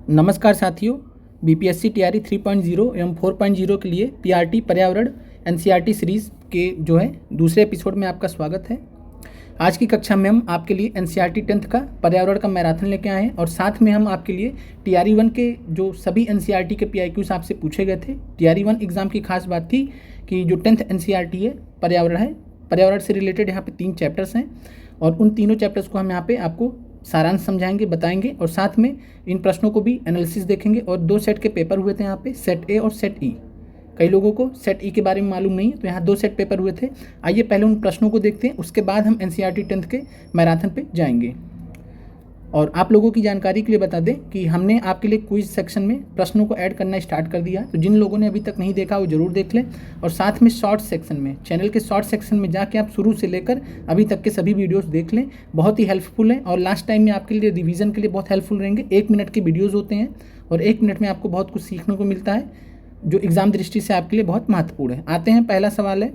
नमस्कार साथियों, BPSC TRE 3.0 एवं 4.0 के लिए पीआरटी पर्यावरण एनसीईआरटी सीरीज़ के जो है दूसरे एपिसोड में आपका स्वागत है। आज की कक्षा में हम आपके लिए एनसीईआरटी 10th का पर्यावरण का मैराथन लेके आए हैं और साथ में हम आपके लिए टीआरई 1 के जो सभी एनसीईआरटी के पीआईक्यूज आपसे पूछे गए थे। टीआरई 1 एग्जाम की खास बात थी कि जो 10th एनसीईआरटी है पर्यावरण से रिलेटेड यहाँ पे 3 चैप्टर्स हैं और उन तीनों चैप्टर्स को हम यहाँ पे आपको सारांश समझाएंगे, बताएंगे और साथ में इन प्रश्नों को भी एनालिसिस देखेंगे। और 2 सेट के पेपर हुए थे यहाँ पे, सेट ए और सेट ई। कई लोगों को सेट ई के बारे में मालूम नहीं है, तो यहाँ 2 सेट पेपर हुए थे। आइए पहले उन प्रश्नों को देखते हैं, उसके बाद हम एनसीईआरटी 10th के मैराथन पे जाएंगे। और आप लोगों की जानकारी के लिए बता दें कि हमने आपके लिए क्विज सेक्शन में प्रश्नों को ऐड करना स्टार्ट कर दिया, तो जिन लोगों ने अभी तक नहीं देखा वो जरूर देख लें। और साथ में शॉर्ट सेक्शन में, चैनल के शॉर्ट सेक्शन में जाके आप शुरू से लेकर अभी तक के सभी वीडियोस देख लें, बहुत ही हेल्पफुल है और लास्ट टाइम में आपके लिए रिवीजन के लिए बहुत हेल्पफुल रहेंगे। 1 मिनट के वीडियोज़ होते हैं और 1 मिनट में आपको बहुत कुछ सीखने को मिलता है, जो एग्ज़ाम दृष्टि से आपके लिए बहुत महत्वपूर्ण है। आते हैं, पहला सवाल है,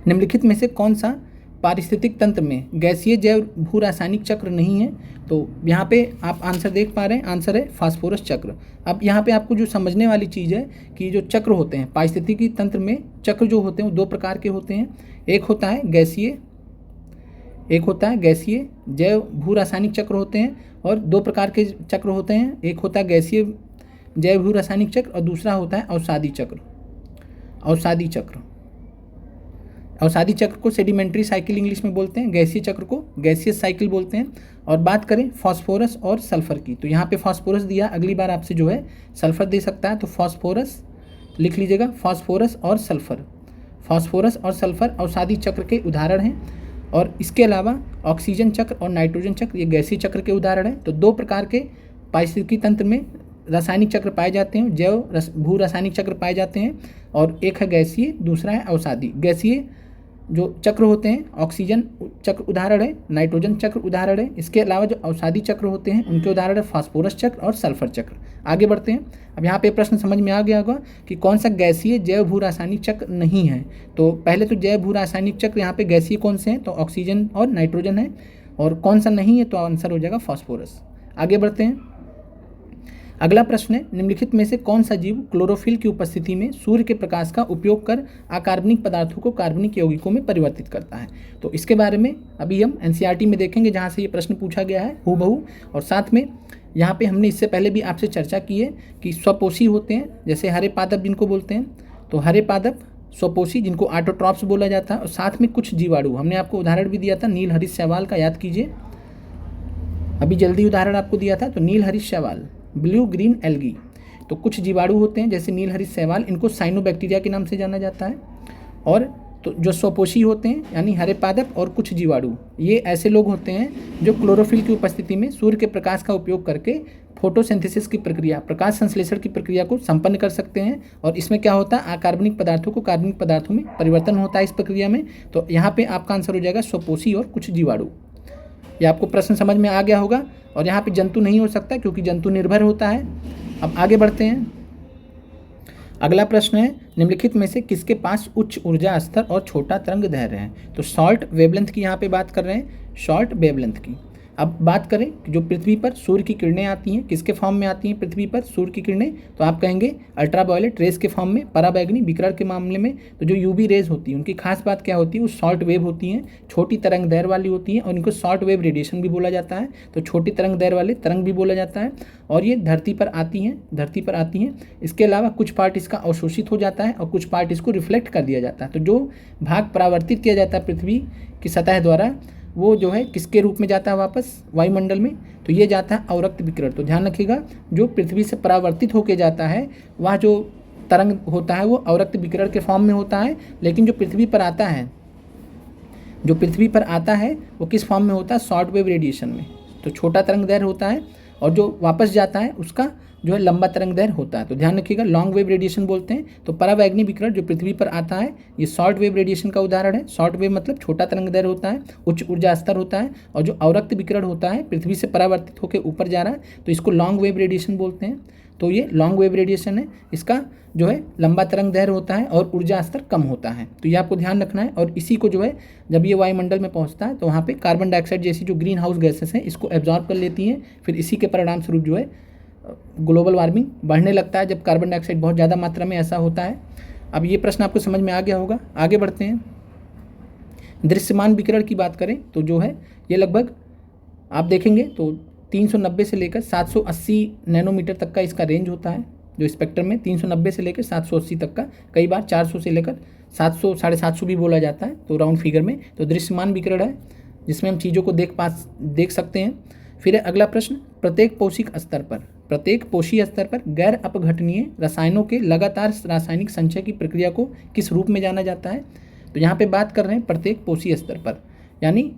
निम्नलिखित में से कौन सा पारिस्थितिक तंत्र में गैसीय जैव भू रासायनिक चक्र नहीं है? तो यहाँ पे आप आंसर देख पा रहे हैं, आंसर है फास्फोरस चक्र। अब यहाँ पे आपको जो समझने वाली चीज़ है कि जो चक्र होते हैं पारिस्थितिकी तंत्र में, चक्र जो होते हैं वो 2 प्रकार के होते हैं। एक होता है गैसीय जैव भू रासायनिक चक्र होते हैं और 2 प्रकार के चक्र होते हैं। एक होता है गैसीय जैव भू रासायनिक चक्र और दूसरा होता है अवसादी चक्र। अवसादी चक्र को सेडिमेंट्री साइकिल इंग्लिश में बोलते हैं, गैसीय चक्र को गैसियस साइकिल बोलते हैं। और बात करें फास्फोरस और सल्फर की, तो यहाँ पे फास्फोरस दिया, अगली बार आपसे जो है सल्फर दे सकता है, तो फास्फोरस लिख लीजिएगा, फास्फोरस और सल्फर अवसादी चक्र के उदाहरण हैं। और इसके अलावा ऑक्सीजन चक्र और नाइट्रोजन चक्र ये गैसीय चक्र के उदाहरण हैं। तो 2 प्रकार के पारिस्थितिकी तंत्र में रासायनिक चक्र पाए जाते हैं, भू रासायनिक चक्र पाए जाते हैं, और एक है गैसीय, दूसरा है अवसादी। गैसीय जो चक्र होते हैं, ऑक्सीजन चक्र उदाहरण है, नाइट्रोजन चक्र उदाहरण है। इसके अलावा जो अवसादी चक्र होते हैं उनके उदाहरण है फास्फोरस चक्र और सल्फर चक्र। आगे बढ़ते हैं। अब यहाँ पे प्रश्न समझ में आ गया होगा कि कौन सा गैसीय जैव भू रासायनिक चक्र नहीं है। तो पहले तो जैव भू रासायनिक चक्र यहाँ पे गैसीय कौन से हैं, तो ऑक्सीजन और नाइट्रोजन है, और कौन सा नहीं है तो आंसर हो जाएगा फास्फोरस। आगे बढ़ते हैं। अगला प्रश्न है, निम्नलिखित में से कौन सा जीव क्लोरोफिल की उपस्थिति में सूर्य के प्रकाश का उपयोग कर अकार्बनिक पदार्थों को कार्बनिक यौगिकों में परिवर्तित करता है? तो इसके बारे में अभी हम एनसीईआरटी में देखेंगे, जहाँ से ये प्रश्न पूछा गया है हूबहू। और साथ में यहाँ पे हमने इससे पहले भी आपसे चर्चा की है कि स्वपोषी होते हैं, जैसे हरे पादप जिनको बोलते हैं, तो हरे पादप स्वपोषी जिनको ऑटोट्रॉप्स बोला जाता है। और साथ में कुछ जीवाणु, हमने आपको उदाहरण भी दिया था नील हरीश शैवाल का, याद कीजिए, अभी जल्दी उदाहरण आपको दिया था। तो नील हरीश शैवाल, ब्लू ग्रीन एल्गी, तो कुछ जीवाणु होते हैं जैसे नील हरीश शैवाल, इनको साइनोबैक्टीरिया के नाम से जाना जाता है। और तो जो स्वपोषी होते हैं यानी हरे पादप और कुछ जीवाणु, ये ऐसे लोग होते हैं जो क्लोरोफिल की उपस्थिति में सूर्य के प्रकाश का उपयोग करके फोटोसिंथेसिस की प्रक्रिया, प्रकाश संश्लेषण की प्रक्रिया को संपन्न कर सकते हैं। और इसमें क्या होता है, अकार्बनिक पदार्थों को कार्बनिक पदार्थों में परिवर्तन होता है इस प्रक्रिया में। तो यहाँ पे आपका आंसर हो जाएगा स्वपोषी और कुछ जीवाणु। ये आपको प्रश्न समझ में आ गया होगा। और यहाँ पे जंतु नहीं हो सकता क्योंकि जंतु निर्भर होता है। अब आगे बढ़ते हैं। अगला प्रश्न है, निम्नलिखित में से किसके पास उच्च ऊर्जा स्तर और छोटा तरंग दैर्घ्य है? तो शॉर्ट वेवलेंथ की यहाँ पे बात कर रहे हैं, शॉर्ट वेवलेंथ की। अब बात करें कि जो पृथ्वी पर सूर्य की किरणें आती हैं, किसके फॉर्म में आती हैं पृथ्वी पर सूर्य की किरणें? तो आप कहेंगे अल्ट्रावायलेट रेज के फॉर्म में, पराबैंगनी विकिरण के मामले में। तो जो यूवी रेज होती है उनकी खास बात क्या होती है, वो शॉर्ट वेव होती हैं, छोटी तरंग दैर्घ्य वाली होती हैं, और इनको शॉर्ट वेव रेडिएशन भी बोला जाता है। तो छोटी तरंग दैर्घ्य वाले तरंग भी बोला जाता है, और ये धरती पर आती हैं। इसके अलावा कुछ पार्ट इसका अवशोषित हो जाता है और कुछ पार्ट इसको रिफ्लेक्ट कर दिया जाता है। तो जो भाग परावर्तित किया जाता है पृथ्वी की सतह द्वारा, वो जो है किसके रूप में जाता है वापस वायुमंडल में? तो ये जाता है अवरक्त विकिरण। तो ध्यान रखिएगा, जो पृथ्वी से परावर्तित होकर जाता है वह जो तरंग होता है वो अवरक्त विकिरण के फॉर्म में होता है। लेकिन जो पृथ्वी पर आता है वो किस फॉर्म में होता है? शॉर्ट वेव रेडिएशन में। तो छोटा तरंग दैर्घ्य होता है, और जो वापस जाता है उसका जो है लंबा तरंग दैर्घ्य होता है। तो ध्यान रखिएगा, लॉन्ग वेव रेडिएशन बोलते हैं। तो पराबैंगनी विकिरण जो पृथ्वी पर आता है ये शॉर्ट वेव रेडिएशन का उदाहरण है। शॉर्ट वेव मतलब छोटा तरंग दैर्घ्य होता है, उच्च ऊर्जा स्तर होता है। और जो अवरक्त विकिरण होता है पृथ्वी से परावर्तित होकर ऊपर जा रहा है, तो इसको लॉन्ग वेव रेडिएशन बोलते हैं। तो ये लॉन्ग वेव रेडिएशन है, इसका जो है लंबा तरंग दैर्घ्य होता है और ऊर्जा स्तर कम होता है। तो ये आपको ध्यान रखना है। और इसी को जो है जब ये वायुमंडल में पहुंचता है तो वहाँ पे कार्बन डाइऑक्साइड जैसी जो ग्रीन हाउस गैसेस हैं इसको एब्जॉर्ब कर लेती हैं, फिर इसी के परिणाम स्वरूप जो है ग्लोबल वार्मिंग बढ़ने लगता है जब कार्बन डाइऑक्साइड बहुत ज़्यादा मात्रा में ऐसा होता है। अब ये प्रश्न आपको समझ में आ गया होगा। आगे बढ़ते हैं। दृश्यमान विकिरण की बात करें तो जो है ये लगभग आप देखेंगे तो 390 से लेकर 780 नैनोमीटर तक का इसका रेंज होता है। जो स्पेक्ट्रम में 390 से लेकर 780 तक का, कई बार 400 से लेकर 700 750 भी बोला जाता है, तो राउंड फिगर में तो दृश्यमान विकिरण है जिसमें हम चीज़ों को देख सकते हैं। फिर अगला प्रश्न, प्रत्येक पोषी स्तर पर गैर अपघटनीय रसायनों के लगातार रासायनिक संचय की प्रक्रिया को किस रूप में जाना जाता है। तो यहाँ पे बात कर रहे हैं प्रत्येक पोषी स्तर पर, यानी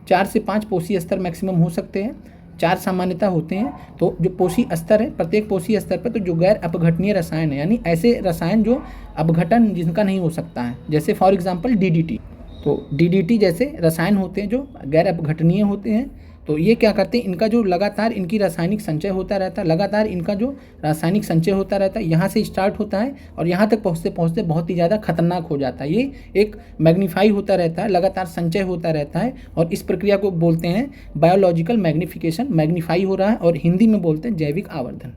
4 से 5 पोषी स्तर मैक्सिमम हो सकते हैं, 4 सामान्यता होते हैं। तो जो पोषी स्तर है, प्रत्येक पोषी स्तर पर तो जो गैर अपघटनीय रसायन है, यानी ऐसे रसायन जो अपघटन जिनका नहीं हो सकता है, जैसे फॉर एग्जांपल DDT। तो DDT जैसे रसायन होते हैं जो गैर अपघटनीय होते हैं। तो ये क्या करते हैं, इनका जो लगातार इनकी रासायनिक संचय होता रहता है, लगातार इनका जो रासायनिक संचय होता रहता है, यहाँ से स्टार्ट होता है और यहाँ तक पहुँचते पहुँचते बहुत ही ज़्यादा खतरनाक हो जाता है। ये एक मैग्नीफाई होता रहता है, लगातार संचय होता रहता है और इस प्रक्रिया को बोलते हैं बायोलॉजिकल मैग्नीफिकेशन। मैग्नीफाई हो रहा है और हिंदी में बोलते हैं जैविक आवर्धन।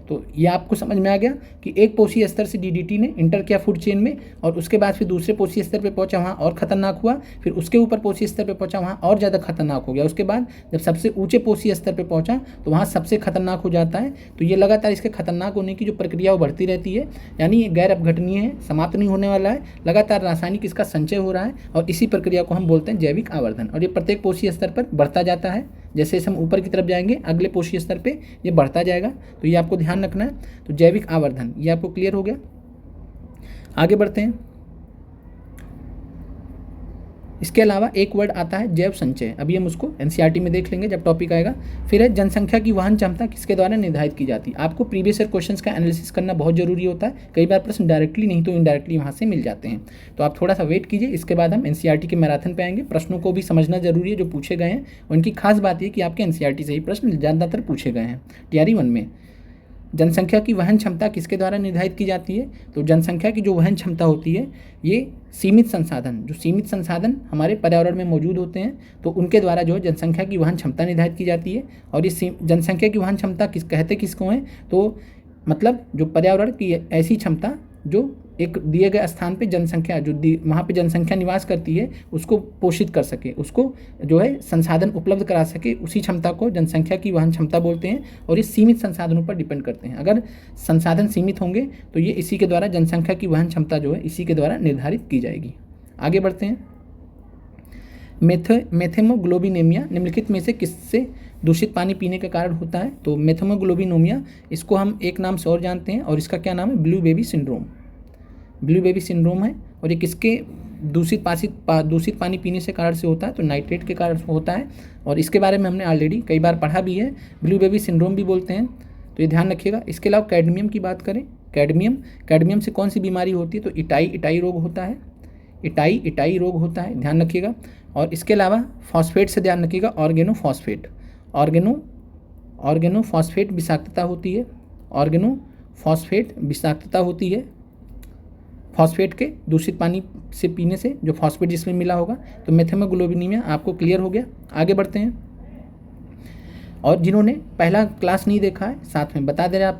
तो ये आपको समझ में आ गया कि एक पोषी स्तर से DDT ने इंटर किया फूड चेन में और उसके बाद फिर दूसरे पोषी स्तर पे पहुंचा, वहाँ और ख़तरनाक हुआ, फिर उसके ऊपर पोषी स्तर पे पहुंचा, वहाँ और ज़्यादा खतरनाक हो गया। उसके बाद जब सबसे ऊंचे पोषी स्तर पे पहुंचा तो वहाँ सबसे खतरनाक हो जाता है। तो ये लगातार इसके खतरनाक होने की जो प्रक्रिया वो बढ़ती रहती है, यानी ये गैर अपघटनीय है, समाप्त नहीं होने वाला है, लगातार रासायनिक इसका संचय हो रहा है और इसी प्रक्रिया को हम बोलते हैं जैविक आवर्धन। और ये प्रत्येक पोषी स्तर पर बढ़ता जाता है, जैसे हम ऊपर की तरफ जाएंगे अगले पोषी स्तर पे ये बढ़ता जाएगा। तो ये आपको ध्यान रखना है। तो जैविक आवर्धन ये आपको क्लियर हो गया। आगे बढ़ते हैं। इसके अलावा एक वर्ड आता है जैव संचय। अभी हम उसको NCERT में देख लेंगे जब टॉपिक आएगा। फिर है जनसंख्या की वहन क्षमता किसके द्वारा निर्धारित की जाती है। आपको प्रीवियस ईयर क्वेश्चंस का एनालिसिस करना बहुत जरूरी होता है। कई बार प्रश्न डायरेक्टली नहीं तो इनडायरेक्टली वहाँ से मिल जाते हैं, तो आप थोड़ा सा वेट कीजिए। इसके बाद हम NCERT के मैराथन पे आएंगे। प्रश्नों को भी समझना जरूरी है जो पूछे गए हैं। उनकी खास बात यह कि आपके NCERT से ही प्रश्न ज़्यादातर पूछे गए हैं। TRE 1 में जनसंख्या की वहन क्षमता किसके द्वारा निर्धारित की जाती है। तो जनसंख्या की जो वहन क्षमता होती है ये सीमित संसाधन हमारे पर्यावरण में मौजूद होते हैं, तो उनके द्वारा जो है जनसंख्या की वहन क्षमता निर्धारित की जाती है। और ये जनसंख्या की वहन क्षमता कहते किसको हैं, तो मतलब जो पर्यावरण की ऐसी क्षमता जो एक दिए गए स्थान पे जनसंख्या जो वहाँ पे जनसंख्या निवास करती है उसको पोषित कर सके, उसको जो है संसाधन उपलब्ध करा सके, उसी क्षमता को जनसंख्या की वहन क्षमता बोलते हैं। और ये सीमित संसाधनों पर डिपेंड करते हैं। अगर संसाधन सीमित होंगे तो ये इसी के द्वारा जनसंख्या की वहन क्षमता जो है इसी के द्वारा निर्धारित की जाएगी। आगे बढ़ते हैं। मेथेमोग्लोबिनेमिया निम्नलिखित में से किससे दूषित पानी पीने का कारण होता है। तो मेथेमोग्लोबिनोमिया इसको हम एक नाम से और जानते हैं और इसका क्या नाम है, ब्लू बेबी सिंड्रोम है। और ये किसके दूषित पानी पीने से कारण से होता है, तो नाइट्रेट के कारण होता है। और इसके बारे में हमने ऑलरेडी कई बार पढ़ा भी है, ब्लू बेबी सिंड्रोम भी बोलते हैं, तो ये ध्यान रखिएगा। इसके अलावा कैडमियम की बात करें, कैडमियम से कौन सी बीमारी होती है, तो इटाई रोग होता है, इटाई रोग होता है, ध्यान रखिएगा। और इसके अलावा फॉस्फेट से ध्यान रखिएगा, ऑर्गेनोफॉस्फेट विषाक्तता होती है, फॉस्फेट के दूषित पानी से पीने से जो फॉस्फेट जिसमें मिला होगा। तो मेथेमोग्लोबिनेमिया आपको क्लियर हो गया। आगे बढ़ते हैं। और जिन्होंने पहला क्लास नहीं देखा है साथ में बता दे रहे हैं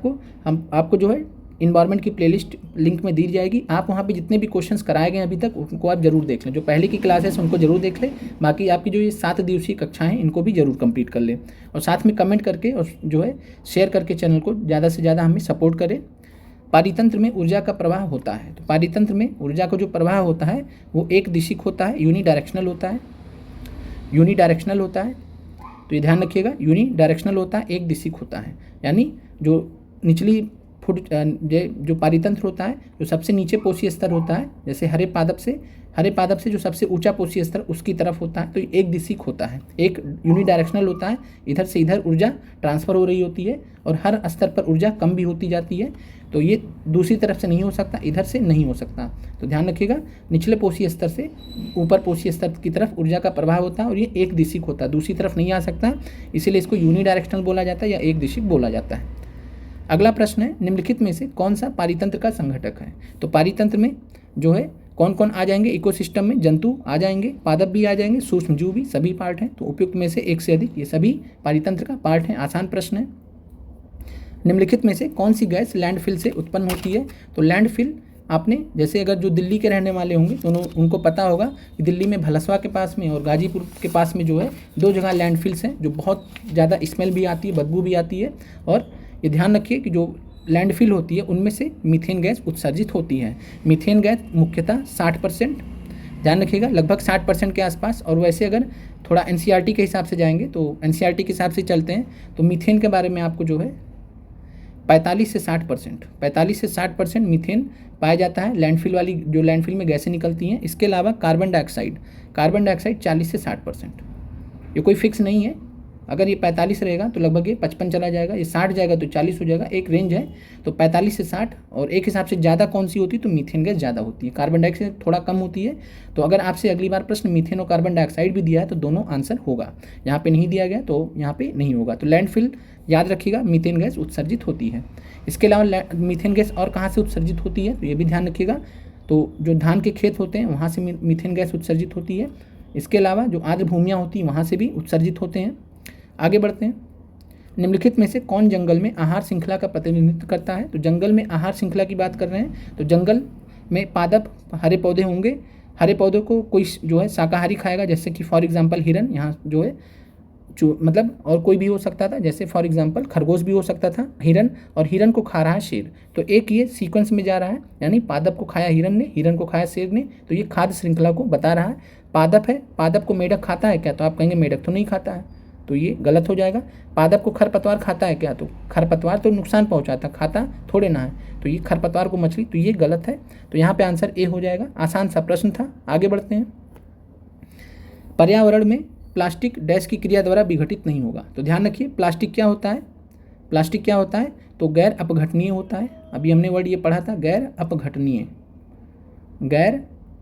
आपको जो है इन्वायरमेंट की प्लेलिस्ट लिंक में दी जाएगी। आप वहाँ पे जितने भी क्वेश्चंस कराए गए अभी तक उनको आप जरूर देख लें। जो पहले की क्लासेस उनको जरूर देख लें, बाकी आपकी जो ये 7 दिवसीय कक्षाएं हैं इनको भी जरूर कंप्लीट कर लें। और साथ में कमेंट करके और जो है शेयर करके चैनल को ज़्यादा से ज़्यादा हमें सपोर्ट करें। पारितंत्र में ऊर्जा का प्रवाह होता है, तो पारितंत्र में ऊर्जा का जो प्रवाह होता है वो एक दिशिक होता है, यूनिडायरेक्शनल होता है। तो ये ध्यान रखिएगा, यूनिडायरेक्शनल होता है, एक दिशिक होता है। यानी जो निचली फुट जो पारितंत्र होता है, जो सबसे नीचे पोषी स्तर होता है, जैसे हरे पादप से जो सबसे ऊंचा पोषी स्तर उसकी तरफ होता है, तो ये एक दिशिक होता है, एक यूनिडायरेक्शनल होता है। इधर से इधर ऊर्जा ट्रांसफ़र हो रही होती है और हर स्तर पर ऊर्जा कम भी होती जाती है। तो ये दूसरी तरफ से नहीं हो सकता, इधर से नहीं हो सकता। तो ध्यान रखिएगा, निचले पोषी स्तर से ऊपर पोषी स्तर की तरफ ऊर्जा का प्रवाह होता है और ये एक दिशिक होता है, दूसरी तरफ नहीं आ सकता, इसीलिए इसको यूनिडायरेक्शनल बोला जाता है या एक दिशिक बोला जाता है। अगला प्रश्न है, निम्नलिखित में से कौन सा पारितंत्र का संघटक है। तो पारितंत्र में जो है कौन कौन आ जाएंगे, इकोसिस्टम में जंतु आ जाएंगे, पादप भी आ जाएंगे, सूक्ष्म जीव भी, सभी पार्ट हैं। तो उपयुक्त में से एक से अधिक, ये सभी पारितंत्र का पार्ट है। आसान प्रश्न है। निम्नलिखित में से कौन सी गैस लैंडफिल से उत्पन्न होती है? तो लैंडफिल आपने जैसे अगर जो दिल्ली के रहने वाले होंगे तो उनको पता होगा कि दिल्ली में भलसवा के पास में और गाजीपुर के पास में जो है 2 जगह लैंडफिल्स हैं जो बहुत ज़्यादा स्मेल भी आती है, बदबू भी आती है। और ये ध्यान रखिए कि जो लैंडफिल होती है उनमें से मीथेन गैस उत्सर्जित होती है। मीथेन गैस मुख्यतः 60%, ध्यान रखिएगा, लगभग 60% के आसपास। और वैसे अगर थोड़ा एनसीईआरटी के हिसाब से जाएंगे तो एनसीईआरटी के हिसाब से चलते हैं तो मीथेन के बारे में आपको जो है 45 से 60% मीथेन पाया जाता है लैंडफिल वाली, जो लैंडफिल में गैसें निकलती हैं। इसके अलावा कार्बन डाइऑक्साइड 40 से 60%। ये कोई फिक्स नहीं है, अगर ये 45 रहेगा तो लगभग ये 55 चला जाएगा, ये 60 जाएगा तो 40 हो जाएगा, एक रेंज है। तो 45 से 60 और एक हिसाब से ज़्यादा कौन सी होती है? तो मीथेन गैस ज़्यादा होती है, कार्बन डाइऑक्साइड थोड़ा कम होती है। तो अगर आपसे अगली बार प्रश्न मीथेन और कार्बन डाइऑक्साइड भी दिया है तो दोनों आंसर होगा, यहाँ पे नहीं दिया गया तो यहाँ पे नहीं होगा। तो लैंडफिल याद रखिएगा, मीथेन गैस उत्सर्जित होती है। इसके अलावा मीथेन गैस और कहाँ से उत्सर्जित होती है तो ये भी ध्यान रखिएगा, तो जो धान के खेत होते हैं वहाँ से मीथेन गैस उत्सर्जित होती है। इसके अलावा जो आर्द्र भूमियाँ होती हैं वहाँ से भी उत्सर्जित होते हैं। आगे बढ़ते हैं, निम्नलिखित में से कौन जंगल में आहार श्रृंखला का प्रतिनिधित्व करता है? तो जंगल में आहार श्रृंखला की बात कर रहे हैं तो जंगल में पादप हरे पौधे होंगे, हरे पौधों को कोई जो है शाकाहारी खाएगा, जैसे कि फॉर एग्जांपल हिरन, यहाँ जो है मतलब और कोई भी हो सकता था, जैसे फॉर एग्जांपल खरगोश भी हो सकता था हिरन, और हिरन को खा रहा है शेर। तो एक ये सीक्वेंस में जा रहा है, यानी पादप को खाया हिरन ने, हिरन को खाया शेर ने, तो ये खाद्य श्रृंखला को बता रहा है। पादप है, पादप को मेढक खाता है क्या? तो आप कहेंगे मेढक तो नहीं खाता है, तो ये गलत हो जाएगा। पादप को खरपतवार खाता है क्या? तो खरपतवार तो नुकसान पहुंचाता, खाता थोड़े ना है, तो ये खरपतवार को मछली, तो ये गलत है। तो यहाँ पे आंसर ए हो जाएगा। आसान सा प्रश्न था। आगे बढ़ते हैं, पर्यावरण में प्लास्टिक डैश की क्रिया द्वारा विघटित नहीं होगा। तो ध्यान रखिए, प्लास्टिक क्या होता है? प्लास्टिक क्या होता है? तो गैर अपघटनीय होता है। अभी हमने वर्ड ये पढ़ा था, गैर अपघटनीय, गैर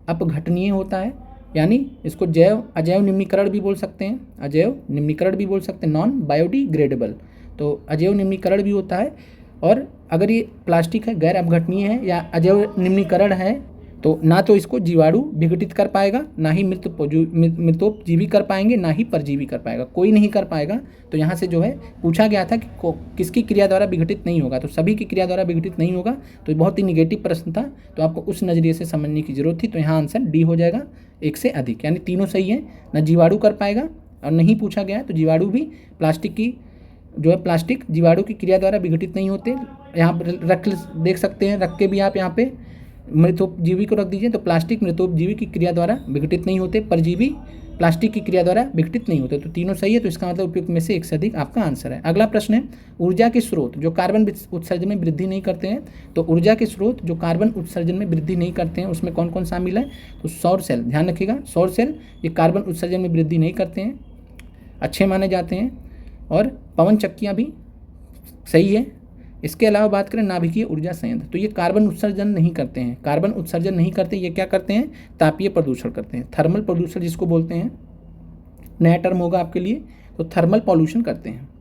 अपघटनीय होता है, यानी इसको जैव अजैव निम्नीकरण भी बोल सकते हैं, अजैव निम्नीकरण भी बोल सकते हैं, नॉन बायोडिग्रेडेबल। तो अजैव निम्नीकरण भी होता है। और अगर ये प्लास्टिक है, गैर अपघटनीय है या अजैव निम्नीकरण है, तो ना तो इसको जीवाणु विघटित कर पाएगा, ना ही मृतोपजीवी कर पाएंगे, ना ही परजीवी कर पाएगा, कोई नहीं कर पाएगा। तो यहाँ से जो है पूछा गया था कि किसकी क्रिया द्वारा विघटित नहीं होगा, तो सभी की क्रिया द्वारा विघटित नहीं होगा। तो बहुत ही निगेटिव प्रश्न था, तो आपको उस नज़रिए से समझने की जरूरत थी। तो यहाँ आंसर डी हो जाएगा, एक से अधिक, यानी तीनों सही है। न जीवाणु कर पाएगा और नहीं पूछा गया है, तो जीवाणु भी प्लास्टिक की जो है, प्लास्टिक जीवाणु की क्रिया द्वारा विघटित नहीं होते। यहाँ पर रख देख सकते हैं, रख के भी आप यहाँ पे मृतोपजीवी को रख दीजिए, तो प्लास्टिक मृतोपजीवी की क्रिया द्वारा विघटित नहीं होते, परजीवी प्लास्टिक की क्रिया द्वारा विघटित नहीं होते। तो तीनों सही है, तो इसका मतलब उपयुक्त में से एक से अधिक आपका आंसर है। अगला प्रश्न है, ऊर्जा के स्रोत जो कार्बन उत्सर्जन में वृद्धि नहीं करते हैं। तो ऊर्जा के स्रोत जो कार्बन उत्सर्जन में वृद्धि नहीं करते हैं उसमें कौन कौन शामिल है? तो सौर सेल, ध्यान रखिएगा, सौर सेल ये कार्बन उत्सर्जन में वृद्धि नहीं करते हैं, अच्छे माने जाते हैं। और पवन चक्कियाँ भी सही है। इसके अलावा बात करें नाभिकीय ऊर्जा संयंत्र, तो ये कार्बन उत्सर्जन नहीं करते हैं, कार्बन उत्सर्जन नहीं करते, ये क्या करते हैं? तापीय प्रदूषण करते हैं, थर्मल प्रदूषण जिसको बोलते हैं, नया टर्म होगा आपके लिए। तो थर्मल पॉल्यूशन करते हैं।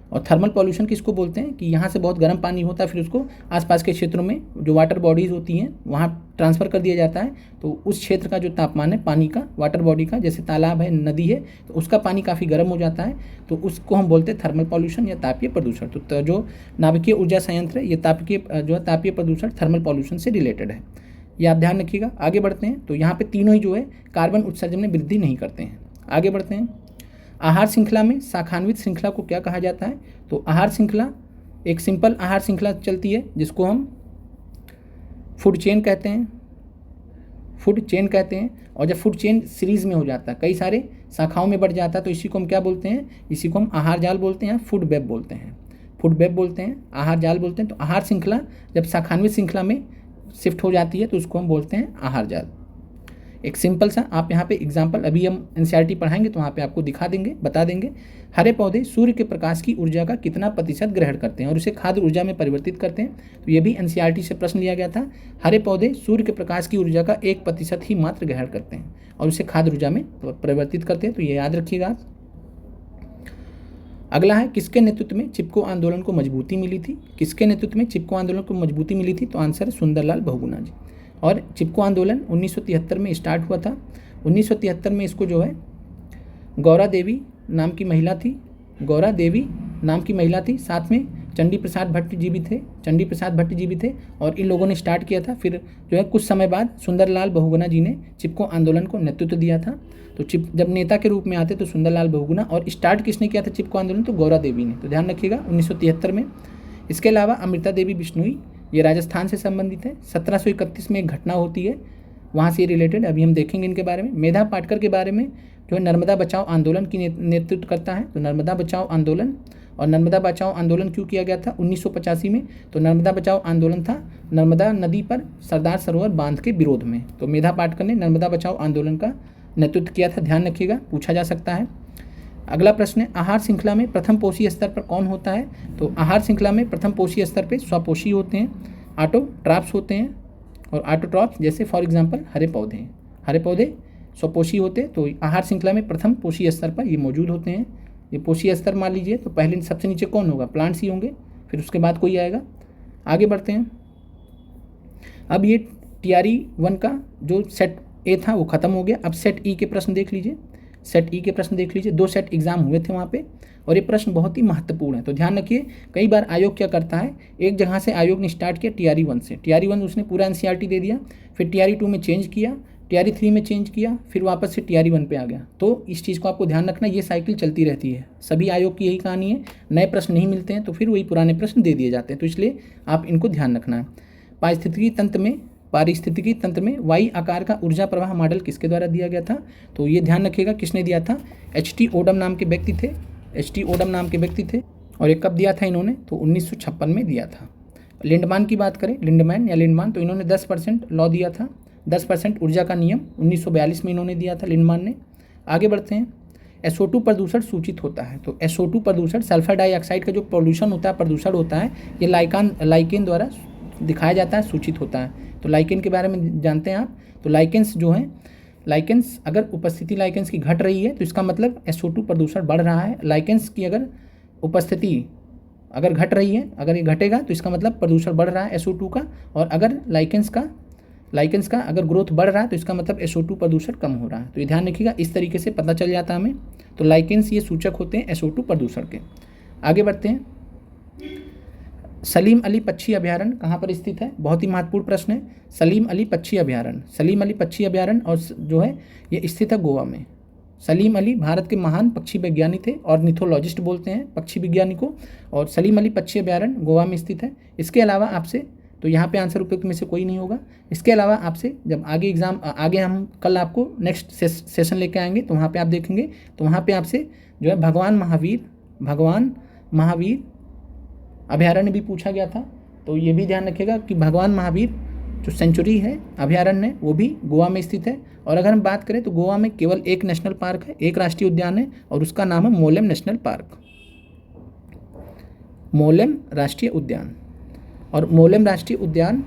और थर्मल पॉल्यूशन किसको बोलते हैं? कि यहाँ से बहुत गर्म पानी होता है, फिर उसको आसपास के क्षेत्रों में जो वाटर बॉडीज़ होती हैं वहाँ ट्रांसफ़र कर दिया जाता है। तो उस क्षेत्र का जो तापमान है पानी का, वाटर बॉडी का, जैसे तालाब है, नदी है, तो उसका पानी काफ़ी गर्म हो जाता है, तो उसको हम बोलते हैं थर्मल पॉल्यूशन या तापीय प्रदूषण। तो जो नाभिकीय ऊर्जा संयंत्र है, ये तापीय प्रदूषण थर्मल पॉल्यूशन से रिलेटेड है, ये आप ध्यान रखिएगा। आगे बढ़ते हैं, तो यहाँ पर तीनों ही जो है कार्बन उत्सर्जन में वृद्धि नहीं करते हैं। आगे बढ़ते हैं, आहार श्रृंखला में शाखान्वित श्रृंखला को क्या कहा जाता है? तो आहार श्रृंखला एक सिंपल आहार श्रृंखला चलती है जिसको हम फूड चेन कहते हैं, फूड चेन कहते हैं। और जब फूड चेन सीरीज़ में हो जाता है, कई सारे शाखाओं में बढ़ जाता है, तो इसी को हम क्या बोलते हैं? इसी को हम आहार जाल बोलते हैं, फूड वेब बोलते हैं, फूड वेब बोलते हैं, आहार जाल बोलते हैं। तो आहार श्रृंखला जब शाखान्वित श्रृंखला में शिफ्ट हो जाती है तो उसको हम बोलते हैं आहार जाल। एक सिंपल सा आप यहाँ पे एग्जाम्पल, अभी हम एनसीईआरटी पढ़ाएंगे तो वहाँ पे आपको दिखा देंगे, बता देंगे। हरे पौधे सूर्य के प्रकाश की ऊर्जा का कितना प्रतिशत ग्रहण करते हैं और उसे खाद्य ऊर्जा में परिवर्तित करते हैं? तो ये भी एनसीईआरटी से प्रश्न लिया गया था। हरे पौधे सूर्य के प्रकाश की ऊर्जा का 1% ही मात्र ग्रहण करते हैं और उसे खाद्य ऊर्जा में परिवर्तित करते हैं, तो ये याद रखिएगा आप। अगला है, किसके नेतृत्व में चिपको आंदोलन को मजबूती मिली थी? किसके नेतृत्व में चिपको आंदोलन को मजबूती मिली थी? तो आंसर है सुंदरलाल बहुगुणा जी। और चिपको आंदोलन 1973 में स्टार्ट हुआ था। 1973 में इसको जो है गौरा देवी नाम की महिला थी, गौरा देवी नाम की महिला थी, साथ में चंडी प्रसाद भट्ट जी भी थे और इन लोगों ने स्टार्ट किया था। फिर जो है कुछ समय बाद सुंदरलाल बहुगुणा जी ने चिपको आंदोलन को नेतृत्व दिया था। तो जब नेता के रूप में आते तो सुंदरलाल बहुगुणा, और स्टार्ट किसने किया था चिपको आंदोलन? तो गौरा देवी ने। तो ध्यान रखिएगा 1973 में। इसके अलावा अमृता देवी बिश्नोई, ये राजस्थान से संबंधित है। 1731 में एक घटना होती है, वहाँ से रिलेटेड अभी हम देखेंगे इनके बारे में। मेधा पाटकर के बारे में, जो है नर्मदा बचाओ आंदोलन की नेतृत्व करता है। तो नर्मदा बचाओ आंदोलन, और नर्मदा बचाओ आंदोलन क्यों किया गया था 1985 में? तो नर्मदा बचाओ आंदोलन था नर्मदा नदी पर सरदार सरोवर बांध के विरोध में। तो मेधा पाटकर ने नर्मदा बचाओ आंदोलन का नेतृत्व किया था, ध्यान रखिएगा, पूछा जा सकता है। अगला प्रश्न है, आहार श्रृंखला में प्रथम पोषी स्तर पर कौन होता है? तो आहार श्रृंखला में प्रथम पोषी स्तर पर स्वपोषी होते हैं, ऑटोट्रॉप्स होते हैं। और ऑटोट्रॉप्स जैसे फॉर एग्जांपल हरे पौधे स्वपोषी होते हैं। तो आहार श्रृंखला में प्रथम पोषी स्तर पर ये मौजूद होते हैं। ये पोषी स्तर मान लीजिए, तो पहले सबसे नीचे कौन होगा? प्लांट्स ही होंगे, फिर उसके बाद कोई आएगा। आगे बढ़ते हैं। अब ये TRE-1 का जो सेट ए था वो खत्म हो गया। अब सेट ई के प्रश्न देख लीजिए। दो सेट एग्जाम हुए थे वहाँ पे, और ये प्रश्न बहुत ही महत्वपूर्ण है। तो ध्यान रखिए, कई बार आयोग क्या करता है, एक जगह से आयोग ने स्टार्ट किया TRE-1 से, TRE-1 उसने पूरा NCERT दे दिया, फिर TRE-2 में चेंज किया, TRE-3 में चेंज किया, फिर वापस से TRE-1 पे आ गया। तो इस चीज़ को आपको ध्यान रखना, ये साइकिल चलती रहती है। सभी आयोग की यही कहानी है, नए प्रश्न नहीं मिलते हैं तो फिर वही पुराने प्रश्न दे दिए जाते हैं। तो इसलिए आप इनको ध्यान रखना है। पारिस्थितिकी तंत्र में वाई आकार का ऊर्जा प्रवाह मॉडल किसके द्वारा दिया गया था? तो ये ध्यान रखिएगा किसने दिया था? H.T. ओडम नाम के व्यक्ति थे। और ये कब दिया था इन्होंने? तो 1956 में दिया था। लिंडमान की बात करें, लिंडमान, तो इन्होंने 10% लॉ दिया था, 10% ऊर्जा का नियम 1942 में इन्होंने दिया था लिंडमान ने। आगे बढ़ते हैं। SO2 प्रदूषण सूचित होता है। तो SO2 प्रदूषण, सल्फर डाइऑक्साइड का जो प्रदूषण होता है, प्रदूषण होता है, ये लाइकेन द्वारा दिखाया जाता है, सूचित होता है। तो लाइकेन के बारे में जानते हैं आप। तो लाइकेंस जो हैं, लाइकेंस अगर उपस्थिति लाइकेंस की घट रही है तो इसका मतलब SO2 प्रदूषण बढ़ रहा है। लाइकेंस की अगर उपस्थिति अगर घट रही है, अगर ये घटेगा तो इसका मतलब प्रदूषण बढ़ रहा है SO2 का। और अगर लाइकेंस का अगर ग्रोथ बढ़ रहा है तो इसका मतलब SO2 प्रदूषण कम हो रहा है। तो ये ध्यान रखिएगा, इस तरीके से पता चल जाता है हमें। तो लाइकेंस ये सूचक होते हैं SO2 प्रदूषण के। आगे बढ़ते हैं। सलीम अली पक्षी अभयारण्य कहाँ पर स्थित है? बहुत ही महत्वपूर्ण प्रश्न है। सलीम अली पक्षी अभयारण्य और जो है ये स्थित है गोवा में। सलीम अली भारत के महान पक्षी वैज्ञानिक थे, ऑर्निथोलॉजिस्ट बोलते हैं पक्षी विज्ञानी को। और सलीम अली पक्षी अभयारण्य गोवा में स्थित है। इसके अलावा आपसे, तो यहाँ पे आंसर उपयुक्त में से कोई नहीं होगा। इसके अलावा आपसे जब आगे हम कल आपको नेक्स्ट सेशन लेके आएंगे तो वहाँ पे आप देखेंगे, तो वहाँ पे आपसे जो है भगवान महावीर अभयारण्य भी पूछा गया था। तो ये भी ध्यान रखिएगा कि भगवान महावीर जो सेंचुरी है, अभयारण्य है, वो भी गोवा में स्थित है। और अगर हम बात करें तो गोवा में केवल एक नेशनल पार्क है, एक राष्ट्रीय उद्यान है, और उसका नाम है मोलेम नेशनल पार्क, मोलेम राष्ट्रीय उद्यान। और मोलेम राष्ट्रीय उद्यान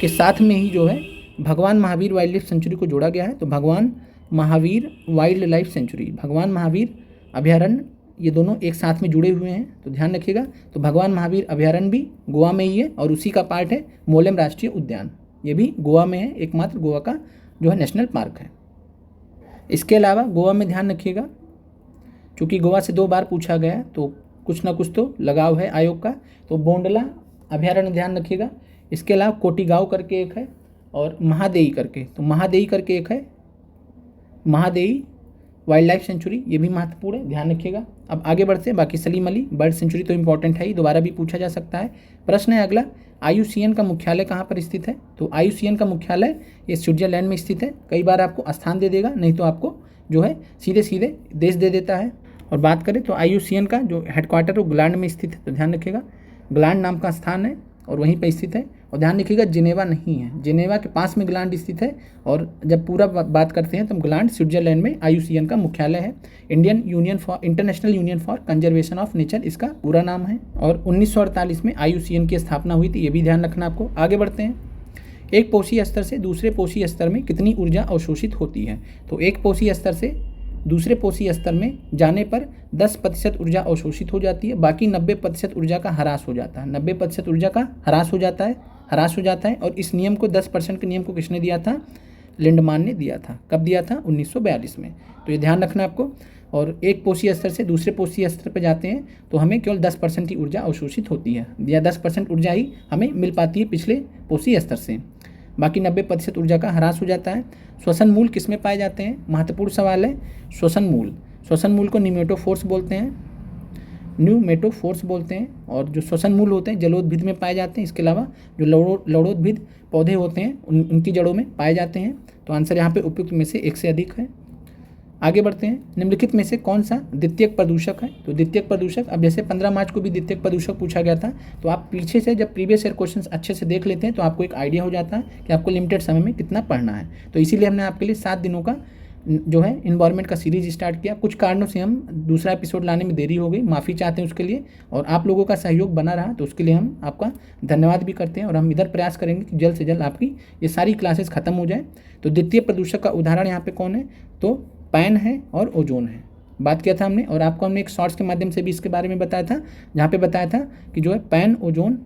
के साथ में ही जो है भगवान महावीर वाइल्ड लाइफ सेंचुरी को जोड़ा गया है। तो भगवान महावीर वाइल्ड लाइफ सेंचुरी, भगवान महावीर अभयारण्य, ये दोनों एक साथ में जुड़े हुए हैं। तो ध्यान रखिएगा। तो भगवान महावीर अभयारण्य भी गोवा में ही है, और उसी का पार्ट है मोलेम राष्ट्रीय उद्यान, ये भी गोवा में है, एकमात्र गोवा का जो है नेशनल पार्क है। इसके अलावा गोवा में ध्यान रखिएगा, चूँकि गोवा से 2 बार पूछा गया है तो कुछ ना कुछ तो लगाव है आयोग का। तो बोंडला अभयारण्य ध्यान रखिएगा। इसके अलावा कोटिगांव करके एक है, और महादेई करके, तो महादेई करके एक है, महादेई वाइल्ड लाइफ सेंचुरी, ये भी महत्वपूर्ण है, ध्यान रखिएगा। अब आगे बढ़ते हैं। बाकी सलीम अली बर्ड सेंचुरी तो इंपॉर्टेंट है ही, दोबारा भी पूछा जा सकता है। प्रश्न है अगला, IUCN का मुख्यालय कहाँ पर स्थित है? तो IUCN का मुख्यालय ये स्विट्जरलैंड में स्थित है। कई बार आपको स्थान दे देगा, नहीं तो आपको जो है सीधे देश दे देता है। और बात करें तो IUCN का जो हेडक्वार्टर वो ग्लैंड में स्थित है। तो ध्यान रखिएगा, ग्लैंड नाम का स्थान है और वहीं पर स्थित है। और ध्यान रखिएगा जिनेवा नहीं है, जिनेवा के पास में ग्लैंड स्थित है। और जब पूरा बात करते हैं तो ग्लैंड स्विट्जरलैंड में IUCN का मुख्यालय है। International union for conservation of nature इसका पूरा नाम है। और 1948 में IUCN की स्थापना हुई थी, ये भी ध्यान रखना आपको। आगे बढ़ते हैं। एक पोषी स्तर से दूसरे पोषी स्तर में कितनी ऊर्जा अवशोषित होती है? तो एक पोषी स्तर से दूसरे पोषी स्तर में जाने पर 10% ऊर्जा अवशोषित हो जाती है, बाकी 90% ऊर्जा का ह्रास हो जाता है। 90% ऊर्जा का ह्रास हो जाता है। और इस नियम को 10% के नियम को किसने दिया था? लिंडमान ने दिया था। कब दिया था? 1942 में। तो ये ध्यान रखना आपको। और एक पोषी स्तर से दूसरे पोषी स्तर पर जाते हैं तो हमें केवल 10% ही ऊर्जा अवशोषित होती है, या 10% ऊर्जा ही हमें मिल पाती है पिछले पोषी स्तर से, बाकी 90% ऊर्जा का ह्रास हो जाता है। श्वसन मूल किस में पाए जाते हैं, महत्वपूर्ण सवाल है। श्वसन मूल को न्यूमेटोफोर्स बोलते हैं, और जो श्वसन मूल होते हैं जलोद्भिद में पाए जाते हैं। इसके अलावा जो लौड़ोद्भिद पौधे होते हैं उनकी जड़ों में पाए जाते हैं। तो आंसर यहाँ पे उपयुक्त में से एक से अधिक है। आगे बढ़ते हैं, निम्नलिखित में से कौन सा द्वितीयक प्रदूषक है। तो द्वितीयक प्रदूषक, अब जैसे 15 मार्च को भी द्वितीयक प्रदूषक पूछा गया था, तो आप पीछे से जब प्रीवियस ईयर क्वेश्चंस अच्छे से देख लेते हैं तो आपको एक आइडिया हो जाता है कि आपको लिमिटेड समय में कितना पढ़ना है। तो इसीलिए हमने आपके लिए 7 दिनों का जो है इन्वायरमेंट का सीरीज स्टार्ट किया। कुछ कारणों से हम दूसरा एपिसोड लाने में देरी हो गई, माफ़ी चाहते हैं उसके लिए, और आप लोगों का सहयोग बना रहा तो उसके लिए हम आपका धन्यवाद भी करते हैं। और हम इधर प्रयास करेंगे कि जल्द से जल्द आपकी ये सारी क्लासेस खत्म हो जाए। तो द्वितीय प्रदूषक का उदाहरण यहाँ पे कौन है, तो पैन है और ओजोन है, बात किया था हमने। और आपको हमने एक शॉर्ट्स के माध्यम से भी इसके बारे में बताया था, जहाँ पे बताया था कि जो है पैन, ओजोन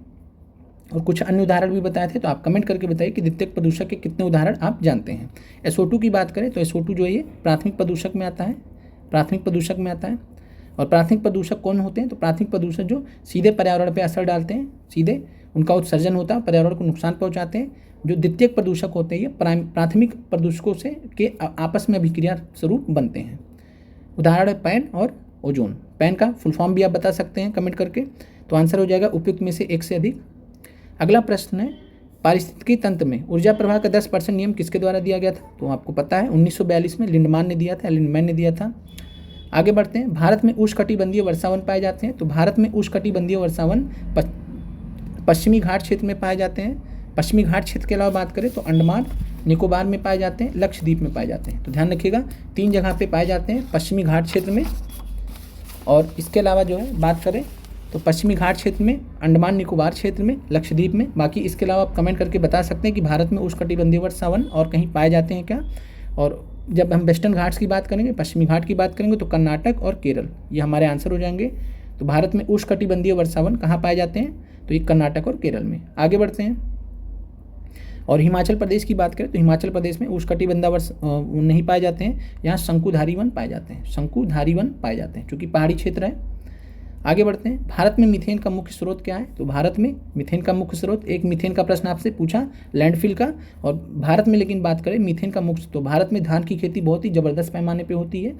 और कुछ अन्य उदाहरण भी बताए थे। तो आप कमेंट करके बताइए कि द्वितीयक प्रदूषक के कितने उदाहरण आप जानते हैं। SO2 की बात करें तो SO2 जो है ये प्राथमिक प्रदूषक में आता है, और प्राथमिक प्रदूषक कौन होते हैं, तो प्राथमिक प्रदूषक जो सीधे पर्यावरण पर असर डालते हैं, सीधे उनका उत्सर्जन होता है, पर्यावरण को नुकसान पहुँचाते हैं। जो द्वितीयक प्रदूषक होते हैं ये प्राथमिक प्रदूषकों से के आपस में अभिक्रिया स्वरूप बनते हैं। उदाहरण है पैन और ओजोन। पैन का फुल फॉर्म भी आप बता सकते हैं कमेंट करके। तो आंसर हो जाएगा उपयुक्त में से एक से अधिक। अगला प्रश्न है, पारिस्थितिकी तंत्र में ऊर्जा प्रवाह का 10% नियम किसके द्वारा दिया गया था। तो आपको पता है 1942 में लिंडमैन ने दिया था। आगे बढ़ते हैं, भारत में उष्णकटिबंधीय वर्षावन पाए जाते हैं। तो भारत में उष्णकटिबंधीय वर्षावन पश्चिमी घाट क्षेत्र में पाए जाते हैं। पश्चिमी घाट क्षेत्र के अलावा बात करें तो अंडमान निकोबार में पाए जाते हैं, लक्षद्वीप में पाए जाते हैं। तो ध्यान रखिएगा 3 जगह पे पाए जाते हैं, पश्चिमी घाट क्षेत्र में, और इसके अलावा जो है बात करें तो पश्चिमी घाट क्षेत्र में, अंडमान निकोबार क्षेत्र में, लक्षद्वीप में। बाकी इसके अलावा आप कमेंट करके बता सकते हैं कि भारत में उष्णकटिबंधीय वर्षावन और कहीं पाए जाते हैं क्या। और जब हम वेस्टर्न घाट्स की बात करेंगे, पश्चिमी घाट की बात करेंगे तो कर्नाटक और केरल ये हमारे आंसर हो जाएंगे। तो भारत में उष्णकटिबंधीय वर्षावन कहाँ पाए जाते हैं, तो ये कर्नाटक और केरल में। आगे बढ़ते हैं, और हिमाचल प्रदेश की बात करें तो हिमाचल प्रदेश में उष्णकटिबंधीय वर्ष नहीं पाए जाते हैं, यहाँ शंकुधारी वन पाए जाते हैं, चूँकि पहाड़ी क्षेत्र है। आगे बढ़ते हैं, भारत में मीथेन का मुख्य स्रोत क्या है। तो भारत में मीथेन का मुख्य स्रोत, एक मीथेन का प्रश्न आपसे पूछा लैंडफिल का, और भारत में लेकिन बात करें मीथेन का मुख्य, तो भारत में धान की खेती बहुत ही ज़बरदस्त पैमाने पे होती है,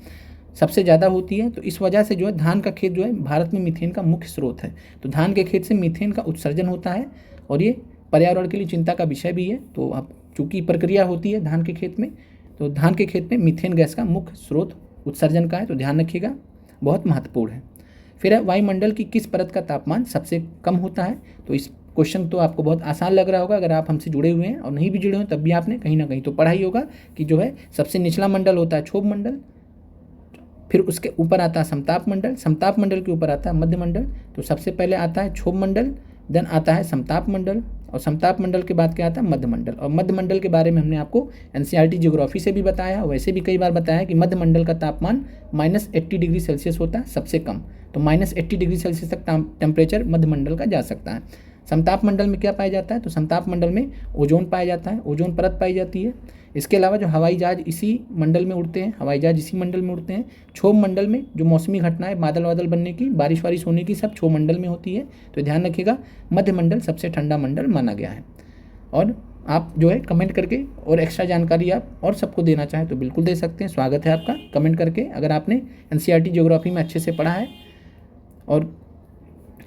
सबसे ज़्यादा होती है। तो इस वजह से जो है धान का खेत जो है भारत में मीथेन का मुख्य स्रोत है। तो धान के खेत से मीथेन का उत्सर्जन होता है, और ये पर्यावरण के लिए चिंता का विषय भी है। तो अब चूँकि प्रक्रिया होती है धान के खेत में, तो धान के खेत में मीथेन गैस का मुख्य स्रोत उत्सर्जन का है। तो ध्यान रखिएगा, बहुत महत्वपूर्ण है। फिर है, वायुमंडल की किस परत का तापमान सबसे कम होता है। तो इस क्वेश्चन तो आपको बहुत आसान लग रहा होगा अगर आप हमसे जुड़े हुए हैं, और नहीं भी जुड़े हुए तब भी आपने कहीं ना कहीं तो पढ़ा ही होगा कि जो है सबसे निचला मंडल होता है क्षोभ मंडल, फिर उसके ऊपर आता है समताप मंडल, समताप मंडल के ऊपर आता है मध्य मंडल। तो सबसे पहले आता है क्षोभ मंडल, देन आता है समताप मंडल, और समताप मंडल के बाद क्या आता है मध्य मंडल। और मध्य मंडल के बारे में हमने आपको NCERT ज्योग्राफी से भी बताया, वैसे भी कई बार बताया कि मध्य मंडल का तापमान -80 डिग्री सेल्सियस होता है सबसे कम। तो -80 डिग्री सेल्सियस तक टेम्परेचर मध्य मंडल का जा सकता है। समताप मंडल में क्या पाया जाता है, तो समताप मंडल में ओजोन पाया जाता है, ओजोन परत पाई जाती है। इसके अलावा जो हवाई जहाज इसी मंडल में उड़ते हैं, क्षोभ मंडल में जो मौसमी घटनाएं बादल वादल बनने की, बारिश वारिश होने की, सब क्षोभ मंडल में होती है। तो ध्यान रखिएगा मध्य मंडल सबसे ठंडा मंडल माना गया है। और आप जो है कमेंट करके और एक्स्ट्रा जानकारी आप और सबको देना चाहें तो बिल्कुल दे सकते हैं, स्वागत है आपका कमेंट करके, अगर आपने NCERT ज्योग्राफी में अच्छे से पढ़ा है। और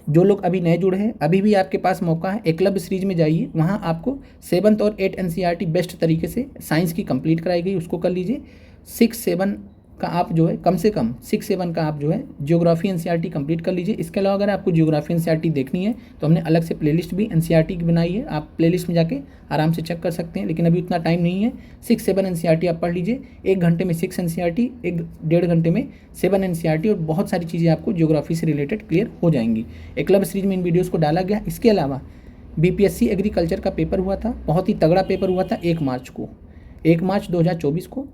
जो लोग अभी नए जुड़े हैं, अभी भी आपके पास मौका है, एकलव्य सीरीज में जाइए, वहाँ आपको 7th और 8th NCERT बेस्ट तरीके से साइंस की कंप्लीट कराई गई, उसको कर लीजिए। 6-7 का आप जो है कम से कम 6-7 का आप जो है ज्योग्राफी NCERT कंप्लीट कर लीजिए। इसके अलावा अगर आपको ज्योग्राफी NCERT देखनी है तो हमने अलग से प्लेलिस्ट भी NCERT की बनाई है, आप प्लेलिस्ट में जाके आराम से चेक कर सकते हैं, लेकिन अभी उतना टाइम नहीं है। 6-7 NCERT आप पढ़ लीजिए, 1 घंटे में 6 NCERT, 1-1.5 घंटे में 7 NCERT, और बहुत सारी चीज़ें आपको ज्योग्राफी से रिलेटेड क्लियर हो जाएंगी। एकलव्य सीरीज में इन वीडियोज़ को डाला गया। इसके अलावा BPSC एग्रीकल्चर का पेपर हुआ था, बहुत ही तगड़ा पेपर हुआ था 1 मार्च 2024 को,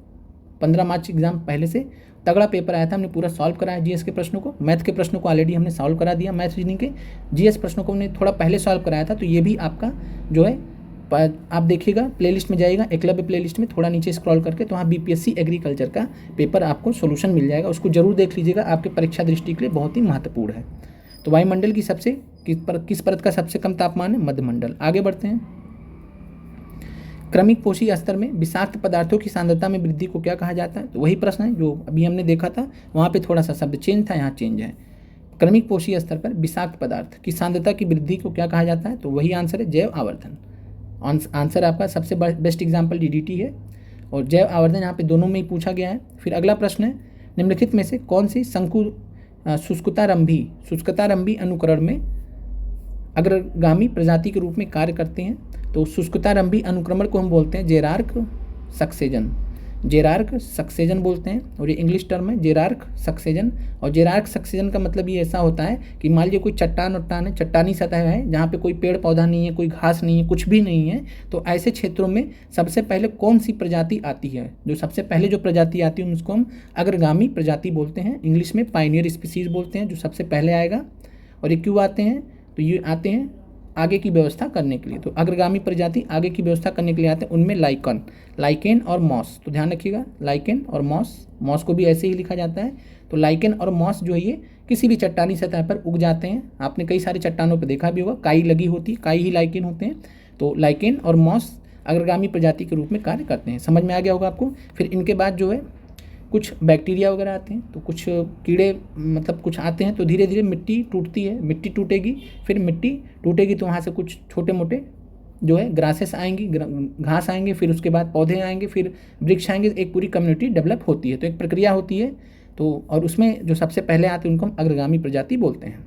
15 मार्च एग्जाम पहले से तगड़ा पेपर आया था, हमने पूरा सॉल्व कराया जीएस के प्रश्नों को। मैथ के प्रश्नों को ऑलरेडी हमने सॉल्व करा दिया, मैथ रीजनिंग के, जीएस प्रश्नों को हमने थोड़ा पहले सॉल्व कराया था। तो ये भी आपका जो है आप देखिएगा प्लेलिस्ट में जाइएगा, एकलव्य प्लेलिस्ट में थोड़ा नीचे स्क्रॉल करके, तो वहाँ बीपीएससी एग्रीकल्चर का पेपर आपको सोल्यूशन मिल जाएगा, उसको जरूर देख लीजिएगा, आपके परीक्षा दृष्टि के लिए बहुत ही महत्वपूर्ण है। तो वायुमंडल की सबसे किस परत का सबसे कम तापमान है? मध्यमंडल। आगे बढ़ते हैं। क्रमिक पोषी स्तर में विषाक्त पदार्थों की सांद्रता में वृद्धि को क्या कहा जाता है? तो वही प्रश्न है जो अभी हमने देखा था, वहाँ पे थोड़ा सा शब्द चेंज था, यहाँ चेंज है। क्रमिक पोषी स्तर पर विषाक्त पदार्थ की सांद्रता की वृद्धि को क्या कहा जाता है? तो वही आंसर है जैव आवर्धन। आंसर आपका सबसे बेस्ट एग्जाम्पल डीडीटी है, और जैव आवर्धन यहाँ पे दोनों में ही पूछा गया है। फिर अगला प्रश्न है, निम्नलिखित में से कौन सी शुष्कतारंभी अनुकरण में अग्रगामी प्रजाति के रूप में कार्य करते हैं? तो शुष्कतारंभी अनुक्रमण को हम बोलते हैं जेरार्क सक्सेजन बोलते हैं, और ये इंग्लिश टर्म है जेरार्क सक्सेजन। और जेरार्क सक्सेजन का मतलब ये ऐसा होता है कि मान लीजिए कोई चट्टान है, चट्टानी सतह है जहाँ पे कोई पेड़ पौधा नहीं है, कोई घास नहीं है, कुछ भी नहीं है, तो ऐसे क्षेत्रों में सबसे पहले कौन सी प्रजाति आती है? जो सबसे पहले जो प्रजाति आती है उसको हम अग्रगामी प्रजाति बोलते हैं, इंग्लिश में पायनियर स्पीसीज बोलते हैं, जो सबसे पहले आएगा। और ये क्यों आते हैं? तो ये आते हैं आगे की व्यवस्था करने के लिए। तो अग्रगामी प्रजाति आगे की व्यवस्था करने के लिए आते हैं, उनमें लाइकेन और मॉस। तो ध्यान रखिएगा, लाइकेन और मॉस को भी ऐसे ही लिखा जाता है। तो लाइकेन और मॉस जो है ये किसी भी चट्टानी सतह पर उग जाते हैं। आपने कई सारे चट्टानों पर देखा भी होगा, काई लगी होती है, काई ही लाइकेन होते हैं। तो लाइकेन और मॉस अग्रगामी प्रजाति के रूप में कार्य करते हैं। समझ में आ गया होगा आपको। फिर इनके बाद जो है कुछ बैक्टीरिया वगैरह आते हैं, तो कुछ कीड़े मतलब कुछ आते हैं, तो धीरे धीरे मिट्टी टूटती है, मिट्टी टूटेगी, फिर मिट्टी टूटेगी तो वहाँ से कुछ छोटे मोटे जो है ग्रासेस आएंगी, घास आएंगे, फिर उसके बाद पौधे आएंगे, फिर वृक्ष आएंगे, एक पूरी कम्युनिटी डेवलप होती है। तो एक प्रक्रिया होती है। तो और उसमें जो सबसे पहले आते हैं उनको हम अग्रगामी प्रजाति बोलते हैं।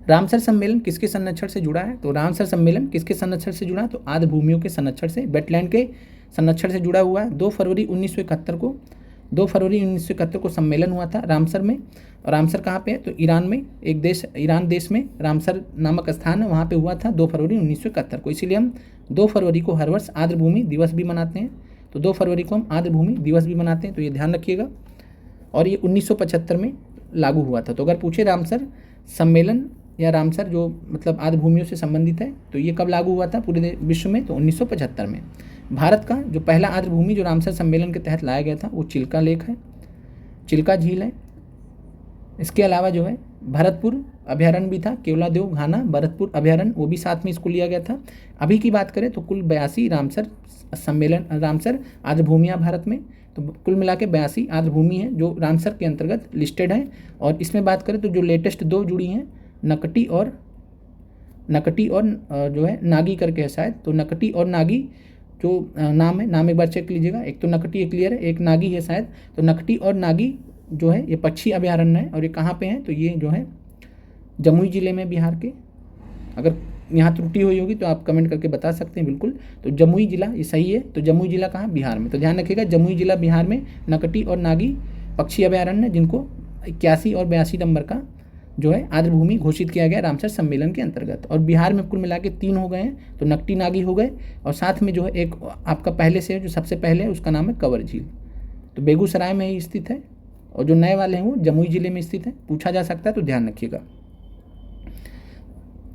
रामसर सम्मेलन किसके संरक्षण से जुड़ा है? तो रामसर सम्मेलन किसके संरक्षण से जुड़ा है? तो आर्द्र भूमियों के संरक्षण से, वेटलैंड के संरक्षण से जुड़ा हुआ है। 2 फरवरी 1971 को सम्मेलन हुआ था रामसर में। और रामसर कहाँ पे है? तो ईरान देश में रामसर नामक स्थान है, वहाँ पे हुआ था 2 फरवरी 1971 को। इसीलिए हम 2 फरवरी को हर वर्ष आर्द्र भूमि दिवस भी मनाते हैं। तो 2 फरवरी को हम आर्द्र भूमि दिवस भी मनाते हैं, तो ये ध्यान रखिएगा। और ये 1975 में लागू हुआ था। तो अगर पूछे रामसर सम्मेलन या रामसर जो मतलब आर्द्र भूमियों से संबंधित है, तो ये कब लागू हुआ था पूरे विश्व में? तो 1975 में। भारत का जो पहला आर्द्र भूमि जो रामसर सम्मेलन के तहत लाया गया था वो चिल्का लेक है, चिल्का झील है। इसके अलावा जो है भरतपुर अभयारण्य भी था, केवलादेव घाना भरतपुर अभयारण्य, वो भी साथ में इसको लिया गया था। अभी की बात करें तो कुल 82 रामसर आर्द्र भूमियाँ भारत में, तो कुल मिला के 82 आर्द्र भूमि है जो रामसर के अंतर्गत लिस्टेड है। और इसमें बात करें तो जो लेटेस्ट 2 जुड़ी हैं, नकटी और जो है नागी करके है शायद। तो नकटी और नागी जो नाम है, नाम एक बार चेक लीजिएगा, एक तो नकटी है क्लियर है, एक नागी है शायद। तो नकटी और नागी जो है ये पक्षी अभयारण्य है, और ये कहाँ पे है? तो ये जो है जमुई जिले में, बिहार के। अगर यहाँ त्रुटि हुई होगी तो आप कमेंट करके बता सकते हैं बिल्कुल। तो जमुई जिला ये सही है। तो जमुई जिला कहाँ? बिहार में। तो ध्यान रखिएगा, जमुई जिला बिहार में नकटी और नागी पक्षी अभयारण्य, जिनको 81 और 82 नंबर का जो है आर्द्र भूमि घोषित किया गया रामसर सम्मेलन के अंतर्गत। और बिहार में कुल मिला के 3 हो गए हैं, तो नकटी नागी हो गए, और साथ में जो है एक आपका पहले से जो सबसे पहले है उसका नाम है कंवर झील। तो बेगूसराय में ही स्थित है, और जो नए वाले हैं वो जमुई जिले में स्थित है। पूछा जा सकता है, तो ध्यान रखिएगा।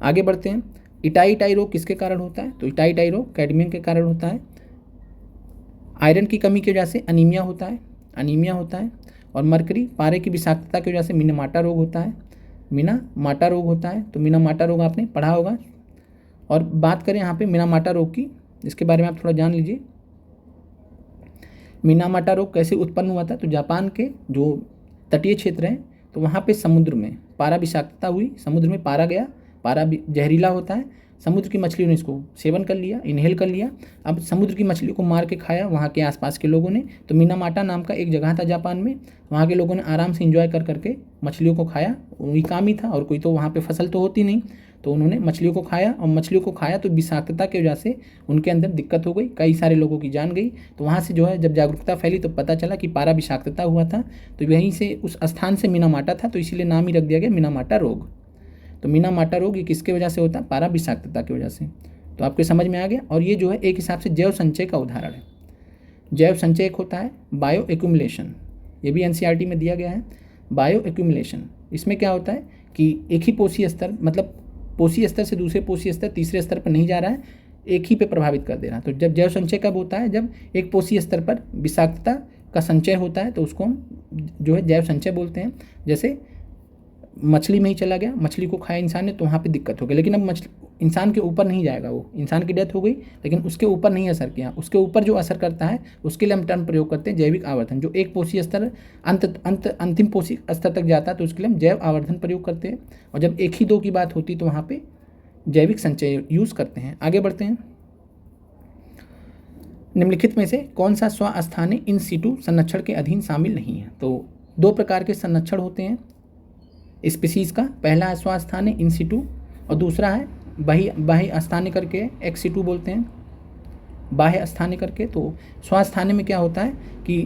आगे बढ़ते हैं। इटाई रोग किसके कारण होता है? तो इटाई रोग कैडमियम के कारण होता है। आयरन की कमी की वजह से अनीमिया होता है। और मरकरी पारे की विषाक्तता की वजह से मिनामाटा रोग होता है। तो मिनामाटा रोग आपने पढ़ा होगा। और बात करें यहाँ पे मिनामाटा रोग की, इसके बारे में आप थोड़ा जान लीजिए। मिनामाटा रोग कैसे उत्पन्न हुआ था? तो जापान के जो तटीय क्षेत्र हैं, तो वहाँ पे समुद्र में पारा विषाक्तता हुई, समुद्र में पारा गया, पारा जहरीला होता है, समुद्र की मछलियों ने इसको सेवन कर लिया, इनहेल कर लिया। अब समुद्र की मछलियों को मार के खाया वहाँ के आसपास के लोगों ने। तो मिनामाटा नाम का एक जगह था जापान में, वहाँ के लोगों ने आराम से एंजॉय कर करके मछलियों को खाया, वही काम ही था, और कोई तो वहाँ पे फसल तो होती नहीं, तो उन्होंने मछलियों को खाया, और मछलियों को खाया तो विषाक्तता की वजह से उनके अंदर दिक्कत हो गई, कई सारे लोगों की जान गई। तो वहाँ से जो है जब जागरूकता फैली तो पता चला कि पारा विषाक्तता हुआ था, तो वहीं से उस स्थान से मिनामाटा था, तो इसीलिए नाम ही रख दिया गया मिनामाटा रोग। तो मिनामाटा रोग ये किसके वजह से होता है? पारा विषाक्तता की वजह से। तो आपके समझ में आ गया। और ये जो है एक हिसाब से जैव संचय का उदाहरण है। जैव संचय एक होता है बायो एक्यूमुलेशन, ये भी एनसीईआरटी में दिया गया है। बायो एक्यूमुलेशन इसमें क्या होता है कि एक ही पोषी स्तर, मतलब पोषी स्तर से दूसरे पोषी स्तर तीसरे स्तर पर नहीं जा रहा है, एक ही पे प्रभावित कर दे रहा है। तो जब जैव संचय कब होता है, जब एक पोषी स्तर पर विषाक्तता का संचय होता है तो उसको हम जो है जैव संचय बोलते हैं। जैसे मछली में ही चला गया, मछली को खाया इंसान ने तो वहाँ पे दिक्कत हो गई, लेकिन अब मछली इंसान के ऊपर नहीं जाएगा, वो इंसान की डेथ हो गई लेकिन उसके ऊपर नहीं असर किया। उसके ऊपर जो असर करता है उसके लिए हम टर्म प्रयोग करते हैं जैविक आवर्धन। जो एक पोषी स्तर अंतिम पोषी स्तर तक जाता है तो उसके लिए हम जैव आवर्धन प्रयोग करते हैं। और जब 1 ही 2 की बात होती है तो वहाँ पे जैविक संचय यूज़ करते हैं। आगे बढ़ते हैं। निम्नलिखित में से कौन सा स्वास्थानिक इन सीटू संरक्षण के अधीन शामिल नहीं है। तो 2 प्रकार के संरक्षण होते हैं स्पीसीज़ का। पहला है स्वास्थानिक इन सीटू और दूसरा है बाह्य स्थानीय करके एक्स सीटू बोलते हैं, बाह्य स्थानीय करके। तो स्वास्थानीय में क्या होता है कि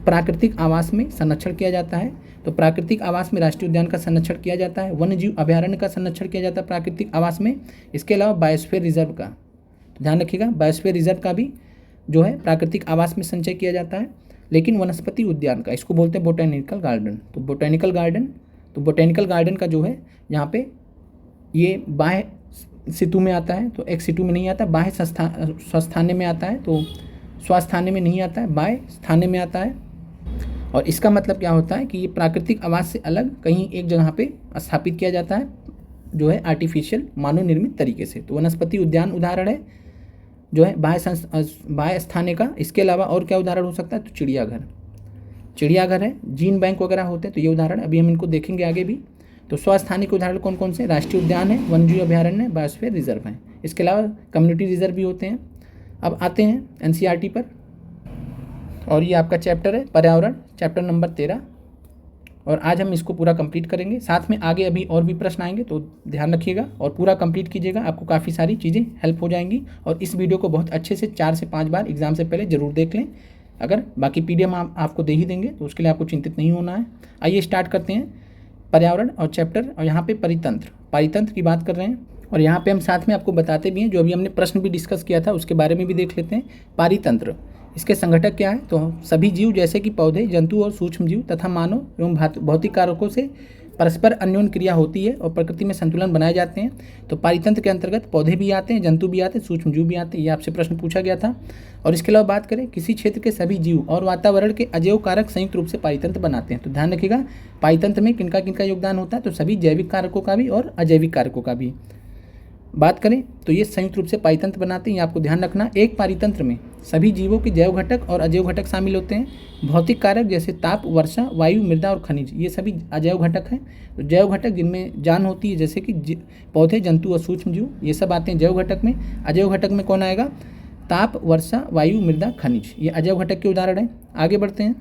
प्राकृतिक आवास में संरक्षण किया जाता है। तो प्राकृतिक आवास में राष्ट्रीय उद्यान का संरक्षण किया जाता है, वन्य जीव अभयारण्य का संरक्षण किया जाता है प्राकृतिक आवास में। इसके अलावा बायोस्फीयर रिजर्व का, तो ध्यान रखिएगा, बायोस्फीयर रिजर्व का भी जो है प्राकृतिक आवास में संचय किया जाता है। लेकिन वनस्पति उद्यान का, इसको बोलते हैं बोटेनिकल गार्डन। तो बोटेनिकल गार्डन का जो है यहाँ पे ये बाह्य सितु में आता है, तो एक सितु में नहीं आता, बाह्य स्वस्थान्य में आता है। तो स्वास्थान्य में नहीं आता है, बाह्य स्थान्य में आता है। और इसका मतलब क्या होता है कि ये प्राकृतिक आवास से अलग कहीं एक जगह पे स्थापित किया जाता है जो है आर्टिफिशियल मानव निर्मित तरीके से। तो वनस्पति उद्यान उदाहरण है जो है बाह्य स्थान्य का। इसके अलावा और क्या उदाहरण हो सकता है, तो चिड़ियाघर है, जीन बैंक वगैरह होते हैं। तो ये उदाहरण अभी हम इनको देखेंगे आगे भी। तो स्वास्थानिक के उदाहरण कौन कौन से, राष्ट्रीय उद्यान है, वन्यजीव अभयारण्य है, बायोस्फीयर रिजर्व है। इसके अलावा कम्युनिटी रिजर्व भी होते हैं। अब आते हैं एनसीईआरटी पर, और ये आपका चैप्टर है पर्यावरण, चैप्टर नंबर 13। और आज हम इसको पूरा कंप्लीट करेंगे। साथ में आगे अभी और भी प्रश्न आएंगे तो ध्यान रखिएगा और पूरा कंप्लीट कीजिएगा, आपको काफ़ी सारी चीज़ें हेल्प हो जाएंगी। और इस वीडियो को बहुत अच्छे से 4 से 5 बार एग्जाम से पहले ज़रूर देख लें। अगर बाकी PDF आपको दे ही देंगे तो उसके लिए आपको चिंतित नहीं होना है। आइए स्टार्ट करते हैं पर्यावरण और चैप्टर। और यहाँ पे पारितंत्र की बात कर रहे हैं। और यहाँ पे हम साथ में आपको बताते भी हैं, जो अभी हमने प्रश्न भी डिस्कस किया था उसके बारे में भी देख लेते हैं। पारितंत्र, इसके संगठक क्या है, तो सभी जीव जैसे कि पौधे, जंतु और सूक्ष्म जीव तथा मानव एवं भौतिक कारकों से परस्पर अन्योन क्रिया होती है और प्रकृति में संतुलन बनाए जाते हैं। तो पारितंत्र के अंतर्गत पौधे भी आते हैं, जंतु भी आते हैं, सूक्ष्म जीव भी आते हैं। ये आपसे प्रश्न पूछा गया था। और इसके अलावा बात करें, किसी क्षेत्र के सभी जीव और वातावरण के अजैव कारक संयुक्त रूप से पारितंत्र बनाते हैं। तो ध्यान रखिएगा, पारितंत्र में किनका किनका योगदान होता है, तो सभी जैविक कारकों का भी और अजैविक कारकों का भी। बात करें तो ये संयुक्त रूप से पारितंत्र बनाते हैं। ये आपको ध्यान रखना, एक पारितंत्र में सभी जीवों के जैव घटक और अजैव घटक शामिल होते हैं। भौतिक कारक जैसे ताप, वर्षा, वायु, मृदा और खनिज, ये सभी अजैव घटक हैं। तो जैव घटक जिनमें जान होती है जैसे कि पौधे, जंतु और सूक्ष्म जीव, ये सब आते हैं जैव घटक में। अजैव घटक में कौन आएगा, ताप, वर्षा, वायु, मृदा, खनिज, ये अजैव घटक के उदाहरण हैं। आगे बढ़ते हैं।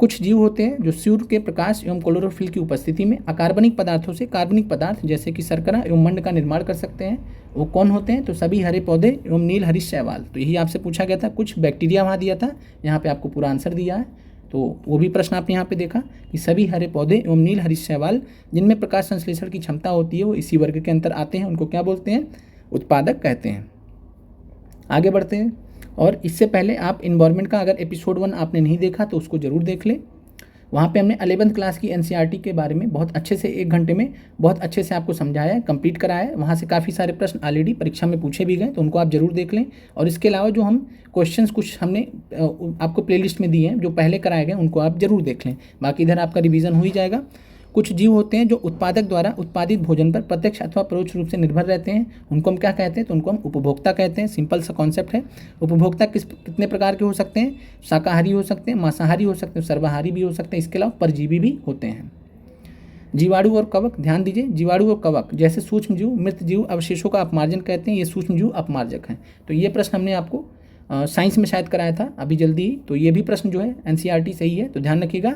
कुछ जीव होते हैं जो सूर्य के प्रकाश एवं क्लोरोफिल की उपस्थिति में अकार्बनिक पदार्थों से कार्बनिक पदार्थ जैसे कि शर्करा एवं मंड का निर्माण कर सकते हैं। वो कौन होते हैं, तो सभी हरे पौधे एवं नील हरीश शैवाल। तो यही आपसे पूछा गया था, कुछ बैक्टीरिया वहाँ दिया था, यहाँ पे आपको पूरा आंसर दिया है। तो वो भी प्रश्न आपने यहाँ पे देखा कि सभी हरे पौधे एवं नील हरीश शैवाल जिनमें प्रकाश संश्लेषण की क्षमता होती है वो इसी वर्ग के अंतर आते हैं। उनको क्या बोलते हैं, उत्पादक कहते हैं। आगे बढ़ते हैं। और इससे पहले आप इन्वायरमेंट का अगर एपिसोड 1 आपने नहीं देखा तो उसको ज़रूर देख लें। वहाँ पे हमने 11th क्लास की एनसीईआरटी के बारे में बहुत अच्छे से 1 घंटे में बहुत अच्छे से आपको समझाया है, कंप्लीट कराया है। वहाँ से काफ़ी सारे प्रश्न ऑलरेडी परीक्षा में पूछे भी गए, तो उनको आप जरूर देख लें। और इसके अलावा जो हम क्वेश्चंस कुछ हमने आपको प्लेलिस्ट में दिए हैं जो पहले कराए गए, उनको आप जरूर देख लें। बाकी इधर आपका रिवीजन हो ही जाएगा। कुछ जीव होते हैं जो उत्पादक द्वारा उत्पादित भोजन पर प्रत्यक्ष अथवा परोक्ष रूप से निर्भर रहते हैं, उनको हम क्या कहते हैं, तो उनको हम उपभोक्ता कहते हैं। सिंपल सा कॉन्सेप्ट है। उपभोक्ता कितने प्रकार के हो सकते हैं, शाकाहारी हो सकते हैं, मांसाहारी हो सकते हैं, सर्वाहारी भी हो सकते हैं। इसके अलावा परजीवी भी होते हैं। जीवाणु और कवक, ध्यान दीजिए, जीवाणु और कवक जैसे सूक्ष्म जीव मृत जीव अवशेषों का अपमार्जन कहते हैं, ये सूक्ष्म जीव अपमार्जक हैं। तो ये प्रश्न हमने आपको साइंस में शायद कराया था अभी जल्दी ही, तो ये भी प्रश्न जो है एनसीईआरटी से ही है। तो ध्यान रखिएगा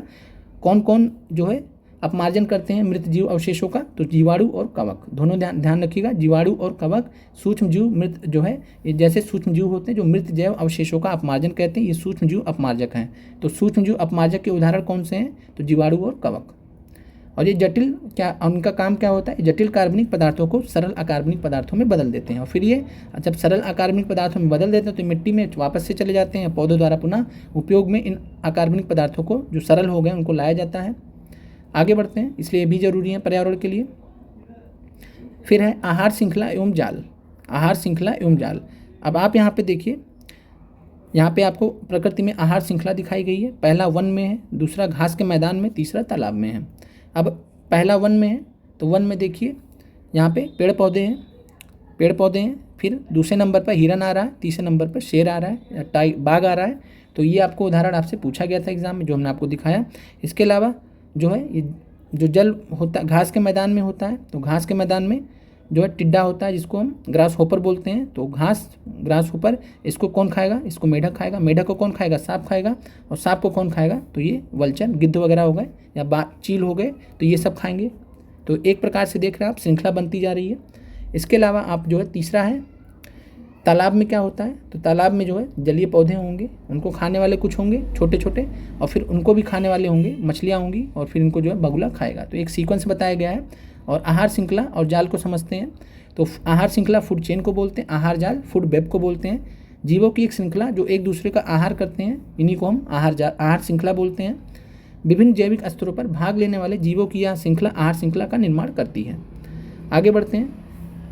कौन कौन जो है अपमार्जन करते हैं मृत जीव अवशेषों का, तो जीवाणु और कवक दोनों ध्यान रखिएगा। जीवाणु और कवक, सूक्ष्म जीव मृत जो है ये जैसे सूक्ष्म जीव होते हैं जो मृत जैव अवशेषों का अपमार्जन कहते हैं, ये सूक्ष्म जीव अपमार्जक हैं। तो सूक्ष्म जीव अपमार्जक के उदाहरण कौन से हैं, तो जीवाणु और कवक। और ये जटिल क्या, उनका काम क्या होता है, जटिल कार्बनिक पदार्थों को सरल अकार्बनिक पदार्थों में बदल देते हैं। और फिर ये जब सरल अकार्बनिक पदार्थों में बदल देते हैं तो मिट्टी में वापस से चले जाते हैं। पौधों द्वारा पुनः उपयोग में इन अकार्बनिक पदार्थों को जो सरल हो गए उनको लाया जाता है। आगे बढ़ते हैं, इसलिए भी जरूरी है पर्यावरण के लिए। फिर है आहार श्रृंखला एवं जाल। आहार श्रृंखला एवं जाल। अब आप यहाँ पे देखिए, यहाँ पे आपको प्रकृति में आहार श्रृंखला दिखाई गई है। पहला वन में है, दूसरा घास के मैदान में, तीसरा तालाब में है। अब पहला वन में है तो वन में देखिए यहाँ पे पेड़ पौधे हैं, फिर दूसरे नंबर पर हिरन आ रहा है, तीसरे नंबर पर शेर आ रहा है, बाघ आ रहा है। तो ये आपको उदाहरण आपसे पूछा गया था एग्जाम में, जो हमने आपको दिखाया। इसके अलावा जो है ये जो जल होता है घास के मैदान में होता है, तो घास के मैदान में जो है टिड्डा होता है, जिसको हम ग्रास होपर बोलते हैं। तो ग्रास होपर, इसको कौन खाएगा? इसको मेढक खाएगा। मेढक को कौन खाएगा? सांप खाएगा। और सांप को कौन खाएगा? तो ये वल्चर, गिद्ध वगैरह हो गए या चील हो गए, तो ये सब खाएंगे। तो एक प्रकार से देख रहे हैं आप, श्रृंखला बनती जा रही है। इसके अलावा आप जो है तीसरा है तालाब में क्या होता है, तो तालाब में जो है जलीय पौधे होंगे, उनको खाने वाले कुछ होंगे छोटे छोटे, और फिर उनको भी खाने वाले होंगे, मछलियाँ होंगी, और फिर इनको जो है बगुला खाएगा। तो एक सीक्वेंस बताया गया है। और आहार श्रृंखला और जाल को समझते हैं। तो आहार श्रृंखला फूड चेन को बोलते हैं, आहार जाल फूड वेब को बोलते हैं। जीवों की एक श्रृंखला जो एक दूसरे का आहार करते हैं, इन्हीं को हम आहार श्रृंखला बोलते हैं। विभिन्न जैविक स्तरों पर भाग लेने वाले जीवों की यह श्रृंखला आहार श्रृंखला का निर्माण करती है। आगे बढ़ते हैं।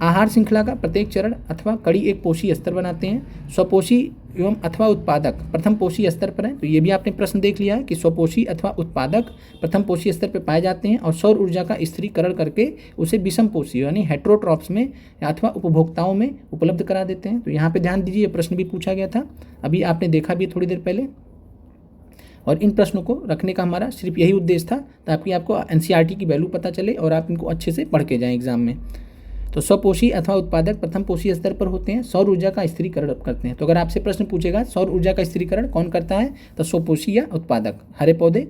आहार श्रृंखला का प्रत्येक चरण अथवा कड़ी एक पोषी स्तर बनाते हैं। स्वपोषी एवं अथवा उत्पादक प्रथम पोषी स्तर पर है। तो ये भी आपने प्रश्न देख लिया है कि स्वपोषी अथवा उत्पादक प्रथम पोषी स्तर पर पाए जाते हैं और सौर ऊर्जा का स्थिरीकरण करके उसे विषम पोषी यानी हेट्रोट्रॉप्स में अथवा उपभोक्ताओं में उपलब्ध करा देते हैं। तो यहाँ पे ध्यान दीजिए, ये प्रश्न भी पूछा गया था, अभी आपने देखा भी थोड़ी देर पहले। और इन प्रश्नों को रखने का हमारा सिर्फ यही उद्देश्य था, ताकि आपको एनसीईआरटी की वैल्यू पता चले और आप इनको अच्छे से पढ़ के जाएं एग्जाम में। तो स्वपोषी अथवा उत्पादक प्रथम पोषी स्तर पर होते हैं, सौर ऊर्जा का स्थिरीकरण करते हैं। तो अगर आपसे प्रश्न पूछेगा सौर ऊर्जा का स्थिरीकरण कौन करता है, तो स्वपोषी या उत्पादक हरे पौधे,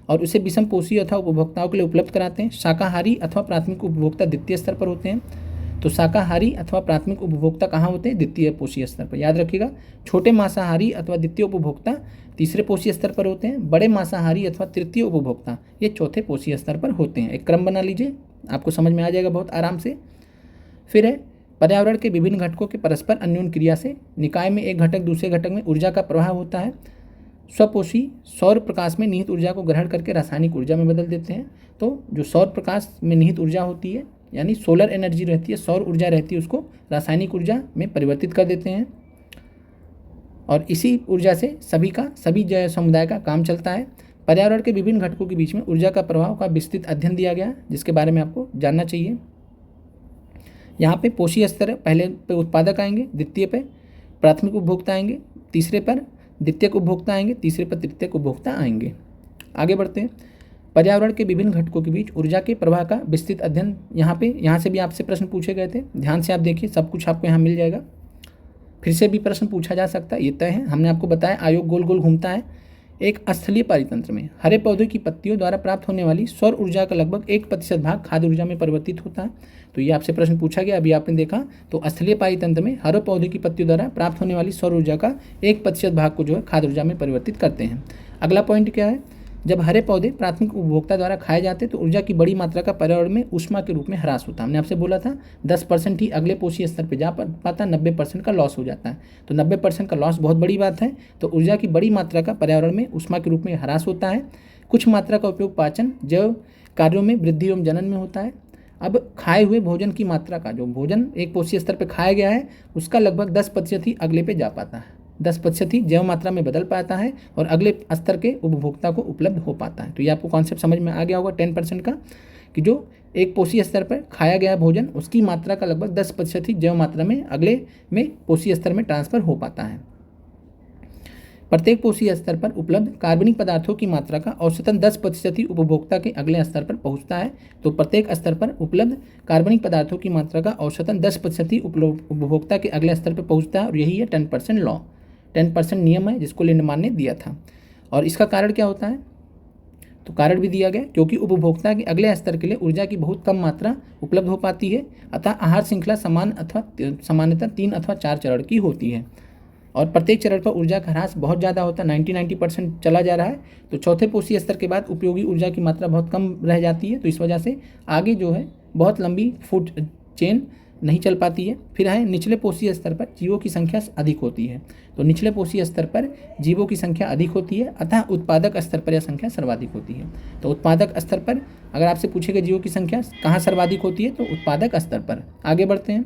और उसे विषम पोषी अथवा उपभोक्ताओं के लिए उपलब्ध कराते हैं। शाकाहारी अथवा प्राथमिक उपभोक्ता द्वितीय स्तर पर होते हैं। तो शाकाहारी अथवा प्राथमिक उपभोक्ता कहाँ होते हैं? द्वितीय पोषी स्तर पर, याद रखिएगा। छोटे मांसाहारी अथवा द्वितीय उपभोक्ता तीसरे पोषी स्तर पर होते हैं। बड़े मांसाहारी अथवा तृतीय उपभोक्ता ये चौथे पोषी स्तर पर होते हैं। एक क्रम बना लीजिए, आपको समझ में आ जाएगा बहुत आराम से। फिर है पर्यावरण के विभिन्न घटकों के परस्पर अन्योन्य क्रिया से निकाय में एक घटक दूसरे घटक में ऊर्जा का प्रवाह होता है। स्वपोषी सौर प्रकाश में निहित ऊर्जा को ग्रहण करके रासायनिक ऊर्जा में बदल देते हैं। तो जो सौर प्रकाश में निहित ऊर्जा होती है, यानी सोलर एनर्जी रहती है, सौर ऊर्जा रहती है, उसको रासायनिक ऊर्जा में परिवर्तित कर देते हैं। और इसी ऊर्जा से सभी समुदाय का काम चलता है। पर्यावरण के विभिन्न घटकों के बीच में ऊर्जा का प्रभाव का विस्तृत अध्ययन दिया गया, जिसके बारे में आपको जानना चाहिए। यहाँ पे पोषी स्तर है, पहले पे उत्पादक आएंगे, द्वितीय पे प्राथमिक उपभोक्ता आएंगे, तीसरे पर द्वितीयक उपभोक्ता आएंगे, तीसरे पर तृतीयक उपभोक्ता आएंगे। आगे बढ़ते हैं। पर्यावरण के विभिन्न घटकों के बीच ऊर्जा के प्रवाह का विस्तृत अध्ययन, यहाँ से भी आपसे प्रश्न पूछे गए थे, ध्यान से आप देखिए, सब कुछ आपको यहाँ मिल जाएगा। फिर से भी प्रश्न पूछा जा सकता है, ये तय है। हमने आपको बताया आयोग गोल गोल घूमता है। एक स्थलीय पारितंत्र में हरे पौधे की पत्तियों द्वारा प्राप्त होने वाली सौर ऊर्जा का लगभग 1% भाग खाद्य ऊर्जा में परिवर्तित होता है। तो ये आपसे प्रश्न पूछा गया, अभी आपने देखा। तो स्थलीय पारितंत्र में हरे पौधे की पत्तियों द्वारा प्राप्त होने वाली सौर ऊर्जा का 1% भाग को जो है खाद्य ऊर्जा में परिवर्तित करते हैं। अगला पॉइंट क्या है? जब हरे पौधे प्राथमिक उपभोक्ता द्वारा खाए जाते हैं तो ऊर्जा की बड़ी मात्रा का पर्यावरण में ऊष्मा के रूप में ह्रास होता है। हमने आपसे बोला था 10% ही अगले पोषी स्तर पर जा पाता, 90% का लॉस हो जाता है। तो 90% का लॉस बहुत बड़ी बात है। तो ऊर्जा की बड़ी मात्रा का पर्यावरण में ऊष्मा के रूप में ह्रास होता है। कुछ मात्रा का उपयोग पाचन जैव कार्यों में वृद्धि एवं जनन में होता है। अब खाए हुए भोजन की मात्रा का, जो भोजन एक पोषी स्तर पर खाया गया है, उसका लगभग 10% ही अगले पे जा पाता है, 10% ही जैव मात्रा में बदल पाता है और अगले स्तर के उपभोक्ता को उपलब्ध हो पाता है। तो ये आपको कॉन्सेप्ट समझ में आ गया होगा 10% का, कि जो एक पोषी स्तर पर खाया गया भोजन, उसकी मात्रा का लगभग 10% ही जैव मात्रा में अगले में पोषी स्तर में ट्रांसफर हो पाता है। प्रत्येक पोषी स्तर पर उपलब्ध कार्बनिक पदार्थों की मात्रा का औसतन 10% ही उपभोक्ता के अगले स्तर पर पहुंचता है। तो प्रत्येक स्तर पर उपलब्ध कार्बनिक पदार्थों की मात्रा का औसतन 10% ही उपभोक्ता के अगले स्तर पर पहुंचता है। और यही है 10% लॉ, 10% नियम है, जिसको लिंडमान ने दिया था। और इसका कारण क्या होता है? तो कारण भी दिया गया, क्योंकि उपभोक्ता के अगले स्तर के लिए ऊर्जा की बहुत कम मात्रा उपलब्ध हो पाती है। अतः आहार श्रृंखला सामान्यतः 3 अथवा 4 चरण की होती है और प्रत्येक चरण पर ऊर्जा का ह्रास बहुत ज़्यादा होता है, 90% चला जा रहा है। तो चौथे पोषी स्तर के बाद उपयोगी ऊर्जा की मात्रा बहुत कम रह जाती है। तो इस वजह से आगे जो है बहुत लंबी फूड चेन नहीं चल पाती है। फिर है निचले पोषी स्तर पर जीवों की संख्या अधिक होती है। तो निचले पोषी स्तर पर जीवों की संख्या अधिक होती है, अतः उत्पादक स्तर पर यह संख्या सर्वाधिक होती है। तो उत्पादक स्तर पर अगर आपसे पूछेगा जीवों की संख्या कहाँ सर्वाधिक होती है, तो उत्पादक स्तर पर। आगे बढ़ते हैं।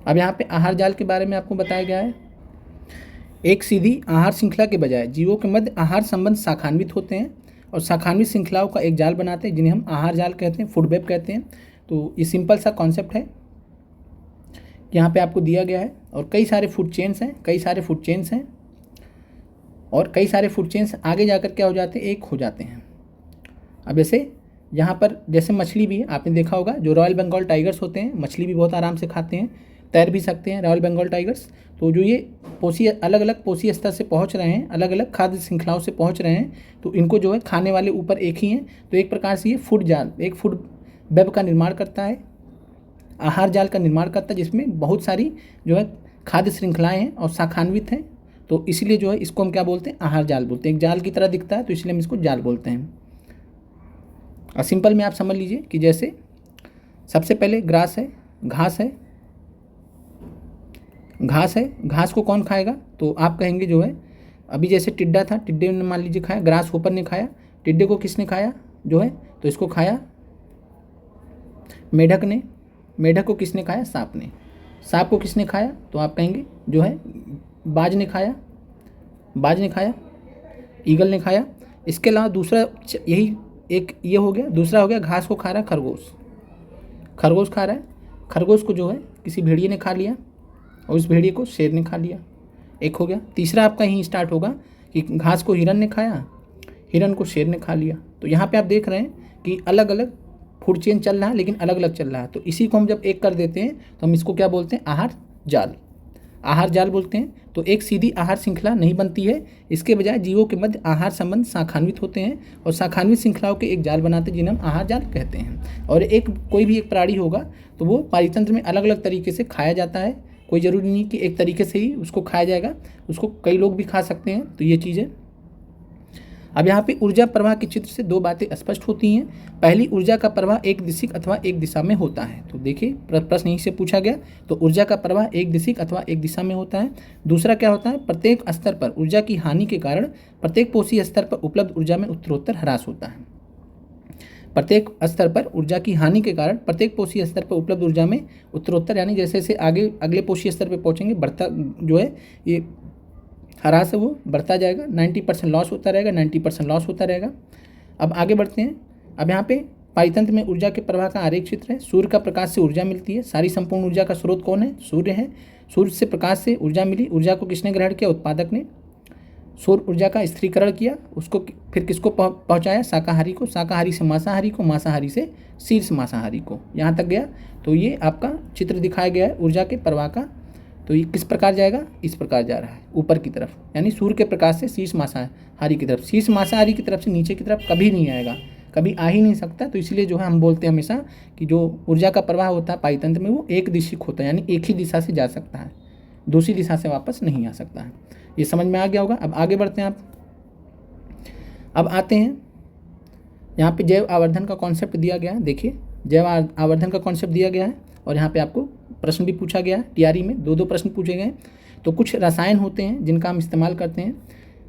अब यहाँ पे आहार जाल के बारे में आपको बताया गया है। एक सीधी आहार श्रृंखला के बजाय जीवों के मध्य आहार संबंध शाखान्वित होते हैं और शाखान्वित श्रृंखलाओं का एक जाल बनाते हैं, जिन्हें हम आहार जाल कहते हैं, फूड वेब कहते हैं। तो ये सिंपल सा कॉन्सेप्ट है, यहाँ पे आपको दिया गया है। और कई सारे फूड चेन्स हैं, और कई सारे फूड चेन्स आगे जाकर क्या हो जाते हैं, एक हो जाते हैं। अब जैसे यहाँ पर जैसे मछली भी है, आपने देखा होगा, जो रॉयल बंगाल टाइगर्स होते हैं, मछली भी बहुत आराम से खाते हैं, तैर भी सकते हैं रॉयल बंगाल टाइगर्स। तो जो ये अलग अलग पोषी स्तर से पहुँच रहे हैं, अलग अलग खाद्य श्रृंखलाओं से पहुँच रहे हैं, तो इनको जो है खाने वाले ऊपर एक ही हैं। तो एक प्रकार से ये फूड जाल, एक फूड वेब का निर्माण करता है, आहार जाल का निर्माण करता है, जिसमें बहुत सारी जो है खाद्य श्रृंखलाएँ हैं और शाखान्वित हैं। तो इसीलिए जो है इसको हम क्या बोलते हैं, आहार जाल बोलते हैं। एक जाल की तरह दिखता है, तो इसलिए हम इसको जाल बोलते हैं। और सिंपल में आप समझ लीजिए कि जैसे सबसे पहले ग्रास है, घास है, घास को कौन खाएगा, तो आप कहेंगे जो है अभी जैसे टिड्डा था, टिड्डे ने मान लीजिए खाया, ग्रास होपर ने खाया, टिड्डे को किसने खाया जो है, तो इसको खाया मेढक ने, मेढक को किसने खाया, सांप ने, सांप को किसने खाया, तो आप कहेंगे जो है बाज ने खाया, ईगल ने खाया। इसके अलावा दूसरा यही एक ये हो गया, दूसरा हो गया घास को खा रहा है खरगोश खा रहा है, खरगोश को जो है किसी भेड़िए ने खा लिया और उस भेड़िए को शेर ने खा लिया, एक हो गया। तीसरा आपका यहीं स्टार्ट होगा कि घास को हिरन ने खाया, हिरन को शेर ने खा लिया। तो यहाँ पे आप देख रहे हैं कि अलग अलग फूड चेन चल रहा है, लेकिन अलग अलग चल रहा है। तो इसी को हम जब एक कर देते हैं तो हम इसको क्या बोलते हैं, आहार जाल बोलते हैं। तो एक सीधी आहार श्रृंखला नहीं बनती है, इसके बजाय जीवों के मध्य आहार संबंध शाखान्वित होते हैं और शाखान्वित श्रृंखलाओं के एक जाल बनाते हैं, जिन्हें हम आहार जाल कहते हैं। और कोई भी एक प्राणी होगा तो वो पारितंत्र में अलग अलग तरीके से खाया जाता है, कोई ज़रूरी नहीं कि एक तरीके से ही उसको खाया जाएगा, उसको कई लोग भी खा सकते हैं। तो ये चीज़ है। अब यहाँ पे ऊर्जा प्रवाह के चित्र से दो बातें स्पष्ट होती हैं। पहली, ऊर्जा का प्रवाह एक दिशिक अथवा एक दिशा में होता है। तो देखिए प्रश्न यहीं से पूछा गया, तो ऊर्जा का प्रवाह एक दिशिक अथवा एक दिशा में होता है। दूसरा क्या होता है, प्रत्येक स्तर पर ऊर्जा की हानि के कारण प्रत्येक पोषी स्तर पर उपलब्ध ऊर्जा में उत्तरोत्तर ह्रास होता है। प्रत्येक स्तर पर ऊर्जा की हानि के कारण प्रत्येक पोषी स्तर पर उपलब्ध ऊर्जा में उत्तरोत्तर, यानी जैसे जैसे आगे अगले पोषी स्तर पर पहुँचेंगे, बढ़ता जो है ये ह्रास है वो बढ़ता जाएगा, 90% लॉस होता रहेगा, 90% लॉस होता रहेगा। अब आगे बढ़ते हैं। अब यहाँ पे पारितंत्र में ऊर्जा के प्रवाह का आरेख चित्र है। सूर्य का प्रकाश से ऊर्जा मिलती है। सारी संपूर्ण ऊर्जा का स्रोत कौन है, सूर्य है। सूर्य से प्रकाश से ऊर्जा मिली, ऊर्जा को किसने ग्रहण किया, उत्पादक ने। सौर ऊर्जा का स्थिरीकरण किया, उसको फिर किसको पहुँचाया, शाकाहारी को, शाकाहारी से मांसाहारी को, मांसाहारी से शीर्ष मांसाहारी को, यहाँ तक गया। तो ये आपका चित्र दिखाया गया है ऊर्जा के प्रवाह का। तो ये किस प्रकार जाएगा, इस प्रकार जा रहा है ऊपर की तरफ, यानी सूर्य के प्रकाश से शीर्ष मांसाहारी की तरफ। शीर्ष मांसाहारी की तरफ से नीचे की तरफ कभी नहीं आएगा, कभी आ ही नहीं सकता। तो इसलिए जो है हम बोलते हैं हमेशा कि जो ऊर्जा का प्रवाह होता है पारितंत्र में, वो एक दिशिक होता है, यानी एक ही दिशा से जा सकता है, दूसरी दिशा से वापस नहीं आ सकता है। ये समझ में आ गया होगा। अब आगे बढ़ते हैं आप। अब आते हैं यहाँ पे जैव आवर्धन का कॉन्सेप्ट दिया गया है। देखिए जैव आवर्धन का कॉन्सेप्ट दिया गया है और यहाँ पे आपको प्रश्न भी पूछा गया है। टीआरई में दो प्रश्न पूछे गए। तो कुछ रसायन होते हैं जिनका हम इस्तेमाल करते हैं,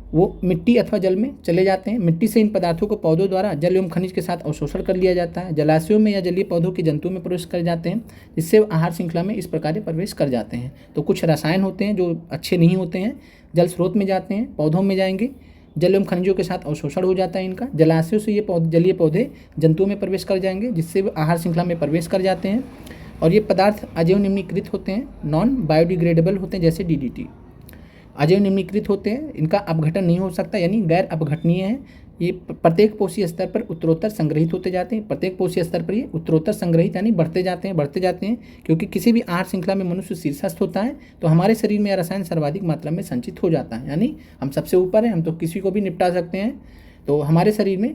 वो मिट्टी अथवा जल में चले जाते हैं। मिट्टी से इन पदार्थों को पौधों द्वारा जल एवं खनिज के साथ अवशोषण कर लिया जाता है। जलाशयों में या जलीय पौधों के जंतुओं में प्रवेश कर जाते हैं, जिससे आहार श्रृंखला में इस प्रकार प्रवेश कर जाते हैं। तो कुछ रसायन होते हैं जो अच्छे नहीं होते हैं, जल स्रोत में जाते हैं, पौधों में जाएंगे, जल एवं खनिजों के साथ अवशोषण हो जाता है इनका। जलाशयों से ये जलीय पौधे जंतुओं में प्रवेश कर जाएंगे, जिससे वे आहार श्रृंखला में प्रवेश कर जाते हैं। और ये पदार्थ अजैव निम्नीकृत होते हैं, नॉन बायोडिग्रेडेबल होते हैं, जैसे DDT अजैव निम्नीकृत होते हैं, इनका अपघटन नहीं हो सकता, यानी गैर अपघटनीय है। ये प्रत्येक पोषी स्तर पर उत्तरोत्तर संग्रहित होते जाते हैं। प्रत्येक पोषी स्तर पर ये उत्तरोत्तर संग्रहित यानी बढ़ते जाते हैं, क्योंकि किसी भी आहार श्रृंखला में मनुष्य शीर्षस्थ होता है, तो हमारे शरीर में यह रसायन सर्वाधिक मात्रा में संचित हो जाता है, यानी हम सबसे ऊपर हैं, हम तो किसी को भी निपटा सकते हैं। तो हमारे शरीर में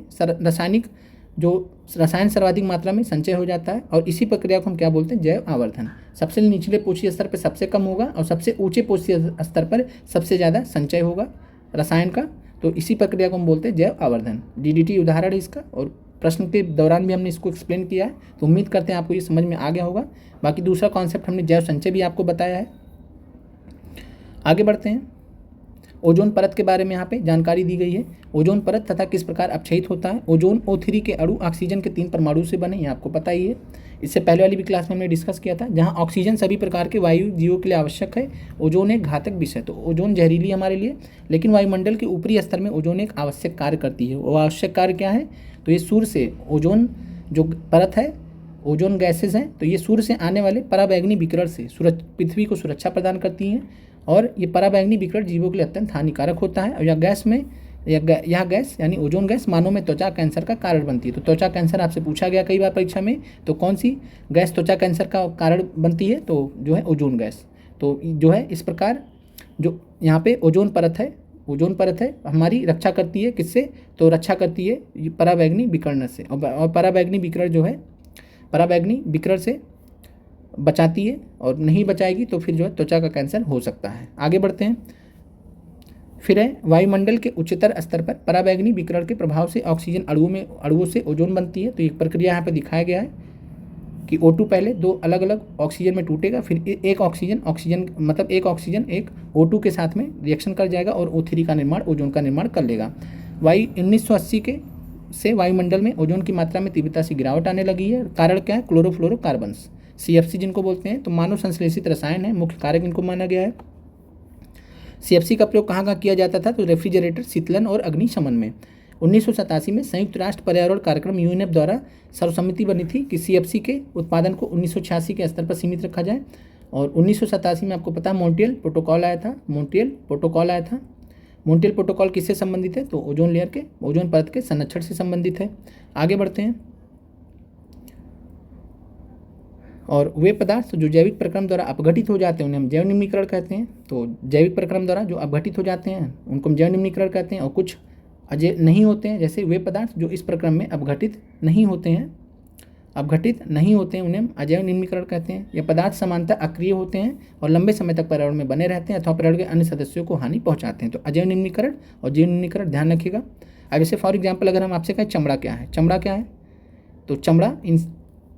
रसायन सर्वाधिक मात्रा में संचय हो जाता है, और इसी प्रक्रिया को हम क्या बोलते हैं, जैव आवर्धन। सबसे निचले पोषी स्तर पर सबसे कम होगा और सबसे ऊंचे पोषी स्तर पर सबसे ज़्यादा संचय होगा रसायन का। तो इसी प्रक्रिया को हम बोलते हैं जैव आवर्धन। DDT उदाहरण है इसका, और प्रश्न के दौरान भी हमने इसको एक्सप्लेन किया है। तो उम्मीद करते हैं आपको ये समझ में आ गया होगा। बाकी दूसरा कॉन्सेप्ट हमने जैव संचय भी आपको बताया है। आगे बढ़ते हैं। ओजोन परत के बारे में यहाँ पे जानकारी दी गई है। ओजोन परत तथा किस प्रकार अपक्षयित होता है। ओजोन O3 के अणु ऑक्सीजन के 3 परमाणु से बने, ये आपको पता ही है, इससे पहले वाली भी क्लास में हमने डिस्कस किया था। जहाँ ऑक्सीजन सभी प्रकार के वायु जीवों के लिए आवश्यक है, ओजोन एक घातक विषय। तो ओजोन जहरीली हमारे लिए, लेकिन वायुमंडल के ऊपरी स्तर में ओजोन एक आवश्यक कार्य करती है। वो आवश्यक कार्य क्या है, तो ये सूर्य से ओजोन जो परत है, ओजोन गैसेज हैं, तो ये सूर्य से आने वाले पराबैंगनी विकिरण से पृथ्वी को सुरक्षा प्रदान करती हैं, और ये पराबैंगनी विकिरण जीवों के लिए अत्यंत हानिकारक होता है। और यह गैस यानी ओजोन गैस मानव में त्वचा कैंसर का कारण बनती है। तो त्वचा कैंसर आपसे पूछा गया कई बार परीक्षा में, तो कौन सी गैस त्वचा कैंसर का कारण बनती है, तो जो है ओजोन गैस। तो जो है इस प्रकार जो यहाँ पे ओजोन परत है हमारी रक्षा करती है, किससे, तो रक्षा करती है पराबैंगनी विकिरण से, और पराबैंगनी विकिरण जो है पराबैंगनी विकिरण से बचाती है, और नहीं बचाएगी तो फिर जो है त्वचा का कैंसर हो सकता है। आगे बढ़ते हैं। फिर है वायुमंडल के उच्चतर स्तर पर पराबैंगनी विकिरण के प्रभाव से ऑक्सीजन अणुओं से ओजोन बनती है। तो एक प्रक्रिया यहाँ पर दिखाया गया है कि O2 पहले 2 अलग अलग ऑक्सीजन में टूटेगा, फिर एक ऑक्सीजन एक O2 के साथ में रिएक्शन कर जाएगा और O3 का निर्माण, ओजोन का निर्माण कर लेगा। 1980 के से वायुमंडल में ओजोन की मात्रा में तीव्रता से गिरावट आने लगी है। कारण क्या है, क्लोरोफ्लोरोकार्बन्स, CFC जिनको बोलते हैं, तो मानव संश्लेषित रसायन है, मुख्य कारक इनको माना गया है। CFC का प्रयोग कहाँ किया जाता था, तो रेफ्रिजरेटर, शीतलन और अग्निशमन में। 1987 में संयुक्त राष्ट्र पर्यावरण कार्यक्रम UNEP द्वारा सर्वसम्मति बनी थी कि CFC के उत्पादन को 1986 के स्तर पर सीमित रखा जाए। और 1987 में आपको पता है मॉन्ट्रियल प्रोटोकॉल आया था। मॉन्ट्रियल प्रोटोकॉल किससे संबंधित है, तो ओजोन लेयर के, ओजोन परत के संरक्षण से संबंधित है। आगे बढ़ते हैं। और वे पदार्थ जो जैविक प्रक्रम द्वारा अपघटित हो जाते हैं उन्हें हम जैव निम्नीकरण कहते हैं। तो जैविक प्रक्रम द्वारा जो अपघटित हो जाते हैं उनको हम जैव निम्नीकरण कहते हैं। और कुछ अजैव नहीं होते हैं, जैसे वे पदार्थ जो इस प्रक्रम में अपघटित नहीं होते हैं उन्हें हम अजैव निम्नीकरण कहते हैं। ये पदार्थ समानतः अक्रिय होते हैं और लंबे समय तक पर्यावरण में बने रहते हैं अथवा पर्यावरण के अन्य सदस्यों को हानि पहुंचाते हैं। तो अजैव निम्नीकरण और जैव निम्नीकरण ध्यान रखिएगा। अब जैसे फॉर एग्जाम्पल अगर हम आपसे कहें चमड़ा क्या है, तो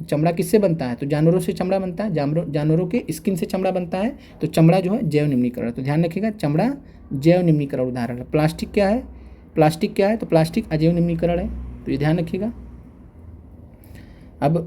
चमड़ा किससे बनता है, तो जानवरों से चमड़ा बनता है, जानवरों के स्किन से चमड़ा बनता है। तो चमड़ा जो है जैव निम्नीकरण, तो ध्यान रखिएगा चमड़ा जैव निम्नीकरण उदाहरण है। प्लास्टिक क्या है, तो प्लास्टिक अजैव निम्नीकरण है, तो ये ध्यान रखिएगा। अब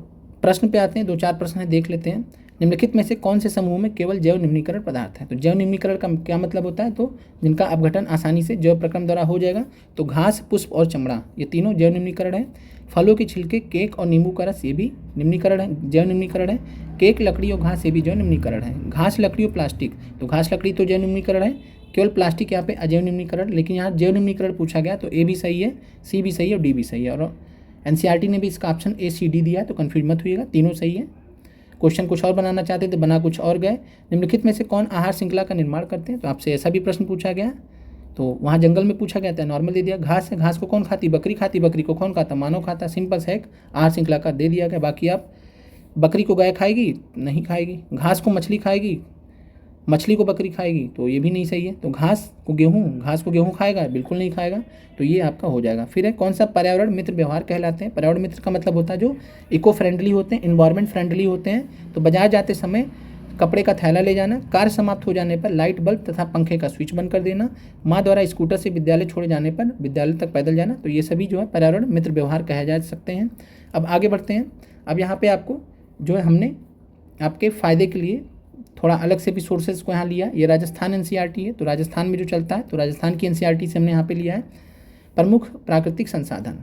प्रश्न पे आते हैं, 2-4 प्रश्न है, देख लेते हैं। निम्नलिखित में से कौन से समूह में केवल जैव निम्नीकरण पदार्थ है। तो जैव निम्नीकरण का क्या मतलब होता है, तो जिनका अपघटन आसानी से जैव प्रक्रम द्वारा हो जाएगा। तो घास, पुष्प और चमड़ा, ये तीनों जैव निम्नीकरण है। फलों के छिलके, केक और नींबू का रस, ये भी निम्नीकरण है, जैव निम्नीकरण है। केक, लकड़ी और घास, ये भी जैव निम्नीकरण है। घास, लकड़ी और प्लास्टिक, तो घास लकड़ी तो जैव निम्नीकरण है, केवल प्लास्टिक यहाँ पे अजैव निम्नीकरण। लेकिन यहाँ जैव निम्नीकरण पूछा गया तो A भी सही है, C भी सही है और D भी सही है। और NCERT ने भी इसका ऑप्शन A, C, D दिया है, तो कन्फ्यूज मत होइएगा, तीनों सही है। क्वेश्चन कुछ और बनाना चाहते थे, बना कुछ और गए। निम्नलिखित में से कौन आहार श्रृंखला का निर्माण करते हैं, तो आपसे ऐसा भी प्रश्न पूछा गया। तो वहाँ जंगल में पूछा गया था, नॉर्मल दे दिया। घास है, घास को कौन खाती, बकरी खाती, बकरी को कौन खाता, मानव खाता। सिंपल है, आहार श्रृंखला का दे दिया गया। बाकी आप बकरी को गाय खाएगी, नहीं खाएगी। घास को मछली खाएगी, मछली को बकरी खाएगी, तो ये भी नहीं सही है। तो घास को गेहूँ खाएगा, बिल्कुल नहीं खाएगा, तो ये आपका हो जाएगा। फिर है कौन सा पर्यावरण मित्र व्यवहार कहलाते हैं। पर्यावरण मित्र का मतलब होता है जो इको फ्रेंडली होते हैं, इन्वायरमेंट फ्रेंडली होते हैं। तो बाजार जाते समय कपड़े का थैला ले जाना, कार्य समाप्त हो जाने पर लाइट बल्ब तथा पंखे का स्विच बंद कर देना, माँ द्वारा स्कूटर से विद्यालय छोड़े जाने पर विद्यालय तक पैदल जाना, तो ये सभी जो है पर्यावरण मित्र व्यवहार कहे जा सकते हैं। अब आगे बढ़ते हैं। अब यहाँ पे आपको जो है हमने आपके फ़ायदे के लिए थोड़ा अलग से भी सोर्सेज को यहाँ लिया। ये राजस्थान NCERT है, तो राजस्थान में जो चलता है, तो राजस्थान की NCERT से हमने यहाँ पे लिया है। प्रमुख प्राकृतिक संसाधन,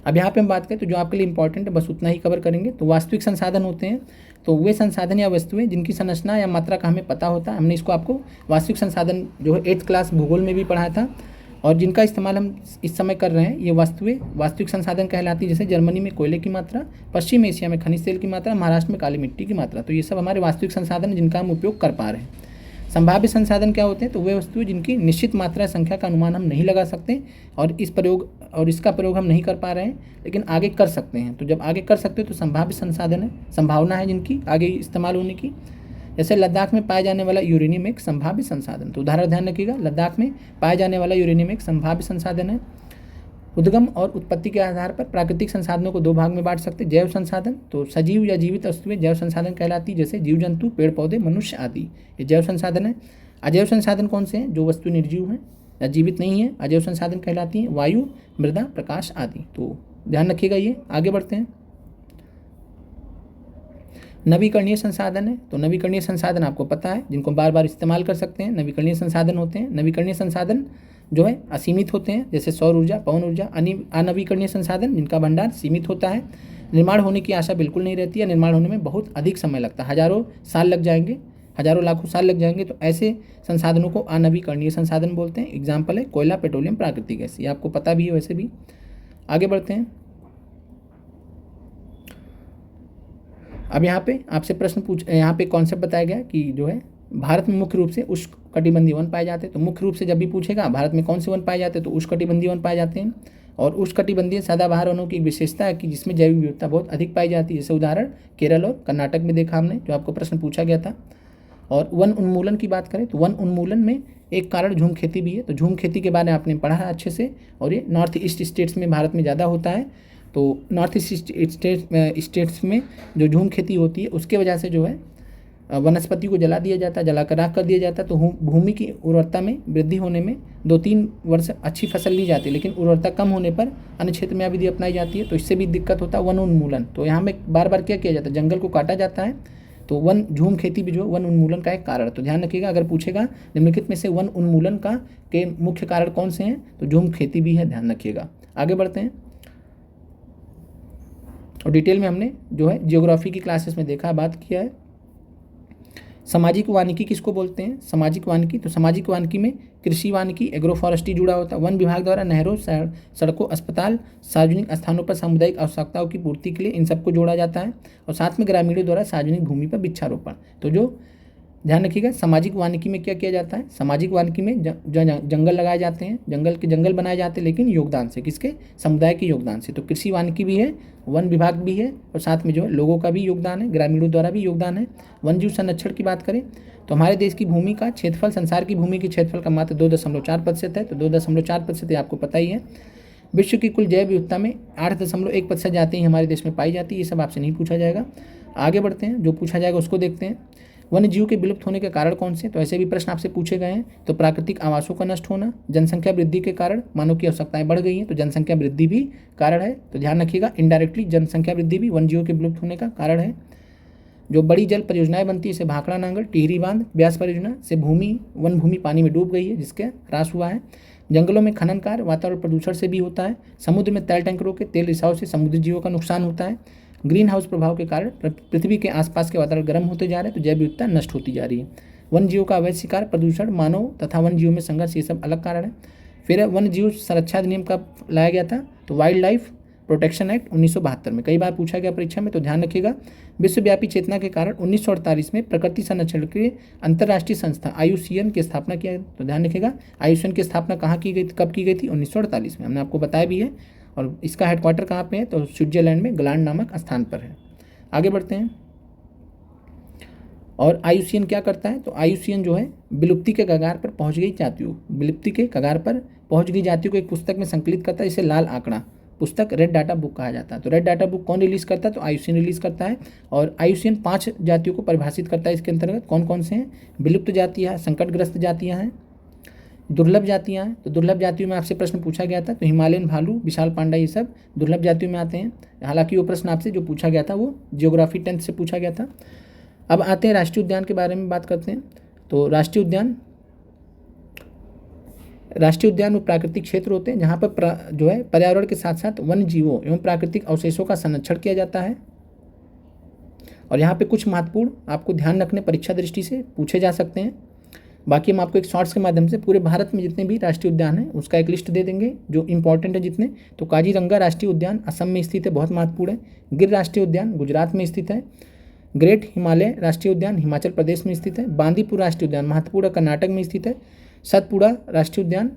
अब यहाँ पे हम बात करें तो जो आपके लिए इंपॉर्टेंट है बस उतना ही कवर करेंगे। तो वास्तविक संसाधन होते हैं तो वे संसाधन या वस्तुएं जिनकी संरचना या मात्रा का हमें पता होता है। हमने इसको आपको वास्तविक संसाधन जो है 8th क्लास भूगोल में भी पढ़ाया था, और जिनका इस्तेमाल हम इस समय कर रहे हैं ये वस्तुएं वास्तविक संसाधन कहलाती है। जैसे जर्मनी में कोयले की मात्रा, पश्चिम एशिया में खनिज तेल की मात्रा, महाराष्ट्र में काली मिट्टी की मात्रा, तो ये सब हमारे वास्तविक संसाधन हैं जिनका हम उपयोग कर पा रहे हैं। संभाव्य संसाधन क्या होते हैं, तो वे वस्तुएं जिनकी निश्चित मात्रा संख्या का अनुमान हम नहीं लगा सकते और इसका प्रयोग हम नहीं कर पा रहे हैं, लेकिन आगे कर सकते हैं। तो जब आगे कर सकते हैं तो संभाव्य संसाधन है, संभावना है जिनकी आगे इस्तेमाल होने की। जैसे लद्दाख में पाए जाने वाला यूरेनियम एक संभाव्य संसाधन, तो उदाहरण ध्यान रखिएगा, लद्दाख में पाए जाने वाला यूरेनियम एक संभाव्य संसाधन है। उद्गम और उत्पत्ति के आधार पर प्राकृतिक संसाधनों को 2 भाग में बांट सकते हैं। जैव संसाधन, तो सजीव या जीवित वस्तुएं जैव संसाधन कहलाती है, जैसे जीव जंतु, पेड़ पौधे, मनुष्य आदि, ये जैव संसाधन है। अजैव संसाधन कौन से हैं? जो वस्तु निर्जीव हैं या जीवित नहीं है, अजैव संसाधन कहलाती हैं। वायु, मृदा, प्रकाश आदि। तो ध्यान रखिएगा ये। आगे बढ़ते हैं। नवीकरणीय संसाधन है, तो नवीकरणीय संसाधन आपको पता है, जिनको बार बार इस्तेमाल कर सकते हैं, नवीकरणीय संसाधन होते हैं। नवीकरणीय संसाधन जो है असीमित होते हैं, जैसे सौर ऊर्जा, पवन ऊर्जा। अनवीकरणीय संसाधन जिनका भंडार सीमित होता है, निर्माण होने की आशा बिल्कुल नहीं रहती है, निर्माण होने में बहुत अधिक समय लगता है, हजारों साल लग जाएंगे, हजारों लाखों साल लग जाएंगे। तो ऐसे संसाधनों को अनवीकरणीय संसाधन बोलते हैं। एग्जाम्पल है कोयला, पेट्रोलियम, प्राकृतिक गैस, ये आपको पता भी है वैसे भी। आगे बढ़ते हैं। अब यहाँ पे आपसे प्रश्न यहाँ पे कॉन्सेप्ट बताया गया कि जो है भारत में मुख्य रूप से उष्णकटिबंधीय वन पाए जाते हैं। तो मुख्य रूप से जब भी पूछेगा भारत में कौन से वन पाए जाते हैं, तो उष्णकटिबंधीय वन पाए जाते हैं। और उष्णकटिबंधीय सदाबहार वनों की विशेषता है कि जिसमें जैविक विविधता बहुत अधिक पाई जाती है। जैसे उदाहरण केरल और कर्नाटक में देखा हमने, जो आपको प्रश्न पूछा गया था। और वन उन्मूलन की बात करें तो वन उन्मूलन में एक कारण झूम खेती भी है। तो झूम खेती के बारे में आपने पढ़ा है अच्छे से, और ये नॉर्थ ईस्ट स्टेट्स में भारत में ज़्यादा होता है। तो नॉर्थ ईस्ट स्टेट्स में जो झूम खेती होती है, उसके वजह से जो है वनस्पति को जला दिया जाता है, जलाकर राख कर दिया जाता है। तो भूमि की उर्वरता में वृद्धि होने में 2-3 वर्ष अच्छी फसल ली जाती है, लेकिन उर्वरता कम होने पर अन्य क्षेत्र में विधि अपनाई जाती है, तो इससे भी दिक्कत होता है वन उन्मूलन। तो यहाँ में बार बार क्या किया जाता है, जंगल को काटा जाता है। तो वन झूम खेती भी जो वन उन्मूलन का एक कारण। तो ध्यान रखिएगा, अगर पूछेगा निम्नलिखित में से वन उन्मूलन का के मुख्य कारण कौन से हैं, तो झूम खेती भी है, ध्यान रखिएगा। आगे बढ़ते हैं। और डिटेल में हमने जो है जियोग्राफी की क्लासेस में देखा, बात किया है। सामाजिक वानिकी किसको बोलते हैं? सामाजिक वानिकी, तो सामाजिक वानिकी में कृषि वानिकी, एग्रो फॉरेस्ट्री जुड़ा होता है। वन विभाग द्वारा नहरों, सड़कों, अस्पताल, सार्वजनिक स्थानों पर सामुदायिक आवश्यकताओं की पूर्ति के लिए इन सबको जोड़ा जाता है। और साथ में ग्रामीणों द्वारा सार्वजनिक भूमि पर वृक्षारोपण। तो जो ध्यान रखिएगा, सामाजिक वानिकी में क्या किया जाता है, सामाजिक वानिकी में जंगल लगाए जाते हैं, जंगल बनाए जाते हैं, लेकिन योगदान से, किसके? समुदाय के योगदान से। तो कृषि वानिकी भी है, वन विभाग भी है, और साथ में जो है लोगों का भी योगदान है, ग्रामीणों द्वारा भी योगदान है। वन जीव संरक्षण की बात करें तो हमारे देश की भूमि का क्षेत्रफल, संसार की भूमि के क्षेत्रफल का मात्र 2.4% है। तो 2.4% आपको पता ही है। विश्व की कुल जैव विविधता में 8.1% जातियाँ हमारे देश में पाई जाती है। ये सब आपसे नहीं पूछा जाएगा। आगे बढ़ते हैं, जो पूछा जाएगा उसको देखते हैं। वन्य जीव के विलुप्त होने के कारण कौन से? तो ऐसे भी प्रश्न आपसे पूछे गए हैं। तो प्राकृतिक आवासों का नष्ट होना, जनसंख्या वृद्धि के कारण मानव की आवश्यकताएं बढ़ गई हैं, तो जनसंख्या वृद्धि भी कारण है। तो ध्यान रखिएगा, इनडायरेक्टली जनसंख्या वृद्धि भी वन्य जीवों के विलुप्त होने का कारण है। जो बड़ी जल परियोजनाएं बनती है, जैसे भाखड़ा नांगल, टिहरी बांध, ब्यास परियोजना से वन भूमि पानी में डूब गई है, जिसके ह्रास हुआ है। जंगलों में खनन कार्य वातावरण प्रदूषण से भी होता है। समुद्र में तेल टैंकरों के तेल रिसाव से समुद्री जीवों का नुकसान होता है। ग्रीन हाउस प्रभाव के कारण पृथ्वी के आसपास के वातावरण गर्म होते जा रहे हैं, तो जैव विविधता नष्ट होती जा रही है। वन जीवों का अवैध शिकार, प्रदूषण, मानव तथा वन जीवों में संघर्ष, ये सब अलग कारण है। फिर वन जीव संरक्षा अधिनियम कब लाया गया था? तो वाइल्ड लाइफ प्रोटेक्शन एक्ट 1972 में, कई बार पूछा गया परीक्षा में। तो ध्यान रखिएगा, विश्वव्यापी चेतना के कारण 1948 में प्रकृति संरक्षण के अंतर्राष्ट्रीय संस्था IUCN की स्थापना किया। तो ध्यान रखिएगा, IUCN की स्थापना कहाँ की गई, कब की गई थी? 1948 में, हमने आपको बताया भी है। और इसका हेडक्वार्टर कहाँ पे है? तो स्विट्जरलैंड में ग्लांड नामक स्थान पर है। आगे बढ़ते हैं। और IUCN क्या करता है? तो IUCN जो है विलुप्ति के कगार पर पहुंच गई जातियों, विलुप्ति के कगार पर पहुंच गई जातियों को एक पुस्तक में संकलित करता है, इसे लाल आंकड़ा पुस्तक, रेड डाटा बुक कहा जाता है। तो रेड डाटा बुक कौन रिलीज करता है? तो IUCN रिलीज करता है। और IUCN 5 जातियों को परिभाषित करता है इसके अंतर्गत। कौन कौन से हैं? विलुप्त जातियाँ, संकटग्रस्त जातियाँ हैं, दुर्लभ जातियाँ हैं। तो दुर्लभ जातियों में आपसे प्रश्न पूछा गया था, तो हिमालयन भालू, विशाल पांडा, ये सब दुर्लभ जातियों में आते हैं। हालांकि वो प्रश्न आपसे जो पूछा गया था वो जियोग्राफी 10th से पूछा गया था। अब आते हैं राष्ट्रीय उद्यान के बारे में बात करते हैं। तो राष्ट्रीय उद्यान वो प्राकृतिक क्षेत्र होते हैं जहाँ पर जो है पर्यावरण के साथ साथ वन्य जीवों एवं प्राकृतिक अवशेषों का संरक्षण किया जाता है। और यहाँ पे कुछ महत्वपूर्ण आपको ध्यान रखने परीक्षा दृष्टि से पूछे जा सकते हैं। बाकी हम आपको एक शॉर्ट्स के माध्यम से पूरे भारत में जितने भी राष्ट्रीय उद्यान हैं उसका एक लिस्ट दे देंगे जो इंपॉर्टेंट है जितने। तो काजीरंगा राष्ट्रीय उद्यान असम में स्थित है, बहुत महत्वपूर्ण है। गिर राष्ट्रीय उद्यान गुजरात में स्थित है। ग्रेट हिमालय राष्ट्रीय उद्यान हिमाचल प्रदेश में स्थित है। बांदीपुर राष्ट्रीय उद्यान महत्वपूर्ण कर्नाटक में स्थित है। सतपुड़ा राष्ट्रीय उद्यान,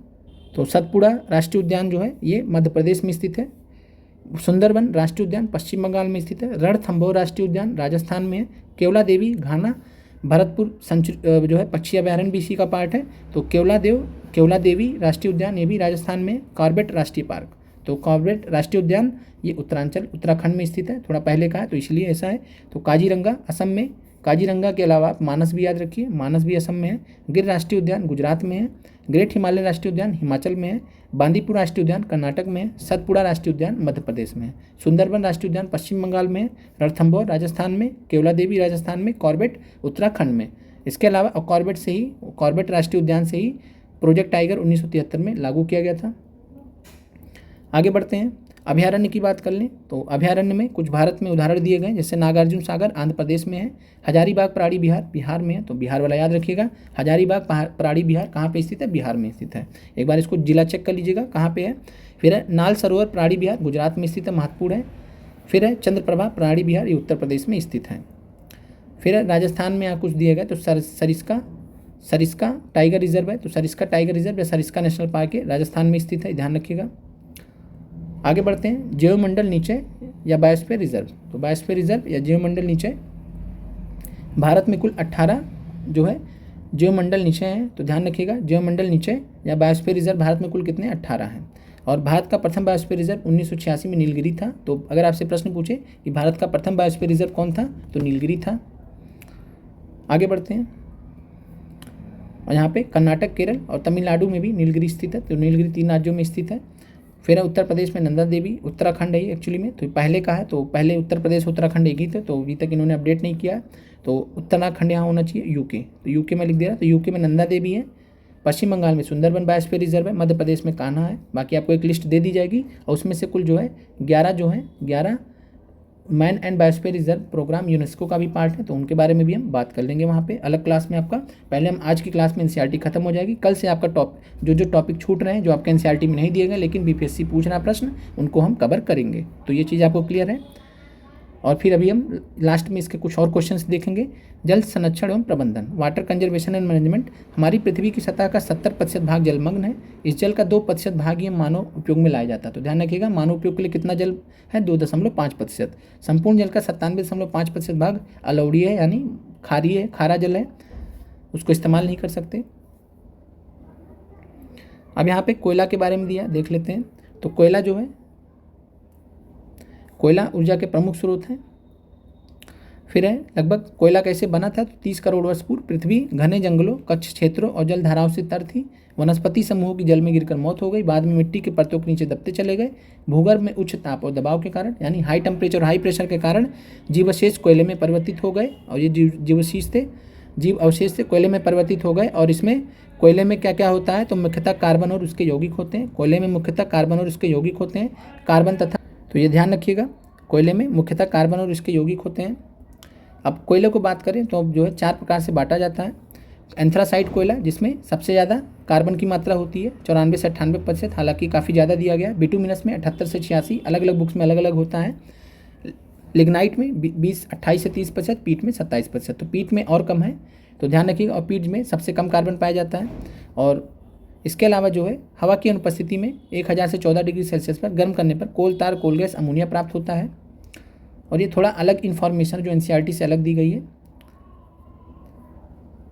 तो सतपुड़ा राष्ट्रीय उद्यान जो है ये मध्य प्रदेश में स्थित है। सुंदरबन राष्ट्रीय उद्यान पश्चिम बंगाल में स्थित है। रणथंभौर राष्ट्रीय उद्यान राजस्थान में है। केवला देवी घाना भरतपुर जो है पक्षी अभयारण्य भी इसी का पार्ट है। तो केवला देवी राष्ट्रीय उद्यान ये भी राजस्थान में। कॉर्बेट राष्ट्रीय पार्क, तो कॉर्बेट राष्ट्रीय उद्यान ये उत्तराखंड में स्थित है, थोड़ा पहले का है तो इसलिए ऐसा है। तो काजीरंगा असम में, काजीरंगा के अलावा आप मानस भी याद रखिए, मानस भी असम में है। गिर राष्ट्रीय उद्यान गुजरात में है। ग्रेट हिमालय राष्ट्रीय उद्यान हिमाचल में है। बांदीपुर राष्ट्रीय उद्यान कर्नाटक में है। सतपुड़ा राष्ट्रीय उद्यान मध्य प्रदेश में है। सुंदरबन राष्ट्रीय उद्यान पश्चिम बंगाल में है। रणथंभौर राजस्थान में, केवला देवी राजस्थान में, कॉर्बेट उत्तराखंड में। इसके अलावा कॉर्बेट राष्ट्रीय उद्यान से ही प्रोजेक्ट टाइगर 1973 में लागू किया गया था। आगे बढ़ते हैं, अभयारण्य की बात कर लें तो अभयारण्य में कुछ भारत में उदाहरण दिए गए, जैसे नागार्जुन सागर आंध्र प्रदेश में है। हजारीबाग प्राणी बिहार बिहार में है, तो बिहार वाला याद रखिएगा। हजारीबाग प्राणी बिहार कहाँ पे स्थित है? बिहार में स्थित है। एक बार इसको जिला चेक कर लीजिएगा कहाँ पे है। फिर है नाल सरोवर प्राणी बिहार गुजरात में स्थित है, महत्वपूर्ण है। फिर है चंद्रप्रभा प्राणी बिहार, ये उत्तर प्रदेश में स्थित है। फिर है राजस्थान में यहाँ कुछ दिया गया, तो सरिस्का टाइगर रिजर्व है, तो सरिस्का टाइगर रिजर्व या सरिस्का नेशनल पार्क है, राजस्थान में स्थित है, ध्यान रखिएगा। आगे बढ़ते हैं, जैवमंडल नीचे या बायोस्फीयर रिजर्व, तो बायोस्फीयर रिजर्व या जैवमंडल नीचे भारत में कुल 18 जो है जैवमंडल नीचे हैं, तो ध्यान रखिएगा जैवमंडल नीचे या बायोस्फीयर रिजर्व भारत में कुल कितने? 18 हैं। और भारत का प्रथम बायोस्फीयर रिजर्व 1986 में नीलगिरी था। तो अगर आपसे प्रश्न पूछे कि भारत का प्रथम बायोस्फीयर रिजर्व कौन था, तो नीलगिरी था। आगे बढ़ते हैं, और यहाँ पे कर्नाटक, केरल और तमिलनाडु में भी नीलगिरी स्थित है, तो नीलगिरी 3 राज्यों में स्थित है। फिर है उत्तर प्रदेश में नंदा देवी, उत्तराखंड है एक्चुअली में, तो पहले का है, तो पहले उत्तर प्रदेश उत्तराखंड एक ही थे, तो अभी तक इन्होंने अपडेट नहीं किया, तो उत्तराखंड यहाँ होना चाहिए, यूके, तो यूके में लिख दे रहा, तो यूके में नंदा देवी है। पश्चिम बंगाल में सुंदरबन बायोस्फीयर रिजर्व है। मध्य प्रदेश में कान्हा है। बाकी आपको एक लिस्ट दे दी जाएगी और उसमें से कुल जो है 11 man and biosphere reserve programme UNESCO का भी पार्ट है, तो उनके बारे में भी हम बात कर लेंगे वहाँ पे अलग क्लास में आपका। पहले हम आज की क्लास में एनसीईआरटी खत्म हो जाएगी, कल से आपका जो टॉपिक छूट रहे हैं, जो आपके एनसीईआरटी में नहीं दिए गए लेकिन बीपीएससी पूछ रहा प्रश्न, उनको हम कवर करेंगे। तो ये चीज़ आपको क्लियर है। और फिर अभी हम लास्ट में इसके कुछ और क्वेश्चंस देखेंगे। जल संरक्षण एवं प्रबंधन, वाटर कंजर्वेशन एंड मैनेजमेंट। हमारी पृथ्वी की सतह का 70% भाग जलमग्न है। इस जल का 2% भाग ही मानव उपयोग में लाया जाता है, तो ध्यान रखिएगा मानव उपयोग के लिए कितना जल है? 2.5%। संपूर्ण जल का 97.5% भाग अलवड़ीय है, यानी क्षारीय खारा जल है, उसको इस्तेमाल नहीं कर सकते। अब यहाँ पे कोयला के बारे में दिया, देख लेते हैं। तो कोयला जो है, कोयला ऊर्जा के प्रमुख स्रोत हैं। फिर है लगभग कोयला कैसे बना था? तो 30 करोड़ वर्ष पूर्व पृथ्वी घने जंगलों, कच्छ क्षेत्रों और जल धाराओं से तर थी। वनस्पति समूहों की जल में गिरकर मौत हो गई। बाद में मिट्टी के परतों के नीचे दबते चले गए। भूगर्भ में उच्च ताप और दबाव के कारण, यानी हाई टेम्परेचर और हाई प्रेशर के कारण जीवावशेष कोयले में परिवर्तित हो गए, और ये जीव अवशेष थे कोयले में परिवर्तित हो गए। और इसमें कोयले में क्या क्या होता है? तो मुख्यतः कार्बन और उसके यौगिक होते हैं। कोयले में मुख्यतः कार्बन और उसके यौगिक होते हैं। कार्बन तथा, तो ये ध्यान रखिएगा, कोयले में मुख्यतः कार्बन और इसके यौगिक होते हैं। अब कोयले को बात करें तो जो है 4 प्रकार से बांटा जाता है। एंथ्रासाइट कोयला, जिसमें सबसे ज़्यादा कार्बन की मात्रा होती है 94 से 98%, हालांकि काफ़ी ज़्यादा दिया गया। बिटुमिनस में 78 से 86, अलग अलग बुक्स में अलग अलग होता है। लिग्नाइट में 28 से 30%, पीट में 27%, तो पीट में और कम है, तो ध्यान रखिएगा। और पीट में सबसे कम कार्बन पाया जाता है। और इसके अलावा जो है हवा की अनुपस्थिति में 1000 से 14 डिग्री सेल्सियस पर गर्म करने पर कोल तार, कोल गैस, अमोनिया प्राप्त होता है। और ये थोड़ा अलग इन्फॉर्मेशन जो एनसीईआरटी से अलग दी गई है।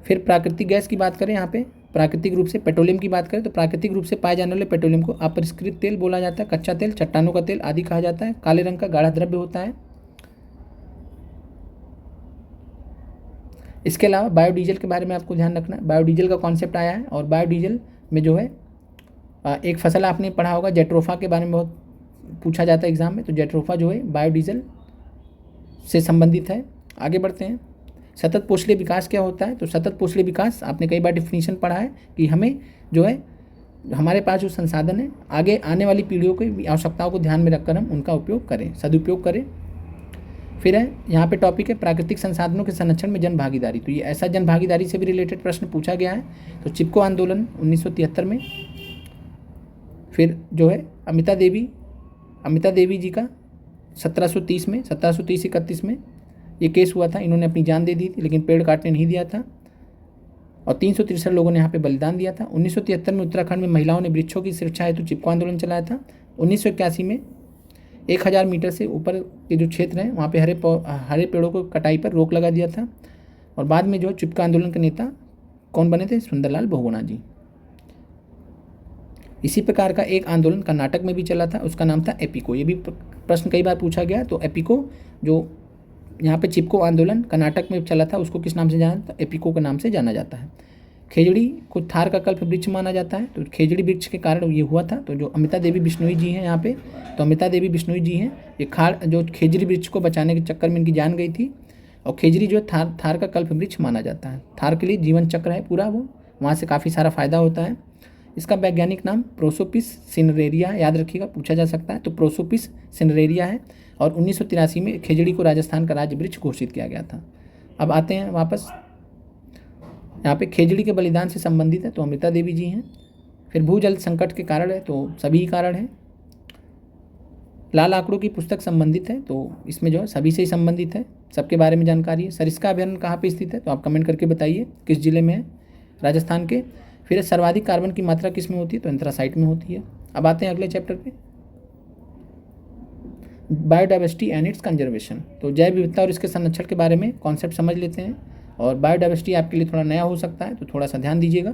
फिर प्राकृतिक गैस की बात करें, यहाँ पे प्राकृतिक रूप से पेट्रोलियम की बात करें तो प्राकृतिक रूप से पाए जाने वाले पेट्रोलियम को अपरिष्कृत तेल बोला जाता है। कच्चा तेल, चट्टानों का तेल आदि कहा जाता है। काले रंग का गाढ़ा द्रव्य होता है। इसके अलावा बायोडीजल के बारे में आपको ध्यान रखना है। बायोडीजल का कॉन्सेप्ट आया है, और बायोडीजल में जो है एक फसल आपने पढ़ा होगा, जेट्रोफा के बारे में बहुत पूछा जाता है एग्जाम में, तो जेट्रोफा जो है बायोडीजल से संबंधित है। आगे बढ़ते हैं, सतत पोषलीय विकास क्या होता है? तो सतत पोषलीय विकास आपने कई बार डिफिनीशन पढ़ा है कि हमें जो है हमारे पास जो संसाधन है, आगे आने वाली पीढ़ियों की आवश्यकताओं को ध्यान में रखकर हम उनका उपयोग करें, सदुपयोग करें। फिर है यहाँ पे टॉपिक है प्राकृतिक संसाधनों के संरक्षण में जन भागीदारी, तो ये ऐसा जन भागीदारी से भी रिलेटेड प्रश्न पूछा गया है। तो चिपको आंदोलन 1973 में। फिर जो है अमिता देवी जी का 1730-31 में ये केस हुआ था। इन्होंने अपनी जान दे दी थी, लेकिन पेड़ काटने नहीं दिया था, और 363 लोगों ने यहाँ पे बलिदान दिया था। 1973 में उत्तराखंड में महिलाओं ने वृक्षों की सुरक्षा हेतु चिपको आंदोलन चलाया था। 1981 में 1000 मीटर से ऊपर के जो क्षेत्र हैं वहाँ पे हरे पेड़ों को कटाई पर रोक लगा दिया था। और बाद में जो चिपको आंदोलन के नेता कौन बने थे? सुंदरलाल बहुगुणा जी। इसी प्रकार का एक आंदोलन कर्नाटक में भी चला था, उसका नाम था एपिको। ये भी प्रश्न कई बार पूछा गया। तो एपिको जो यहाँ पे चिपको आंदोलन कर्नाटक में चला था, उसको किस नाम से जाना जाता है? एपिको के नाम से जाना जाता है। खेजड़ी को थार का कल्प वृक्ष माना जाता है, तो खेजड़ी वृक्ष के कारण ये हुआ था। तो जो अमिता देवी बिश्नोई जी हैं यहाँ पे, तो अमिता देवी बिश्नोई जी हैं, ये जो खेजड़ी वृक्ष को बचाने के चक्कर में इनकी जान गई थी। और खेजड़ी जो है थार का कल्प वृक्ष माना जाता है। थार के लिए जीवन चक्र है पूरा, वो वहाँ से काफ़ी सारा फायदा होता है। इसका वैज्ञानिक नाम प्रोसोपिस सिनरेरिया, याद रखिएगा, पूछा जा सकता है। तो प्रोसोपिस सिनरेरिया है। और 1983 में खेजड़ी को राजस्थान का राज्य वृक्ष घोषित किया गया था। अब आते हैं वापस, यहाँ पे खेजड़ी के बलिदान से संबंधित है तो अमृता देवी जी हैं। फिर भूजल संकट के कारण है तो सभी कारण हैं। लाल आंकड़ों की पुस्तक संबंधित है तो इसमें जो है सभी से ही संबंधित है, सबके बारे में जानकारी है। सरिस्का अभयारण्य कहाँ पे स्थित है तो आप कमेंट करके बताइए किस जिले में है, राजस्थान के। फिर सर्वाधिक कार्बन की मात्रा किस में होती है तो एंथ्रासाइट में होती है। अब आते हैं अगले चैप्टर पे, बायोडाइवर्सिटी एंड इट्स कंजर्वेशन। तो जैव विविधता और इसके संरक्षण के बारे में कॉन्सेप्ट समझ लेते हैं। और बायोडाइवर्सिटी आपके लिए थोड़ा नया हो सकता है तो थोड़ा सा ध्यान दीजिएगा।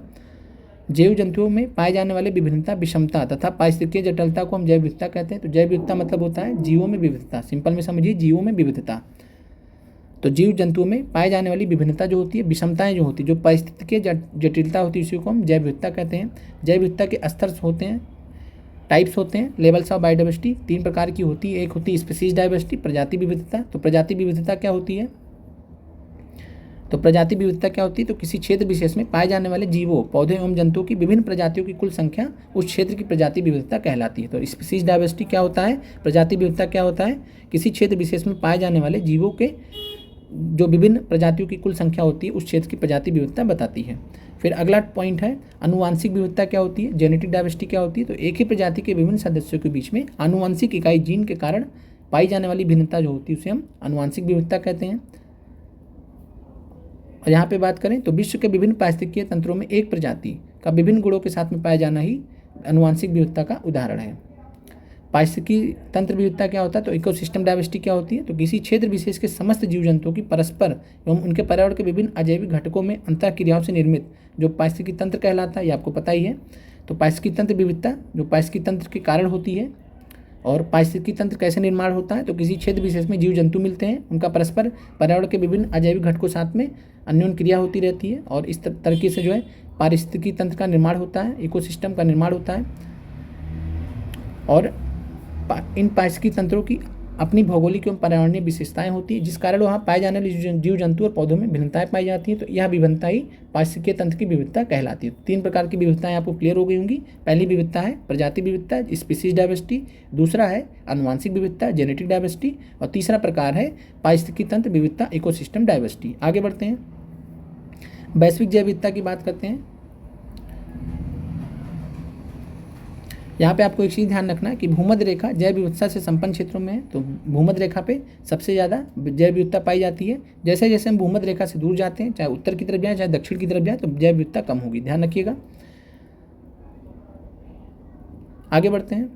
जैव जंतुओं में पाए जाने वाले विभिन्नता, विषमता तथा पारिस्थितिकीय जटिलता को हम जैव विविधता कहते हैं। तो जैव विविधता मतलब होता है जीवों में विविधता, सिंपल में समझिए, जीवों में विविधता। तो जीव जंतुओं में पाए जाने वाली विभिन्नता जो होती है, विषमताएं जो होती है, जो पारिस्थितिकीय जटिलता होती है, उसी को हम जैव विविधता कहते हैं। जैव विविधता के स्तर होते हैं, टाइप्स होते हैं, लेवल्स ऑफ बायोडाइवर्सिटी 3 प्रकार की होती है। एक होती है स्पीसीज डाइवर्सिटी, प्रजाति विविधता। तो प्रजाति विविधता क्या होती है? तो प्रजाति विविधता क्या होती है? तो किसी क्षेत्र विशेष में पाए जाने वाले जीवों, पौधे एवं जंतुओं की विभिन्न प्रजातियों की कुल संख्या उस क्षेत्र की प्रजाति विविधता कहलाती है। तो स्पीसीज डाइवर्सिटी क्या होता है? प्रजाति विविधता क्या होता है? किसी क्षेत्र विशेष में पाए जाने वाले जीवों के जो विभिन्न प्रजातियों की कुल संख्या होती है, उस क्षेत्र की प्रजाति विविधता बताती है। फिर अगला पॉइंट है आनुवांशिक विविधता क्या होती है? जेनेटिक डाइवर्सिटी क्या होती है? तो एक ही प्रजाति के विभिन्न सदस्यों के बीच में आनुवांशिक इकाई जीन के कारण पाई जाने वाली भिन्नता जो होती है उसे हम आनुवांशिक विविधता कहते हैं। और यहाँ पे बात करें तो विश्व के विभिन्न पारिस्थितिकीय तंत्रों में एक प्रजाति का विभिन्न गुणों के साथ में पाया जाना ही आनुवांशिक विविधता का उदाहरण है। पारिस्थितिकी तंत्र विविधता क्या होता है? तो इकोसिस्टम डाइवर्सिटी क्या होती है? तो किसी क्षेत्र विशेष के समस्त जीव जंतुओं की परस्पर एवं उनके पर्यावरण के विभिन्न अजैविक घटकों में अंतःक्रियाओं से निर्मित जो पारिस्थितिकी तंत्र कहलाता है, ये आपको पता ही है। तो पारिस्थितिकी तंत्र विविधता जो पारिस्थितिकी तंत्र के कारण होती है। और पारिस्थितिकी तंत्र कैसे निर्माण होता है? तो किसी क्षेत्र विशेष में जीव जंतु मिलते हैं, उनका परस्पर पर्यावरण के विभिन्न अजैविक घटकों साथ में अन्योन्य क्रिया होती रहती है और इस तरीके से जो है पारिस्थितिकी तंत्र का निर्माण होता है, इकोसिस्टम का निर्माण होता है। और इन पारिस्थितिकी तंत्रों की अपनी भौगोलिक एवं पर्यावरणीय विशेषताएं होती है, जिस कारण वहाँ पाए जाने वाले जीव जंतु और पौधों में भिन्नताएं पाई जाती हैं। तो यह विभिन्नता ही पारिस्थितिकीय तंत्र की विविधता कहलाती है। 3 प्रकार की विविधताएं आपको क्लियर हो गई होंगी। पहली विविधता है प्रजाति विविधता, स्पीसीज डाइवर्सिटी। दूसरा है आनुवांशिक विविधता, जेनेटिक डाइवर्सिटी। और तीसरा प्रकार है पारिस्थितिकी तंत्र विविधता, इकोसिस्टम डाइवर्सिटी। आगे बढ़ते हैं, वैश्विक जैव विविधता की बात करते हैं। यहाँ पे आपको एक चीज़ ध्यान रखना है कि भूमध्य रेखा जैव विविधता से संपन्न क्षेत्रों में है। तो भूमध्य रेखा पे सबसे ज़्यादा जैव विविधता पाई जाती है। जैसे जैसे हम भूमध्य रेखा से दूर जाते हैं, चाहे उत्तर की तरफ जाए चाहे दक्षिण की तरफ जाए, तो जैव विविधता कम होगी, ध्यान रखिएगा। आगे बढ़ते हैं,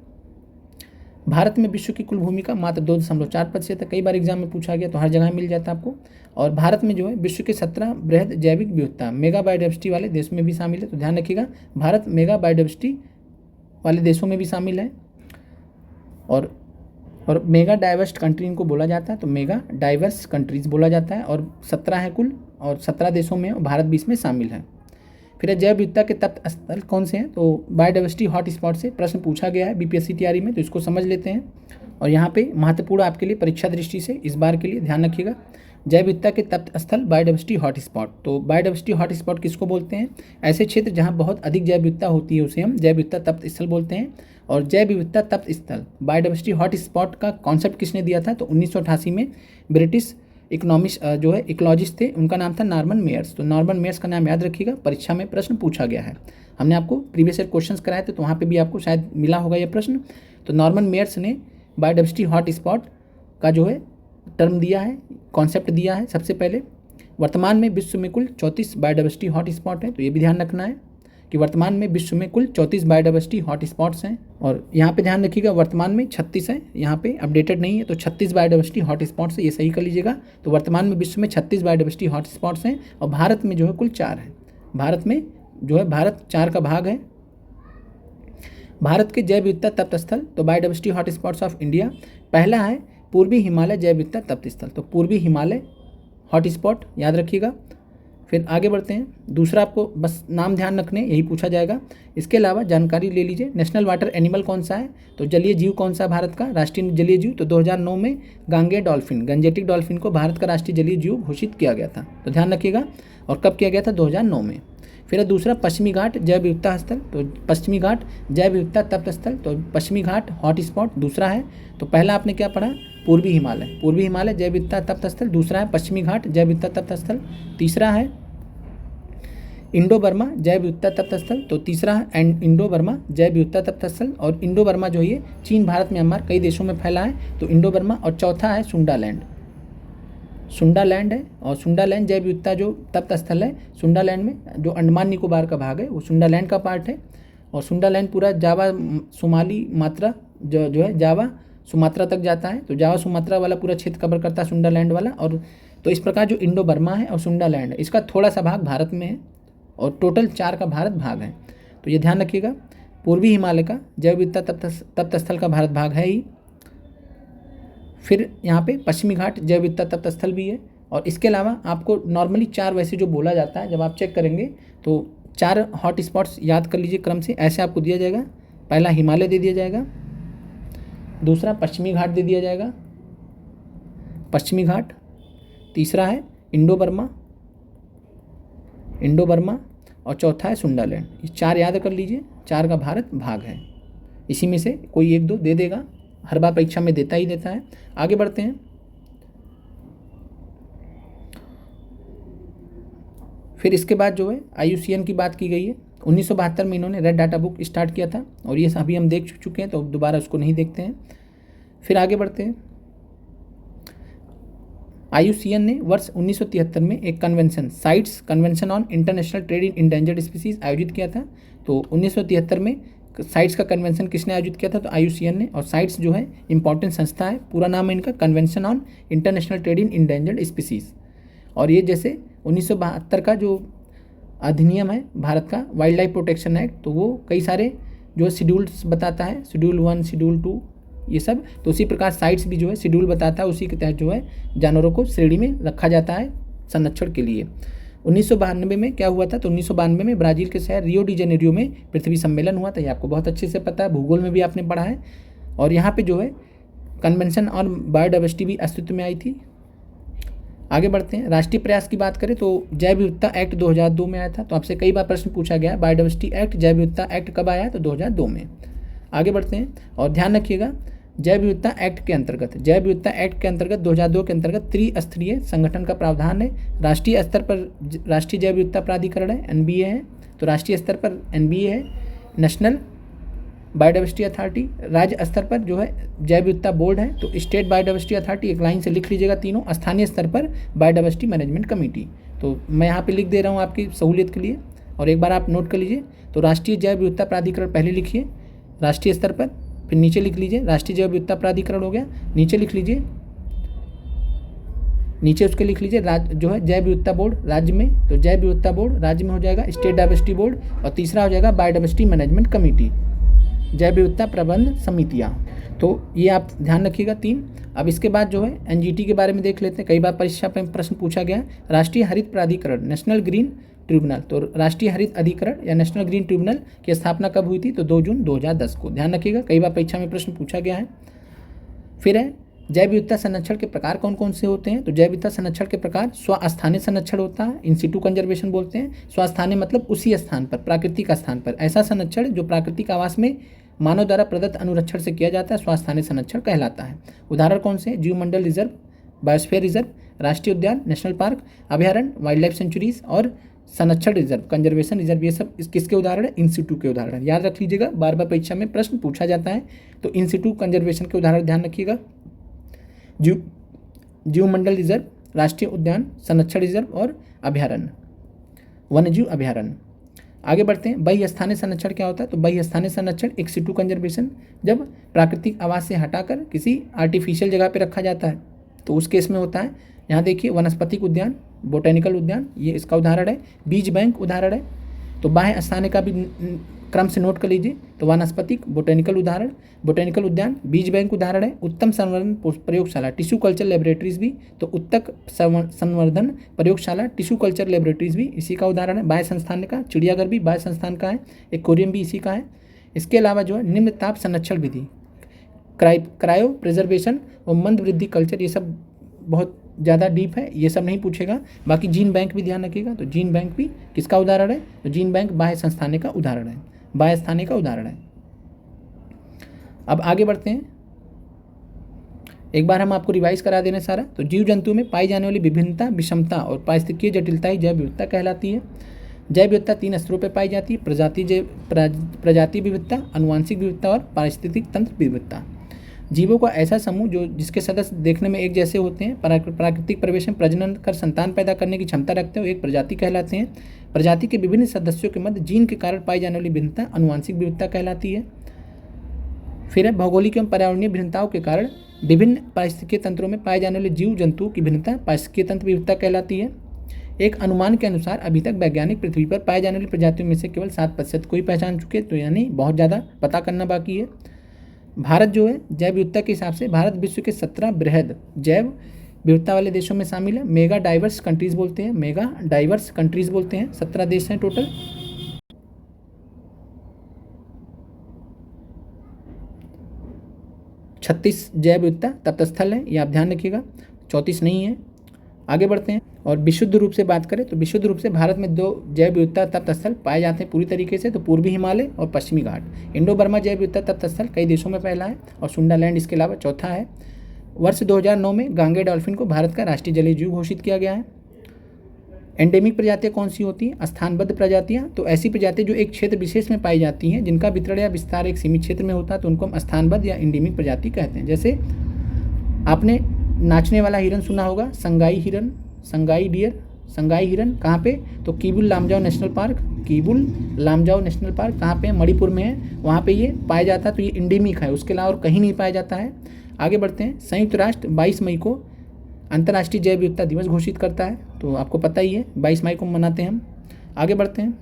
भारत में विश्व की कुल भूमि का मात्र 2.4% है। कई बार एग्जाम में पूछा गया तो हर जगह मिल जाता है आपको। और भारत में जो है विश्व के 17 बृहद जैविक विविधता मेगा बायोडाइवर्सिटी वाले देश में भी शामिल है। तो ध्यान रखिएगा, भारत मेगा बायोडाइवर्सिटी वाले देशों में भी शामिल है। और मेगा डाइवर्स कंट्री इनको बोला जाता है। तो मेगा डाइवर्स कंट्रीज बोला जाता है। और 17 है कुल, और 17 देशों में भारत भी इसमें शामिल है। फिर जैव विविधता के तप्त स्थल कौन से हैं? तो बायोडाइवर्सिटी हॉट स्पॉट से प्रश्न पूछा गया है बीपीएससी तैयारी में, तो इसको समझ लेते हैं। और यहाँ पे महत्वपूर्ण आपके लिए परीक्षा दृष्टि से इस बार के लिए ध्यान रखिएगा, जैव विविधता के तप्त स्थल बायोडाइवर्सिटी हॉट स्पॉट। तो बायोडाइवर्सिटी हॉट स्पॉट किसको बोलते हैं? ऐसे क्षेत्र जहाँ बहुत अधिक जैव विविधता होती है उसे हम जैव विविधता तप्त स्थल बोलते हैं। और जैव विविधता तप्त स्थल बायोडाइवर्सिटी हॉट स्पॉट का कॉन्सेप्ट किसने दिया था? तो 1988 में ब्रिटिश इकोनॉमिस्ट जो है इकोलॉजिस्ट थे, उनका नाम था नॉर्मन मेयर्स। तो नॉर्मन मेयर्स का नाम याद रखिएगा, परीक्षा में प्रश्न पूछा गया है। हमने आपको प्रीवियस ईयर क्वेश्चंस कराए थे तो वहाँ पे भी आपको शायद मिला होगा ये प्रश्न। तो नॉर्मन मेयर्स ने बायोडाइवर्सिटी हॉट स्पॉट का जो है टर्म दिया है, कॉन्सेप्ट दिया है। सबसे पहले वर्तमान में विश्व में कुल 34 बायोडाइवर्सिटी हॉट स्पॉट है। तो ये भी ध्यान रखना है कि वर्तमान में विश्व में कुल 34 बायोडाइवर्सिटी हॉट स्पॉट्स हैं। और यहाँ पे ध्यान रखिएगा वर्तमान में 36 है, यहाँ पे अपडेटेड नहीं है, तो 36 बायोडाइवर्सिटी हॉट स्पॉट्स है, ये सही कर लीजिएगा। तो वर्तमान में विश्व में 36 बायोडाइवर्सिटी हॉट स्पॉट्स हैं और भारत में जो है कुल 4 है। भारत में जो है भारत 4 का भाग है। भारत के जैव विविधता तप्त स्थल तो biodiversity hot spots of India, पहला है पूर्वी हिमालय जैव विविधता तप्त स्थल, तो पूर्वी हिमालय हॉट स्पॉट याद रखिएगा। फिर आगे बढ़ते हैं, दूसरा आपको बस नाम ध्यान रखने, यही पूछा जाएगा। इसके अलावा जानकारी ले लीजिए, नेशनल वाटर एनिमल कौन सा है, तो जलीय जीव कौन सा है भारत का राष्ट्रीय जलीय जीव, तो 2009 में गांगे डॉल्फिन, गंजेटिक डॉल्फिन को भारत का राष्ट्रीय जलीय जीव घोषित किया गया था, तो ध्यान रखिएगा। और कब किया गया था, 2009 में। फिर दूसरा पश्चिमी घाट जैव विविधता स्थल, तो पश्चिमी घाट जैव विविधता तप्त स्थल, तो पश्चिमी घाट हॉट स्पॉट दूसरा है। तो पहला आपने क्या पढ़ा, पूर्वी हिमालय जैव विविधता तप्त स्थल, दूसरा है पश्चिमी घाट जैव विविधता तप्त स्थल, तीसरा है इंडो बर्मा जैव विविधता तप्त स्थल, तो तीसरा है इंडो बर्मा जैव विविधता तप्त स्थल। और इंडो बर्मा जो है चीन, भारत, म्यांमार कई देशों में फैला है, तो इंडो बर्मा। और चौथा है सुंडालैंड है, और सुंडालैंड जैव विविधता जो तप्त स्थल है, सुंडालैंड में जो अंडमान निकोबार का भाग है वो सुंडालैंड का पार्ट है। और सुंडालैंड पूरा जावा सुमाली मात्रा जो है जावा सुमात्रा तक जाता है, तो जावा सुमात्रा वाला पूरा क्षेत्र कवर करता है सुंडालैंड वाला। और तो इस प्रकार जो इंडो बर्मा है और सुंडालैंड है, इसका थोड़ा सा भाग भारत में है और टोटल 4 का भारत भाग है, तो ये ध्यान रखिएगा। पूर्वी हिमालय का जैव विविधता तप्त स्थल का भारत भाग है ही। फिर यहाँ पे पश्चिमी घाट जैव विविधता तप्त स्थल भी है। और इसके अलावा आपको नॉर्मली 4 वैसे जो बोला जाता है, जब आप चेक करेंगे तो 4 हॉट स्पॉट्स याद कर लीजिए क्रम से, ऐसे आपको दिया जाएगा। पहला हिमालय दे दिया जाएगा, दूसरा पश्चिमी घाट दे दिया जाएगा, पश्चिमी घाट, तीसरा है इंडो बर्मा और चौथा है सुंडालैंड। ये 4 याद कर लीजिए, 4 का भारत भाग है। इसी में से कोई 1-2 दे देगा, हर बार परीक्षा में देता ही देता है। आगे बढ़ते हैं, फिर इसके बाद जो है IUCN की बात की गई है। 1972 में इन्होंने रेड डाटा बुक स्टार्ट किया था और ये अभी हम देख चुके हैं, तो दोबारा उसको नहीं देखते हैं। फिर आगे बढ़ते हैं, IUCN ने वर्ष 1973 में एक convention, sites convention on international trade in endangered species आयोजित किया था। तो 1973 में साइट्स का कन्वेंशन किसने आयोजित किया था, तो IUCN ने। और साइट्स जो है इंपॉर्टेंट संस्था है, पूरा नाम है इनका convention on international trade in endangered species. और ये जैसे 1972 का जो अधिनियम है भारत का वाइल्ड लाइफ प्रोटेक्शन एक्ट, तो वो कई सारे जो शेड्यूल्स बताता है, शेड्यूल 1, शेड्यूल 2 ये सब, तो उसी प्रकार साइट्स भी जो है शेड्यूल बताता है, उसी के तहत जो है जानवरों को श्रेणी में रखा जाता है संरक्षण के लिए। 1992 में क्या हुआ था, तो 1992 में ब्राज़ील के शहर रियो डी जेनेरियो में पृथ्वी सम्मेलन हुआ था। ये आपको बहुत अच्छे से पता है, भूगोल में भी आपने पढ़ा है। और यहाँ पे जो है कन्वेंशन ऑन बायोडाइवर्सिटी भी अस्तित्व में आई थी। आगे बढ़ते हैं, राष्ट्रीय प्रयास की बात करें तो जैव विविधता एक्ट 2002 में आया था। तो आपसे कई बार प्रश्न पूछा गया है, बायोडाइवर्सिटी एक्ट, जैव विविधता एक्ट कब आया है, तो 2002 में। आगे बढ़ते हैं और ध्यान रखिएगा, जैव विविधता एक्ट के अंतर्गत 2002 के अंतर्गत त्रिस्तरीय संगठन का प्रावधान है। राष्ट्रीय स्तर पर राष्ट्रीय जैव विविधता प्राधिकरण है, NBA है, तो राष्ट्रीय स्तर पर NBA है, नेशनल बायोडाइवर्सिटी अथॉरिटी, राज्य स्तर पर जो है जैव विविधता बोर्ड है, तो स्टेट बायोडाइवर्सिटी अथॉरिटी, एक लाइन से लिख लीजिएगा तीनों, स्थानीय स्तर पर बायोडाइवर्सिटी मैनेजमेंट कमेटी। तो मैं यहाँ पे लिख दे रहा हूँ आपकी सहूलियत के लिए, और एक बार आप नोट कर लीजिए। तो राष्ट्रीय जैव विविधता प्राधिकरण पहले लिखिए राष्ट्रीय स्तर पर, फिर नीचे लिख लीजिए राष्ट्रीय जैव विविधता प्राधिकरण हो गया, नीचे लिख लीजिए, नीचे उसके लिख लीजिए राज्य जो है जैव विविधता बोर्ड राज्य में, तो जैव विविधता बोर्ड राज्य में हो जाएगा स्टेट डाइवर्सिटी बोर्ड, और तीसरा हो जाएगा बायोडाइवर्सिटी मैनेजमेंट कमेटी, जैव विविधता प्रबंध समितियाँ। तो ये आप ध्यान रखिएगा 3। अब इसके बाद जो है NGT के बारे में देख लेते हैं, कई बार परीक्षा में प्रश्न पूछा गया। राष्ट्रीय हरित प्राधिकरण, नेशनल ग्रीन ट्रिब्यूनल, तो राष्ट्रीय हरित अधिकरण या नेशनल ग्रीन ट्रिब्यूनल की स्थापना कब हुई थी, तो 2 जून 2010 को। ध्यान रखिएगा, कई बार परीक्षा में प्रश्न पूछा गया है। फिर है जैव विविधता संरक्षण के प्रकार कौन कौन से होते हैं, तो जैव विविधता संरक्षण के प्रकार स्वस्थानीय संरक्षण होता है, इन सिटू कंजर्वेशन बोलते हैं। स्वस्थानीय मतलब उसी स्थान पर, प्राकृतिक स्थान पर, ऐसा संरक्षण जो प्राकृतिक आवास में मानव द्वारा प्रदत्त अनुरक्षण से किया जाता है, स्वस्थानीय संरक्षण कहलाता है। उदाहरण कौन से, जीवमंडल रिजर्व, बायोस्फीयर रिजर्व, राष्ट्रीय उद्यान, नेशनल पार्क, अभयारण्य, वाइल्ड लाइफ सेंचुरीज और संरक्षण रिजर्व, कंजर्वेशन रिजर्व, ये सब किसके उदाहरण है, इन सिटू के उदाहरण। याद रख लीजिएगा, बार बार परीक्षा में प्रश्न पूछा जाता है, तो इन सिटू कंजर्वेशन के उदाहरण ध्यान रखिएगा। जीवमंडल रिजर्व, राष्ट्रीय उद्यान, संरक्षण रिजर्व और अभयारण्य, वन्यजीव अभयारण्य। आगे बढ़ते हैं, बहुस्थानीय संरक्षण क्या होता है, तो बहुस्थानीय संरक्षण एक सिटू कंजर्वेशन, जब प्राकृतिक आवास से हटाकर किसी आर्टिफिशियल जगह पर रखा जाता है, तो उस केस में होता है। यहाँ देखिए वनस्पतिक उद्यान, बोटेनिकल उद्यान, ये इसका उदाहरण है। बीज बैंक उदाहरण है। तो बाह्य स्थानिक का भी क्रम से नोट कर लीजिए। तो वानस्पतिक बोटेनिकल उदाहरण, बोटेनिकल उद्यान, बीज बैंक उदाहरण है। उत्तम संवर्धन प्रयोगशाला टिश्यू कल्चर लेबोरेटरीज भी, तो उत्तक संवर्धन प्रयोगशाला टिश्यू कल्चर लेबोरेटरीज भी इसी का उदाहरण है। बाह्य संस्थान का चिड़ियाघर भी बाह्य संस्थान का है, एक्वेरियम भी इसी का है। इसके अलावा जो है निम्न ताप संरक्षण विधि, क्रायो प्रिजर्वेशन और मंद वृद्धि कल्चर, ये सब बहुत ज़्यादा डीप है, ये सब नहीं पूछेगा। बाकी जीन बैंक भी ध्यान रखिएगा। तो जीन बैंक भी किसका उदाहरण है? तो जीन बैंक बाह्य संस्थान का उदाहरण है, बाह्य स्थान का उदाहरण है। अब आगे बढ़ते हैं, एक बार हम आपको रिवाइज करा देने सारा। तो जीव जंतु में पाई जाने वाली विभिन्नता, विषमता और पारिस्थितिकीय जटिलता ही जैव विविधता कहलाती है। जैव विविधता 3 स्तरों पर पाई जाती है: प्रजाति विविधता, आनुवंशिक विविधता और पारिस्थितिक तंत्र विविधता। जीवों का ऐसा समूह जो जिसके सदस्य देखने में एक जैसे होते हैं, प्राकृतिक परिवेश में प्रजनन कर संतान पैदा करने की क्षमता रखते हैं, एक प्रजाति कहलाते हैं। प्रजाति के विभिन्न सदस्यों के मध्य जीन के कारण पाई जाने वाली भिन्नता आनुवंशिक विविधता कहलाती है। फिर है भौगोलिक एवं पर्यावरणीय भिन्नताओं के कारण विभिन्न पारिस्थितिकीय तंत्रों में पाए जाने वाले जीव जंतुओं की भिन्नता पारिस्थितिकीय तंत्र विविधता कहलाती है। एक अनुमान के अनुसार अभी तक वैज्ञानिक पृथ्वी पर पाए जाने वाली प्रजातियों में से केवल 7% को ही पहचान चुके, तो यानी बहुत ज़्यादा पता करना बाकी है। भारत जो है जैव विविधता के हिसाब से भारत विश्व के 17 बृहद जैव विविधता वाले देशों में शामिल है। मेगा डाइवर्स कंट्रीज बोलते हैं, मेगा डाइवर्स कंट्रीज बोलते हैं। 17 देश हैं टोटल। छत्तीस जैव विविधता तटस्थल है, ये आप ध्यान रखिएगा, 34 नहीं है। आगे बढ़ते हैं और विशुद्ध रूप से बात करें तो विशुद्ध रूप से भारत में 2 जैव विविधता तटस्थल पाए जाते हैं पूरी तरीके से, तो पूर्वी हिमालय और पश्चिमी घाट। इंडो बर्मा जैव विविधता तटस्थल कई देशों में पहला है और सुंडालैंड इसके अलावा चौथा है। वर्ष 2009 में गांगे डॉल्फिन को भारत का राष्ट्रीय जलीय जीव घोषित किया गया है। एंडेमिक प्रजातियाँ कौन सी होती हैं? स्थानबद्ध प्रजातियाँ, तो ऐसी प्रजातियाँ जो एक क्षेत्र विशेष में पाई जाती हैं, जिनका वितरण या विस्तार एक सीमित क्षेत्र में होता है, तो उनको हम स्थानबद्ध या एंडेमिक प्रजाति कहते हैं। जैसे आपने नाचने वाला हिरन सुना होगा, संगाई हिरन, संगाई डियर, संगाई हिरन कहाँ पे? तो Keibul Lamjao national park, Keibul Lamjao national park कहाँ पे है? मणिपुर में है, वहाँ पे ये पाया जाता है, तो ये एंडेमिक है, उसके अलावा और कहीं नहीं पाया जाता है। आगे बढ़ते हैं। संयुक्त राष्ट्र 22 मई को अंतर्राष्ट्रीय जैव विविधता दिवस घोषित करता है, तो आपको पता ही है 22 मई को मनाते हैं हम। आगे बढ़ते हैं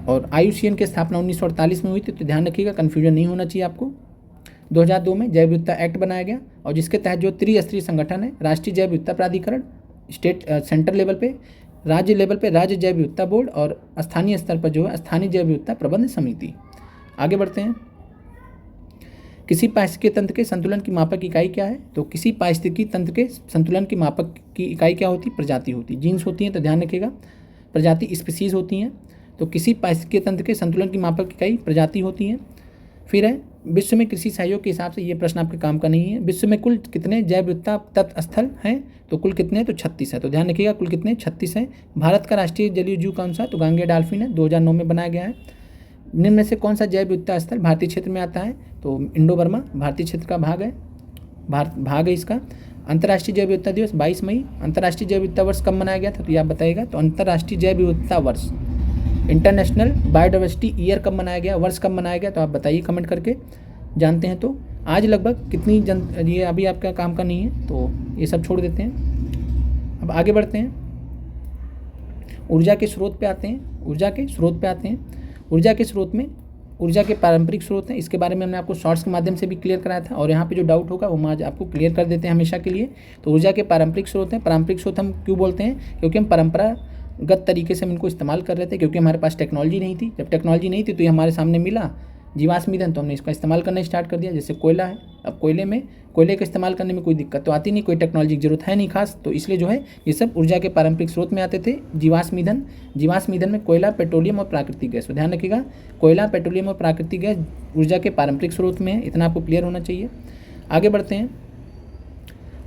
और IUCN की स्थापना 1948 में हुई थी, तो ध्यान रखिएगा, कन्फ्यूजन नहीं होना चाहिए आपको। 2002 में जैव विविधता एक्ट बनाया गया और जिसके तहत जो त्रिस्तरीय संगठन है, राष्ट्रीय जैव विविधता प्राधिकरण, सेंटर लेवल पे, राज्य लेवल पे राज्य जैव विविधता बोर्ड और स्थानीय स्तर पर जो है स्थानीय जैव विविधता प्रबंध समिति। आगे बढ़ते हैं। किसी पारिस्थितिकी तंत्र के संतुलन की मापक इकाई क्या है? तो किसी पारिस्थितिकी तंत्र के संतुलन की मापक की इकाई क्या होती है? प्रजाति होती है। जीन्स होती हैं, तो ध्यान रखिएगा, प्रजाति स्पीसीज होती हैं। तो किसी पारिस्थितिकी तंत्र के संतुलन की मापक इकाई प्रजाति होती है। फिर है विश्व में कृषि सहयोग के हिसाब से, ये प्रश्न आपके काम का नहीं है। विश्व में कुल कितने जैव विविधता तटस्थल हैं? तो कुल कितने? तो 36 है, तो ध्यान रखिएगा कुल कितने? 36 हैं। भारत का राष्ट्रीय जलीय जीव कौन सा? तो गांगे डॉल्फिन है, 2009 में बनाया गया है। निम्न में से कौन सा जैव विविधता स्थल भारतीय क्षेत्र में आता है? तो इंडो बर्मा भारतीय क्षेत्र का भाग है, भाग है इसका। अंतर्राष्ट्रीय जैव विविधता दिवस 22 मई। अंतर्राष्ट्रीय जैव विविधता वर्ष कब मनाया गया था? तो ये आप बताइएगा। तो अंतर्राष्ट्रीय जैव विविधता वर्ष, इंटरनेशनल बायोडाइवर्सिटी ईयर कब मनाया गया, वर्ष कब मनाया गया? तो आप बताइए कमेंट करके, जानते हैं तो। आज लगभग कितनी ये अभी आपका काम का नहीं है, तो ये सब छोड़ देते हैं। अब आगे बढ़ते हैं, ऊर्जा के स्रोत पे आते हैं। ऊर्जा के स्रोत में ऊर्जा के पारंपरिक स्रोत हैं, इसके बारे में हमने आपको शॉर्ट्स के माध्यम से भी क्लियर कराया था, और यहाँ पे जो डाउट होगा वो हम आज आपको क्लियर कर देते हैं हमेशा के लिए। तो ऊर्जा के पारंपरिक स्रोत हैं। पारंपरिक स्रोत हम क्यों बोलते हैं? क्योंकि हम परंपरागत तरीके से हम इनको इस्तेमाल कर रहे थे, क्योंकि हमारे पास टेक्नोलॉजी नहीं थी। जब टेक्नोलॉजी नहीं थी तो ये हमारे सामने मिला जीवाश्म ईंधन, तो हमने इसका इस्तेमाल करना स्टार्ट कर दिया। जैसे कोयला है, अब कोयले का इस्तेमाल करने में कोई दिक्कत तो आती नहीं, कोई टेक्नोलॉजी की जरूरत है नहीं खास, तो इसलिए जो है ये सब ऊर्जा के पारंपरिक स्रोत में आते थे। जीवाश्म ईंधन में कोयला, पेट्रोलियम और प्राकृतिक गैस, तो ध्यान रखिएगा कोयला, पेट्रोलियम और प्राकृतिक गैस ऊर्जा के पारंपरिक स्रोत में है, इतना आपको क्लियर होना चाहिए। आगे बढ़ते हैं।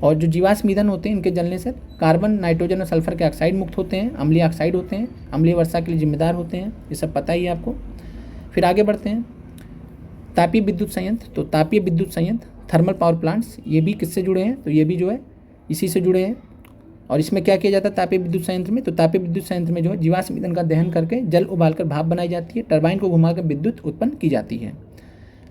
और जो जीवाश्म ईंधन होते हैं, इनके जलने से कार्बन, नाइट्रोजन और सल्फर के ऑक्साइड मुक्त होते हैं, अम्लीय ऑक्साइड होते हैं, अम्लीय वर्षा के लिए जिम्मेदार होते हैं, ये सब पता ही है आपको। फिर आगे बढ़ते हैं। तापीय विद्युत संयंत्र, तो तापीय विद्युत संयंत्र, थर्मल पावर प्लांट्स, ये भी किससे जुड़े हैं? तो ये भी जो है इसी से जुड़े हैं। और इसमें क्या किया जाता है तापीय विद्युत संयंत्र में? तो तापीय विद्युत संयंत्र में जो है जीवाश्म ईंधन का दहन करके जल उबालकर भाप बनाई जाती है, टरबाइन को घुमाकर विद्युत उत्पन्न की जाती है।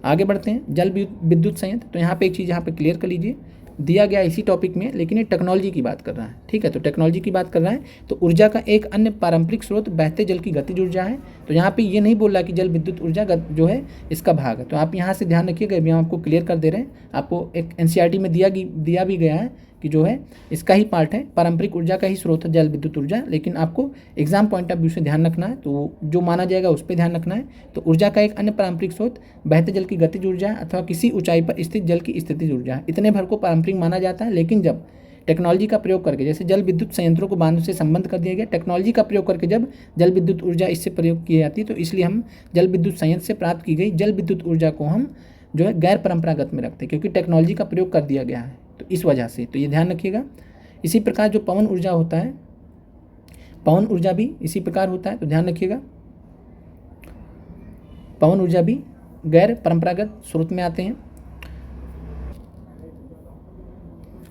आगे बढ़ते हैं। जल विद्युत संयंत्र, तो यहाँ पे एक चीज़ यहाँ पे क्लियर कर लीजिए, दिया गया इसी टॉपिक में, लेकिन ये टेक्नोलॉजी की बात कर रहा है, ठीक है। तो टेक्नोलॉजी की बात कर रहा है, तो ऊर्जा का एक अन्य पारंपरिक स्रोत बहते जल की गतिज ऊर्जा है। तो यहाँ पे ये नहीं बोल रहा कि जल विद्युत ऊर्जा जो है इसका भाग है। तो आप यहाँ से ध्यान रखिएगा, अभी हम आपको क्लियर कर दे रहे हैं। आपको एक एनसीईआरटी में दिया भी गया है कि जो है इसका ही पार्ट है, पारंपरिक ऊर्जा का ही स्रोत है जल विद्युत ऊर्जा, लेकिन आपको एग्जाम पॉइंट ऑफ व्यू से ध्यान रखना है, तो जो माना जाएगा उस पर ध्यान रखना है। तो ऊर्जा का एक अन्य पारंपरिक स्रोत बहते जल की गतिज ऊर्जा अथवा किसी ऊंचाई पर स्थित जल की स्थितिज ऊर्जा है। इतने भर को पारंपरिक माना जाता है, लेकिन जब टेक्नोलॉजी का प्रयोग करके, जैसे जल विद्युत संयंत्रों को बांधों से संबंध कर दिया गया, टेक्नोलॉजी का प्रयोग करके जब जल विद्युत ऊर्जा इससे प्रयोग की जाती है, तो इसलिए हम जल विद्युत संयंत्र से प्राप्त की गई जल विद्युत ऊर्जा को हम जो है गैर परंपरागत में रखते हैं, क्योंकि टेक्नोलॉजी का प्रयोग कर दिया गया है, तो इस वजह से। तो ये ध्यान रखिएगा। इसी प्रकार जो पवन ऊर्जा होता है, पवन ऊर्जा भी इसी प्रकार होता है, तो ध्यान रखिएगा। पवन ऊर्जा भी गैर परंपरागत स्रोत में आते हैं।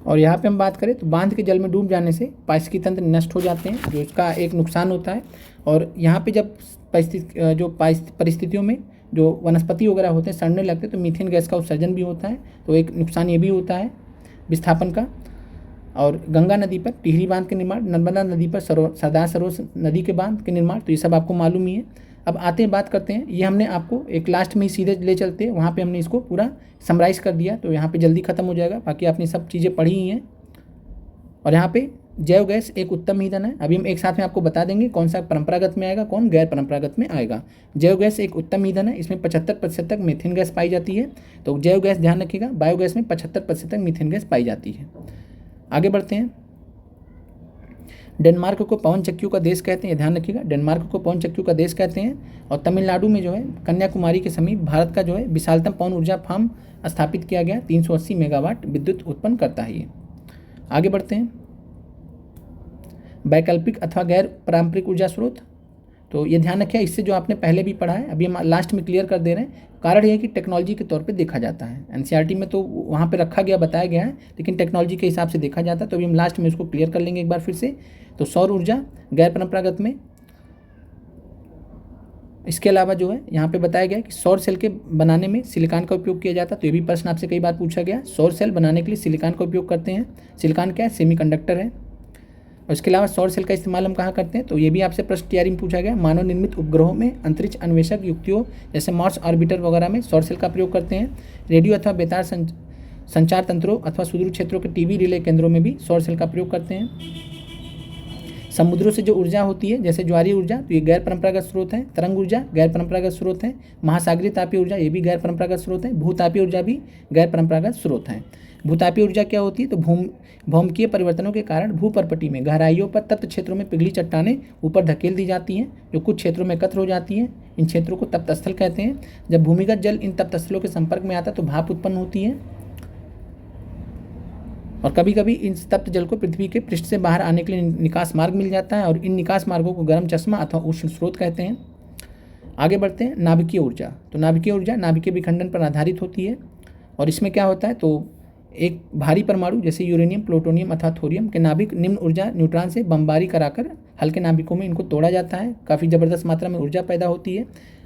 और यहाँ पे हम बात करें तो बांध के जल में डूब जाने से पारिस्थितिकी तंत्र नष्ट हो जाते हैं, जो इसका एक नुकसान होता है। और यहाँ पे जब परिस्थितियों में जो वनस्पति वगैरह होते हैं सड़ने लगते हैं, तो मीथेन गैस का उत्सर्जन भी होता है, तो एक नुकसान ये भी होता है विस्थापन का। और गंगा नदी पर टिहरी बांध के निर्माण, नर्मदा नदी पर सरदार सरोवर नदी के बांध के निर्माण, तो ये सब आपको मालूम ही है। अब आते हैं, बात करते हैं, ये हमने आपको एक लास्ट में ही सीधे ले चलते हैं, वहाँ पे हमने इसको पूरा समराइज़ कर दिया, तो यहाँ पे जल्दी खत्म हो जाएगा, बाकी आपने सब चीज़ें पढ़ी ही हैं। और यहाँ पे जैव गैस एक उत्तम ईंधन है। अभी हम एक साथ में आपको बता देंगे कौन सा परंपरागत में आएगा, कौन गैर परंपरागत में आएगा। जैव गैस एक उत्तम ईंधन है, इसमें 75% तक मीथेन गैस पाई जाती है। तो जैव गैस ध्यान रखिएगा, बायोगैस में 75% तक मीथेन गैस पाई जाती है। आगे बढ़ते हैं। डेनमार्क को पवन चक्कियों का देश कहते हैं, ध्यान रखिएगा, डेनमार्क को पवन चक्कियों का देश कहते हैं। और तमिलनाडु में जो है कन्याकुमारी के समीप भारत का जो है विशालतम पवन ऊर्जा फार्म स्थापित किया गया, 380 मेगावाट विद्युत उत्पन्न करता है ये। आगे बढ़ते हैं। वैकल्पिक अथवा गैर पारंपरिक ऊर्जा स्रोत, तो ये ध्यान रखिए, इससे जो आपने पहले भी पढ़ा है, अभी हम लास्ट में क्लियर कर दे रहे हैं। कारण ये है कि टेक्नोलॉजी के तौर पे देखा जाता है, एनसीईआरटी में तो वहाँ पे रखा गया, बताया गया है, लेकिन टेक्नोलॉजी के हिसाब से देखा जाता है। तो अभी हम लास्ट में इसको क्लियर कर लेंगे एक बार फिर से। तो सौर ऊर्जा गैर परंपरागत में। इसके अलावा जो है यहाँ पे बताया गया कि सौर सेल के बनाने में सिलिकॉन का उपयोग किया जाता है। तो ये भी प्रश्न आपसे कई बार पूछा गया, सौर सेल बनाने के लिए सिलिकॉन का उपयोग करते हैं। सिलिकॉन क्या है? सेमीकंडक्टर है। और इसके अलावा सौर सेल का इस्तेमाल हम कहाँ करते हैं? तो ये भी आपसे प्रश्न तैयारी में पूछा गया। मानव निर्मित उपग्रहों में, अंतरिक्ष अन्वेषक युक्तियों जैसे मार्स ऑर्बिटर वगैरह में सौर सेल का प्रयोग करते हैं। रेडियो अथवा बेतार संचार तंत्रों अथवा सुदूर क्षेत्रों के टीवी रिले केंद्रों में भी सौर सेल का प्रयोग करते हैं। समुद्रों से जो ऊर्जा होती है जैसे ज्वारीय ऊर्जा, तो ये गैर परंपरागत स्रोत है। तरंग ऊर्जा गैर परंपरागत स्रोत है। महासागरीय तापीय ऊर्जा ये भी गैर परंपरागत स्रोत है। भूतापीय ऊर्जा भी गैर परंपरागत स्रोत है। भूतापीय ऊर्जा क्या होती है? तो भौमिकीय परिवर्तनों के कारण भूपर्पटी में गहराइयों पर तप्त क्षेत्रों में पिघली चट्टानें ऊपर धकेल दी जाती हैं, जो कुछ क्षेत्रों में एकत्र हो जाती हैं। इन क्षेत्रों को तप्त स्थल कहते हैं। जब भूमिगत जल इन तप्त स्थलों के संपर्क में आता है तो भाप उत्पन्न होती है, और कभी कभी इन तप्त जल को पृथ्वी के पृष्ठ से बाहर आने के लिए निकास मार्ग मिल जाता है, और इन निकास मार्गों को गर्म चश्मा अथवा उष्ण स्रोत कहते हैं। आगे बढ़ते हैं। नाभिकीय ऊर्जा, तो नाभिकीय ऊर्जा नाभिकीय विखंडन पर आधारित होती है। और इसमें क्या होता है? तो एक भारी परमाणु जैसे यूरेनियम, प्लूटोनियम अथवा थोरियम के नाभिक निम्न ऊर्जा न्यूट्रॉन से बमबारी कराकर हल्के नाभिकों में इनको तोड़ा जाता है। काफ़ी ज़बरदस्त मात्रा में ऊर्जा पैदा होती है।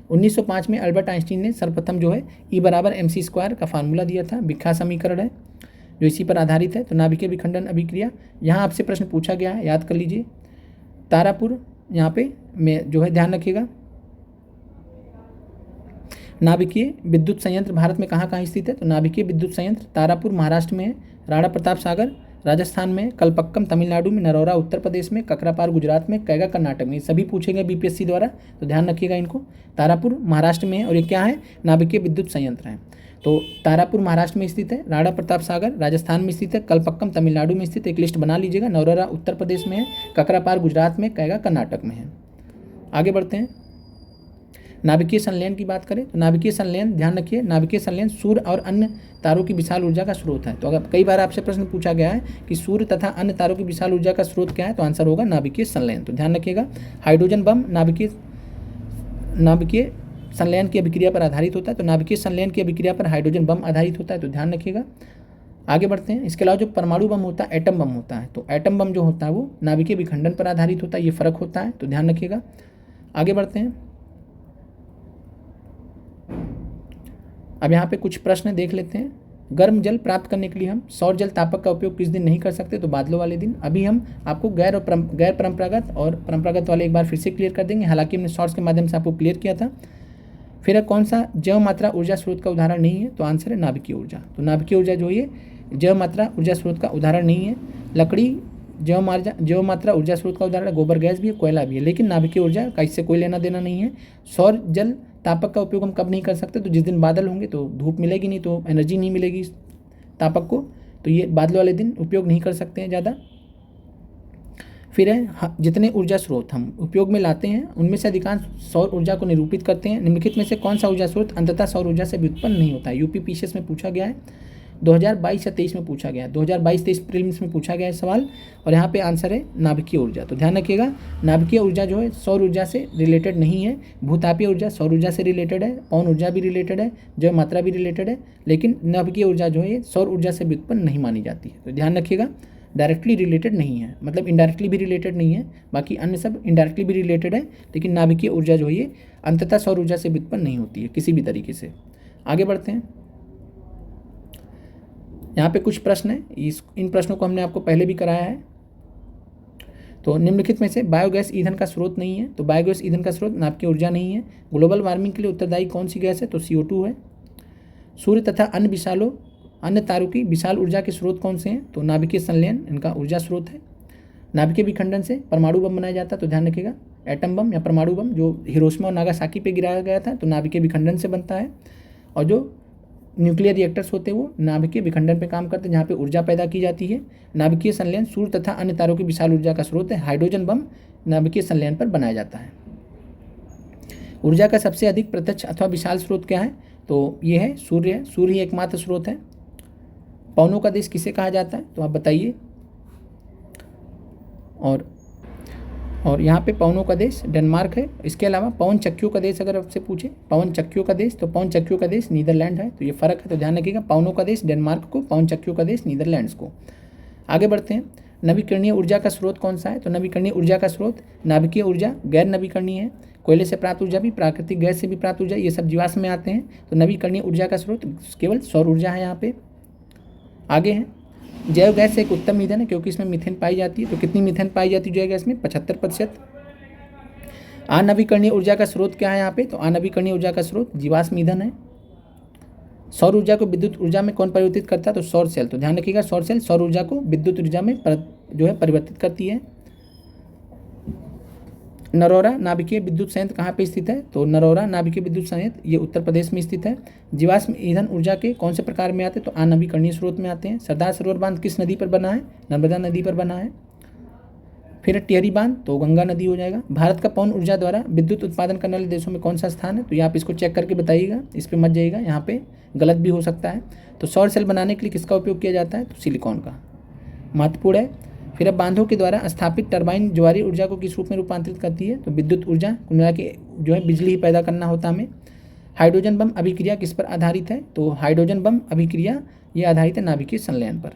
1905 में अल्बर्ट आइंस्टीन ने सर्वप्रथम जो है E = mc² का फार्मूला दिया था। विख्यात समीकरण है जो इसी पर आधारित है। तो नाभिकीय विखंडन अभिक्रिया, यहाँ आपसे प्रश्न पूछा गया है, याद कर लीजिए। तारापुर यहाँ पे में जो है ध्यान रखिएगा। नाभिकीय विद्युत संयंत्र भारत में कहाँ कहाँ स्थित है? तो नाभिकीय विद्युत संयंत्र तारापुर महाराष्ट्र में है, राणा प्रताप सागर राजस्थान में, कलपक्कम तमिलनाडु में, नरोरा उत्तर प्रदेश में, ककरापार गुजरात में, कैगा कर्नाटक में। सभी पूछेंगे बीपीएससी द्वारा, तो ध्यान रखिएगा इनको। तारापुर महाराष्ट्र में है, और ये क्या है? नाभिकीय विद्युत संयंत्र है। तो तारापुर महाराष्ट्र में स्थित है, राणा प्रताप सागर राजस्थान में स्थित है, कलपक्कम तमिलनाडु में स्थित, एक लिस्ट बना लीजिएगा। नरोरा उत्तर प्रदेश में है, ककरापार गुजरात में, कैगा कर्नाटक में है। आगे बढ़ते हैं। नाभिकीय संलयन की बात करें तो नाभिकीय संलयन, ध्यान रखिए, नाभिकीय संलयन सूर्य और अन्य तारों की विशाल ऊर्जा का स्रोत है। तो अगर कई बार आपसे प्रश्न पूछा गया है कि सूर्य तथा अन्य तारों की विशाल ऊर्जा का स्रोत क्या है, तो आंसर होगा नाभिकीय संलयन। तो ध्यान रखिएगा। हाइड्रोजन बम नाभिकीय संलयन की अभिक्रिया पर आधारित होता है। तो नाभिकीय संलयन की अभिक्रिया पर हाइड्रोजन बम आधारित होता है, तो ध्यान रखिएगा। आगे बढ़ते हैं। इसके अलावा जो परमाणु बम होता है, एटम बम होता है, तो एटम बम जो होता है वो नाभिकीय विखंडन पर आधारित होता है, ये फर्क होता है, तो ध्यान रखिएगा। आगे बढ़ते हैं। अब यहाँ पे कुछ प्रश्न देख लेते हैं गर्म जल प्राप्त करने के लिए हम सौर जल तापक का उपयोग किस दिन नहीं कर सकते, तो बादलों वाले दिन। अभी हम आपको गैर परंपरागत और परंपरागत वाले एक बार फिर से क्लियर कर देंगे, हालांकि हमने शॉर्ट्स के माध्यम से आपको क्लियर किया था। फिर कौन सा जैव मात्रा ऊर्जा स्रोत का उदाहरण नहीं है, तो आंसर है नाभिकीय ऊर्जा। तो नाभिकीय ऊर्जा जो है जैव मात्रा ऊर्जा स्रोत का उदाहरण नहीं है। लकड़ी जैव मात्रा ऊर्जा स्रोत का उदाहरण, गोबर गैस भी है, कोयला भी है, लेकिन नाभिकीय ऊर्जा का इससे कोई लेना देना नहीं है। सौर जल तापक का उपयोग हम कब नहीं कर सकते, तो जिस दिन बादल होंगे तो धूप मिलेगी नहीं, तो एनर्जी नहीं मिलेगी तापक को, तो ये बादल वाले दिन उपयोग नहीं कर सकते हैं ज़्यादा। फिर है जितने ऊर्जा स्रोत हम उपयोग में लाते हैं उनमें से अधिकांश सौर ऊर्जा को निरूपित करते हैं। निम्नलिखित में से कौन सा ऊर्जा स्रोत अंततः सौर ऊर्जा से व्युत्पन्न नहीं होता है। यूपी पीसीएस में पूछा गया है, 2022 या 23 में पूछा गया है, 2022-23 प्रीलिम्स में पूछा गया है सवाल, और यहाँ पे आंसर है नाभिकीय ऊर्जा। तो ध्यान रखिएगा, नाभिकीय ऊर्जा जो है सौर ऊर्जा से रिलेटेड नहीं है। भूतापीय ऊर्जा सौर ऊर्जा से रिलेटेड है, पवन ऊर्जा भी रिलेटेड है, जैव मात्रा भी रिलेटेड है, लेकिन नाभिकीय ऊर्जा जो है सौर ऊर्जा से व्युत्पन्न नहीं मानी जाती है। तो ध्यान रखिएगा, डायरेक्टली रिलेटेड नहीं है, मतलब इनडायरेक्टली भी रिलेटेड नहीं है, बाकी अन्य सब इनडायरेक्टली भी रिलेटेड है, लेकिन नाभिकीय ऊर्जा जो है ये अंततः सौर ऊर्जा से व्युत्पन्न नहीं होती है किसी भी तरीके से। आगे बढ़ते हैं, यहाँ पे कुछ प्रश्न है, इन प्रश्नों को हमने आपको पहले भी कराया है। तो निम्नलिखित में से बायोगैस ईंधन का स्रोत नहीं है, तो बायोगैस ईंधन का स्रोत नाभिकीय ऊर्जा नहीं है। ग्लोबल वार्मिंग के लिए उत्तरदायी कौन सी गैस है, तो CO2 है। सूर्य तथा अन्य तारों की विशाल ऊर्जा के स्रोत कौन से हैं, तो नाभिकीय संलयन इनका ऊर्जा स्रोत है। नाभिकीय विखंडन से परमाणु बम बनाया जाता है, तो ध्यान रखिएगा, एटम बम या परमाणु बम जो हिरोशिमा और नागासाकी पे गिराया गया था, तो नाभिकीय विखंडन से बनता है। और जो न्यूक्लियर रिएक्टर्स होते हैं वो नाभिकीय विखंडन पे काम करते हैं, जहाँ पे ऊर्जा पैदा की जाती है। नाभिकीय संलयन सूर्य तथा अन्य तारों की विशाल ऊर्जा का स्रोत है। हाइड्रोजन बम नाभिकीय संलयन पर बनाया जाता है। ऊर्जा का सबसे अधिक प्रत्यक्ष अथवा विशाल स्रोत क्या है, तो ये है सूर्य है, सूर्य ही एकमात्र स्रोत है। पवनों का देश किसे कहा जाता है, तो आप बताइए। और यहाँ पे पवनों का देश डेनमार्क है। इसके अलावा पवन चक्कियों का देश अगर आपसे पूछे पवन चक्कियों का देश, तो पवन चक्कियों का देश नीदरलैंड है, तो ये फ़र्क है, तो ध्यान रखिएगा, पवनों का देश डेनमार्क को, पवन चक्कियों का देश नीदरलैंड्स को। आगे बढ़ते हैं, नवीकरणीय ऊर्जा का स्रोत कौन सा है, तो नवीकरणीय ऊर्जा का स्रोत नाभिकीय ऊर्जा गैर नवीकरणीय है। कोयले से प्राप्त ऊर्जा भी, प्राकृतिक गैस से भी प्राप्त ऊर्जा, ये सब जीवाश्म में आते हैं। तो नवीकरणीय ऊर्जा का स्रोत केवल सौर ऊर्जा है यहाँ पे। आगे है, जैव गैस एक उत्तम ईंधन है क्योंकि इसमें मीथेन पाई जाती है। तो कितनी मीथेन पाई जाती है जैव गैस में, 75%। अनवीकरणीय ऊर्जा का स्रोत क्या है यहाँ पे, तो अनवीकरणीय ऊर्जा का स्रोत जीवाश्म ईंधन है। सौर ऊर्जा को विद्युत ऊर्जा में कौन परिवर्तित करता है, तो सौर सेल। तो ध्यान रखिएगा, सौर सेल सौर ऊर्जा को विद्युत ऊर्जा में जो है परिवर्तित करती है। नरौरा नाभिकीय विद्युत संयंत्र कहाँ पे स्थित है, तो नरौरा नाभिकीय विद्युत संयंत्र ये उत्तर प्रदेश में स्थित है। जीवाश्म ईंधन ऊर्जा के कौन से प्रकार में आते हैं, तो अनवीकरणीय स्रोत में आते हैं। सरदार सरोवर बांध किस नदी पर बना है, नर्मदा नदी पर बना है। फिर टिहरी बांध, तो गंगा नदी हो जाएगा। भारत का पवन ऊर्जा द्वारा विद्युत उत्पादन करने वाले देशों में कौन सा स्थान है, तो ये आप इसको चेक करके बताइएगा, इस पर मत जाइएगा, यहाँ पे गलत भी हो सकता है। तो सौर सेल बनाने के लिए किसका उपयोग किया जाता है, तो सिलिकॉन का, महत्वपूर्ण है। फिर अब बांधों के द्वारा स्थापित टरबाइन ज्वारीय ऊर्जा को किस रूप में रूपांतरित करती है, तो विद्युत ऊर्जा, कुल मिला के जो है बिजली ही पैदा करना होता हमें। हाइड्रोजन बम अभिक्रिया किस पर आधारित है, तो हाइड्रोजन बम अभिक्रिया ये आधारित है नाभिकीय संलयन पर।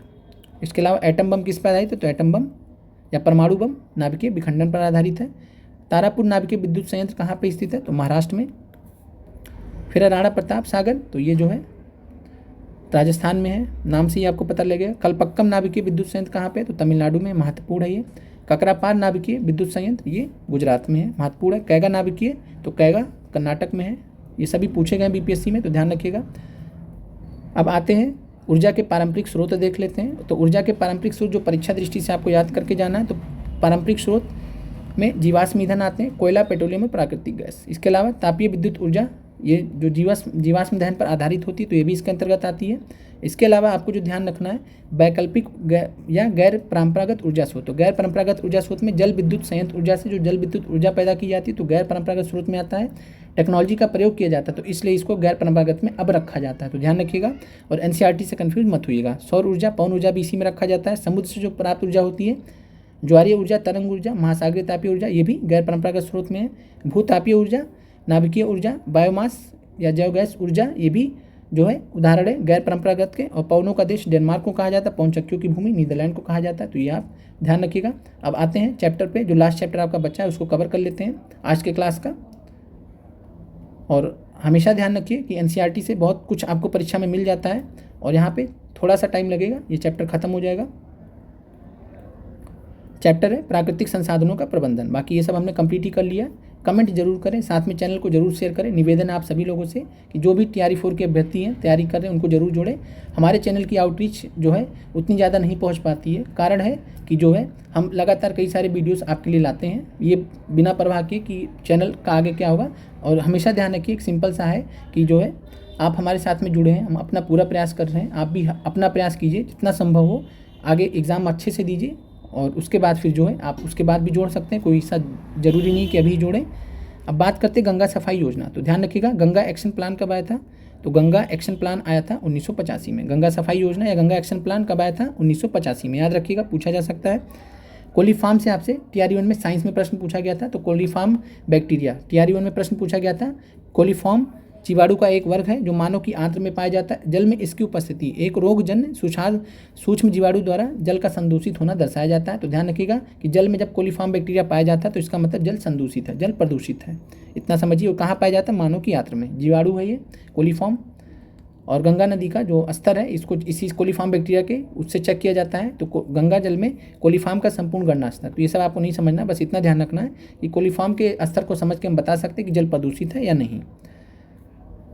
इसके अलावा एटम बम किस पर आधारित है, तो एटम बम या परमाणु बम नाभिकीय विखंडन पर आधारित है। तारापुर नाभिकीय विद्युत संयंत्र कहाँ पर स्थित है, तो महाराष्ट्र में। फिर राणा प्रताप सागर, तो ये जो है राजस्थान में है, नाम से ही आपको पता लगेगा। कलपक्कम नाभिकीय विद्युत संयंत्र कहाँ पे, तो तमिलनाडु में, महत्वपूर्ण है ये। ककरापार नाभिकीय विद्युत संयंत्र ये गुजरात में है, महत्वपूर्ण है। कैगा नाभिकीय, तो कैगा कर्नाटक में है। ये सभी पूछे गए बीपीएससी में, तो ध्यान रखिएगा। अब आते हैं ऊर्जा के पारंपरिक स्रोत देख लेते हैं। तो ऊर्जा के पारंपरिक स्रोत जो परीक्षा दृष्टि से आपको याद करके जाना है, तो पारंपरिक स्रोत में जीवाश्म ईंधन आते हैं, कोयला, पेट्रोलियम और प्राकृतिक गैस। इसके अलावा तापीय विद्युत ऊर्जा ये जो जीवाश्म दहन पर आधारित होती है, तो ये भी इसके अंतर्गत आती है। इसके अलावा आपको जो ध्यान रखना है, वैकल्पिक या गैर परंपरागत ऊर्जा स्रोत। तो गैर परंपरागत ऊर्जा स्रोत में जल विद्युत संयंत्र ऊर्जा से जो जल विद्युत ऊर्जा पैदा की जाती है, तो गैर परंपरागत स्रोत में आता है। टेक्नोलॉजी का प्रयोग किया जाता है, तो इसलिए इसको गैर परंपरागत में अब रखा जाता है, तो ध्यान रखिएगा। और एनसीईआरटी से कन्फ्यूज मत होइएगा। सौर ऊर्जा, पवन ऊर्जा भी इसी में रखा जाता है। समुद्र से जो प्राप्त ऊर्जा होती है, ज्वारीय ऊर्जा, तरंग ऊर्जा, महासागरीय तापीय ऊर्जा, ये भी गैर परंपरागत स्रोत में है। भूतापीय ऊर्जा, नाभिकीय ऊर्जा, बायोमास या जैव गैस ऊर्जा, ये भी जो है उदाहरण है गैर परंपरागत के। और पवनों का देश डेनमार्क को कहा जाता है, पवन चक्कियों की भूमि नीदरलैंड को कहा जाता है, तो ये आप ध्यान रखिएगा। अब आते हैं चैप्टर पे, जो लास्ट चैप्टर आपका बच्चा है उसको कवर कर लेते हैं आज के क्लास का। और हमेशा ध्यान रखिए कि एनसीईआरटी से बहुत कुछ आपको परीक्षा में मिल जाता है और यहाँ पे थोड़ा सा टाइम लगेगा, ये चैप्टर खत्म हो जाएगा। चैप्टर है प्राकृतिक संसाधनों का प्रबंधन। बाकी ये सब हमने कंप्लीट ही कर लिया। कमेंट जरूर करें, साथ में चैनल को जरूर शेयर करें। निवेदन है आप सभी लोगों से कि जो भी TRE 4 के अभ्यर्थी हैं, तैयारी कर रहे हैं, उनको जरूर जोड़ें। हमारे चैनल की आउटरीच जो है उतनी ज़्यादा नहीं पहुँच पाती है। कारण है कि जो है हम लगातार कई सारे वीडियोस आपके लिए लाते हैं, ये बिना परवाह के कि चैनल का आगे क्या होगा। और हमेशा ध्यान रखिए, एक सिंपल सा है कि जो है आप हमारे साथ में जुड़े हैं, हम अपना पूरा प्रयास कर रहे हैं। आप भी अपना प्रयास कीजिए जितना संभव हो, आगे एग्ज़ाम अच्छे से दीजिए और उसके बाद फिर जो है आप उसके बाद भी जोड़ सकते हैं, कोई ऐसा ज़रूरी नहीं कि अभी जोड़ें। अब बात करते हैं गंगा सफाई योजना। तो ध्यान रखिएगा, गंगा एक्शन प्लान कब आया था? तो गंगा एक्शन प्लान आया था 1985 में। गंगा सफाई योजना या गंगा एक्शन प्लान कब आया था? 1985 में। याद रखिएगा, पूछा जा सकता है। कोलीफार्म से आपसे TRE 1 में साइंस में प्रश्न पूछा गया था। तो कोलीफार्म बैक्टीरिया TRE 1 में प्रश्न पूछा गया था। कोलीफॉर्म जीवाणु का एक वर्ग है जो मानव की आंत्र में पाया जाता है। जल में इसकी उपस्थिति एक रोगजन्य सूक्ष्म जीवाणु द्वारा जल का संदूषित होना दर्शाया जाता है। तो ध्यान रखिएगा कि जल में जब कोलीफॉर्म बैक्टीरिया पाया जाता है तो इसका मतलब जल संदूषित है, जल प्रदूषित है, इतना समझिए। और कहाँ पाया जाता है? मानव की आंत्र में। जीवाणु है ये कोलीफॉर्म। और गंगा नदी का जो स्तर है, इसको इसी कोलीफॉर्म बैक्टीरिया के उससे चेक किया जाता है। तो गंगा जल में कोलीफॉर्म का संपूर्ण गणना स्तर। तो ये सब आपको नहीं समझना, बस इतना ध्यान रखना है कि कोलीफॉर्म के स्तर को समझ के हम बता सकते हैं कि जल प्रदूषित है या नहीं।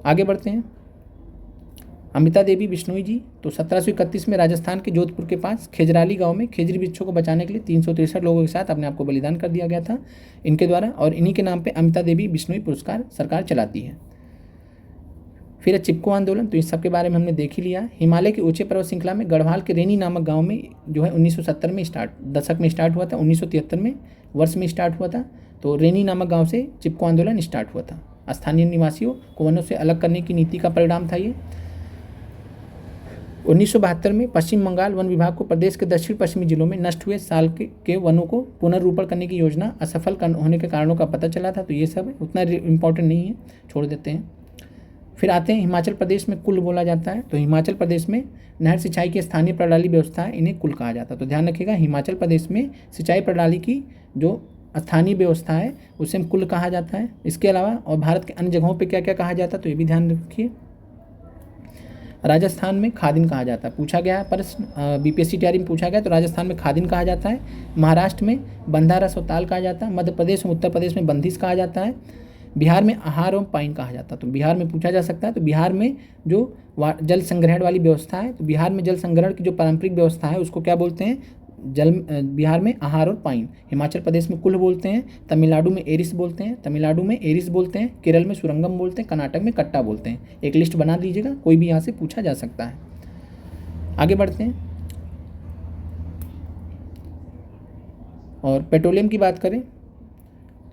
आगे बढ़ते हैं। अमिता देवी बिश्नोई जी, तो 1731 में राजस्थान के जोधपुर के पास खेजराली गांव में खेजरी वृक्षों को बचाने के लिए 363 लोगों के साथ अपने आप को बलिदान कर दिया गया था इनके द्वारा। और इन्हीं के नाम पे अमिता देवी बिश्नोई पुरस्कार सरकार चलाती है। फिर चिपको आंदोलन, तो इस सब के बारे में हमने देख ही लिया। हिमालय के ऊंचे पर्वत श्रृंखला में गढ़वाल के रेनी नामक गाँव में जो है 1970 में दशक में स्टार्ट हुआ था। 1973 में वर्ष में स्टार्ट हुआ था। तो रेनी नामक गाँव से चिपको आंदोलन स्टार्ट हुआ था। स्थानीय निवासियों को वनों से अलग करने की नीति का परिणाम था ये। 1972 में पश्चिम बंगाल वन विभाग को प्रदेश के दक्षिण पश्चिमी जिलों में नष्ट हुए साल के वनों को पुनर्रूपण करने की योजना असफल होने के कारणों का पता चला था। तो ये सब उतना इम्पोर्टेंट नहीं है, छोड़ देते हैं। फिर आते हैं हिमाचल प्रदेश में कुल बोला जाता है। तो हिमाचल प्रदेश में नहर सिंचाई की स्थानीय प्रणाली व्यवस्था है, इन्हें कुल कहा जाता है। तो ध्यान रखिएगा, हिमाचल प्रदेश में सिंचाई प्रणाली की जो स्थानीय व्यवस्था है उसे हम कुल कहा जाता है। इसके अलावा और भारत के अन्य जगहों पे क्या क्या कहा जाता है, तो ये भी ध्यान रखिए। राजस्थान में खादिन कहा जाता है, पूछा गया है प्रश्न, BPSC TRE में पूछा गया। तो राजस्थान में खादिन कहा जाता है। महाराष्ट्र में बंधारा सोताल कहा जाता है। मध्य प्रदेश में उत्तर प्रदेश में बंदिश कहा जाता है। बिहार में आहार एवं पाइन कहा जाता है। तो बिहार में पूछा जा सकता है। तो बिहार में जो जल संग्रहण वाली व्यवस्था है, तो बिहार में जल संग्रहण की जो पारंपरिक व्यवस्था है उसको क्या बोलते हैं? बिहार में आहार और पाइन। हिमाचल प्रदेश में कुल बोलते हैं। तमिलनाडु में एरिस बोलते हैं। केरल में सुरंगम बोलते हैं। कर्नाटक में कट्टा बोलते हैं। एक लिस्ट बना दीजिएगा, कोई भी यहाँ से पूछा जा सकता है। आगे बढ़ते हैं और पेट्रोलियम की बात करें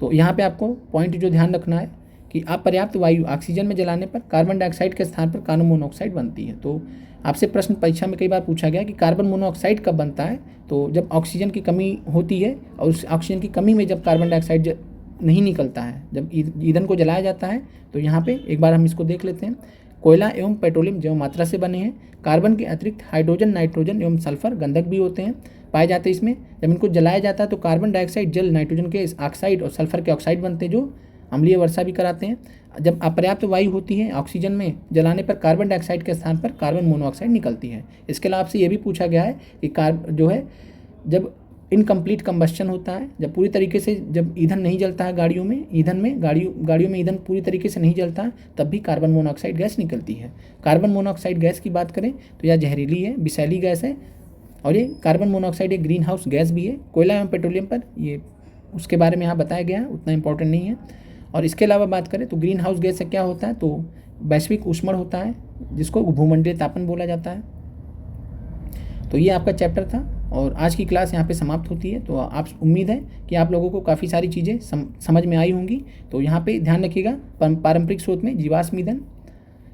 तो यहाँ पे आपको पॉइंट जो ध्यान रखना है कि अपर्याप्त वायु ऑक्सीजन में जलाने पर कार्बन डाइऑक्साइड के स्थान पर कार्बन मोनोऑक्साइड बनती है। तो आपसे प्रश्न परीक्षा में कई बार पूछा गया कि कार्बन मोनोऑक्साइड कब बनता है? तो जब ऑक्सीजन की कमी होती है और उस ऑक्सीजन की कमी में जब कार्बन डाइऑक्साइड नहीं निकलता है, जब ईंधन को जलाया जाता है। तो यहाँ पे एक बार हम इसको देख लेते हैं। कोयला एवं पेट्रोलियम जैव मात्रा से बने हैं। कार्बन के अतिरिक्त हाइड्रोजन, नाइट्रोजन एवं सल्फर गंधक भी होते हैं, पाए जाते हैं इसमें। जब इनको जलाया जाता है तो कार्बन डाइऑक्साइड जल, नाइट्रोजन के ऑक्साइड और सल्फर के ऑक्साइड बनते हैं जो अम्लीय वर्षा भी कराते हैं। जब अपर्याप्त वायु होती है ऑक्सीजन में जलाने पर कार्बन डाइऑक्साइड के स्थान पर कार्बन मोनोऑक्साइड निकलती है। इसके अलावा आपसे ये भी पूछा गया है कि जो है जब इनकम्प्लीट कंबस्शन होता है, जब पूरी तरीके से जब ईंधन नहीं जलता है गाड़ियों में ईंधन पूरी तरीके से नहीं जलता है, तब भी कार्बन मोनोऑक्साइड गैस निकलती है। कार्बन मोनोऑक्साइड गैस की बात करें तो यह जहरीली है, विषैली गैस है और ये कार्बन मोनोऑक्साइड एक ग्रीन हाउस गैस भी है। कोयला एवं पेट्रोलियम पर ये उसके बारे में यहाँ बताया गया है, उतना इंपॉर्टेंट नहीं है। और इसके अलावा बात करें तो ग्रीन हाउस गैस से क्या होता है? तो वैश्विक ऊष्मण होता है जिसको भूमंडलीय तापन बोला जाता है। तो ये आपका चैप्टर था और आज की क्लास यहाँ पे समाप्त होती है। तो आप उम्मीद है कि आप लोगों को काफ़ी सारी चीज़ें समझ में आई होंगी। तो यहाँ पे ध्यान रखिएगा, पारंपरिक स्रोत में जीवाश्म ईंधन,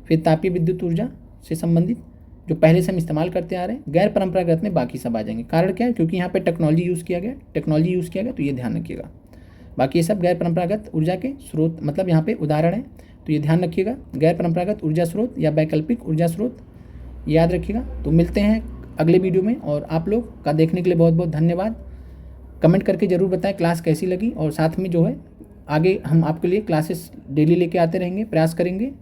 फिर तापीय विद्युत ऊर्जा से संबंधित जो पहले से हम इस्तेमाल करते आ रहे हैं, गैर परंपरागत में बाकी सब आ जाएंगे। कारण क्या है? क्योंकि यहाँ पे टेक्नोलॉजी यूज़ किया गया, तो ये ध्यान रखिएगा। बाकी ये सब गैर परंपरागत ऊर्जा के स्रोत, मतलब यहाँ पे उदाहरण है, तो ये ध्यान रखिएगा। गैर परंपरागत ऊर्जा स्रोत या वैकल्पिक ऊर्जा स्रोत याद रखिएगा। तो मिलते हैं अगले वीडियो में और आप लोग का देखने के लिए बहुत बहुत धन्यवाद। कमेंट करके ज़रूर बताएं क्लास कैसी लगी और साथ में जो है आगे हम आपके लिए क्लासेस डेली लेके आते रहेंगे, प्रयास करेंगे।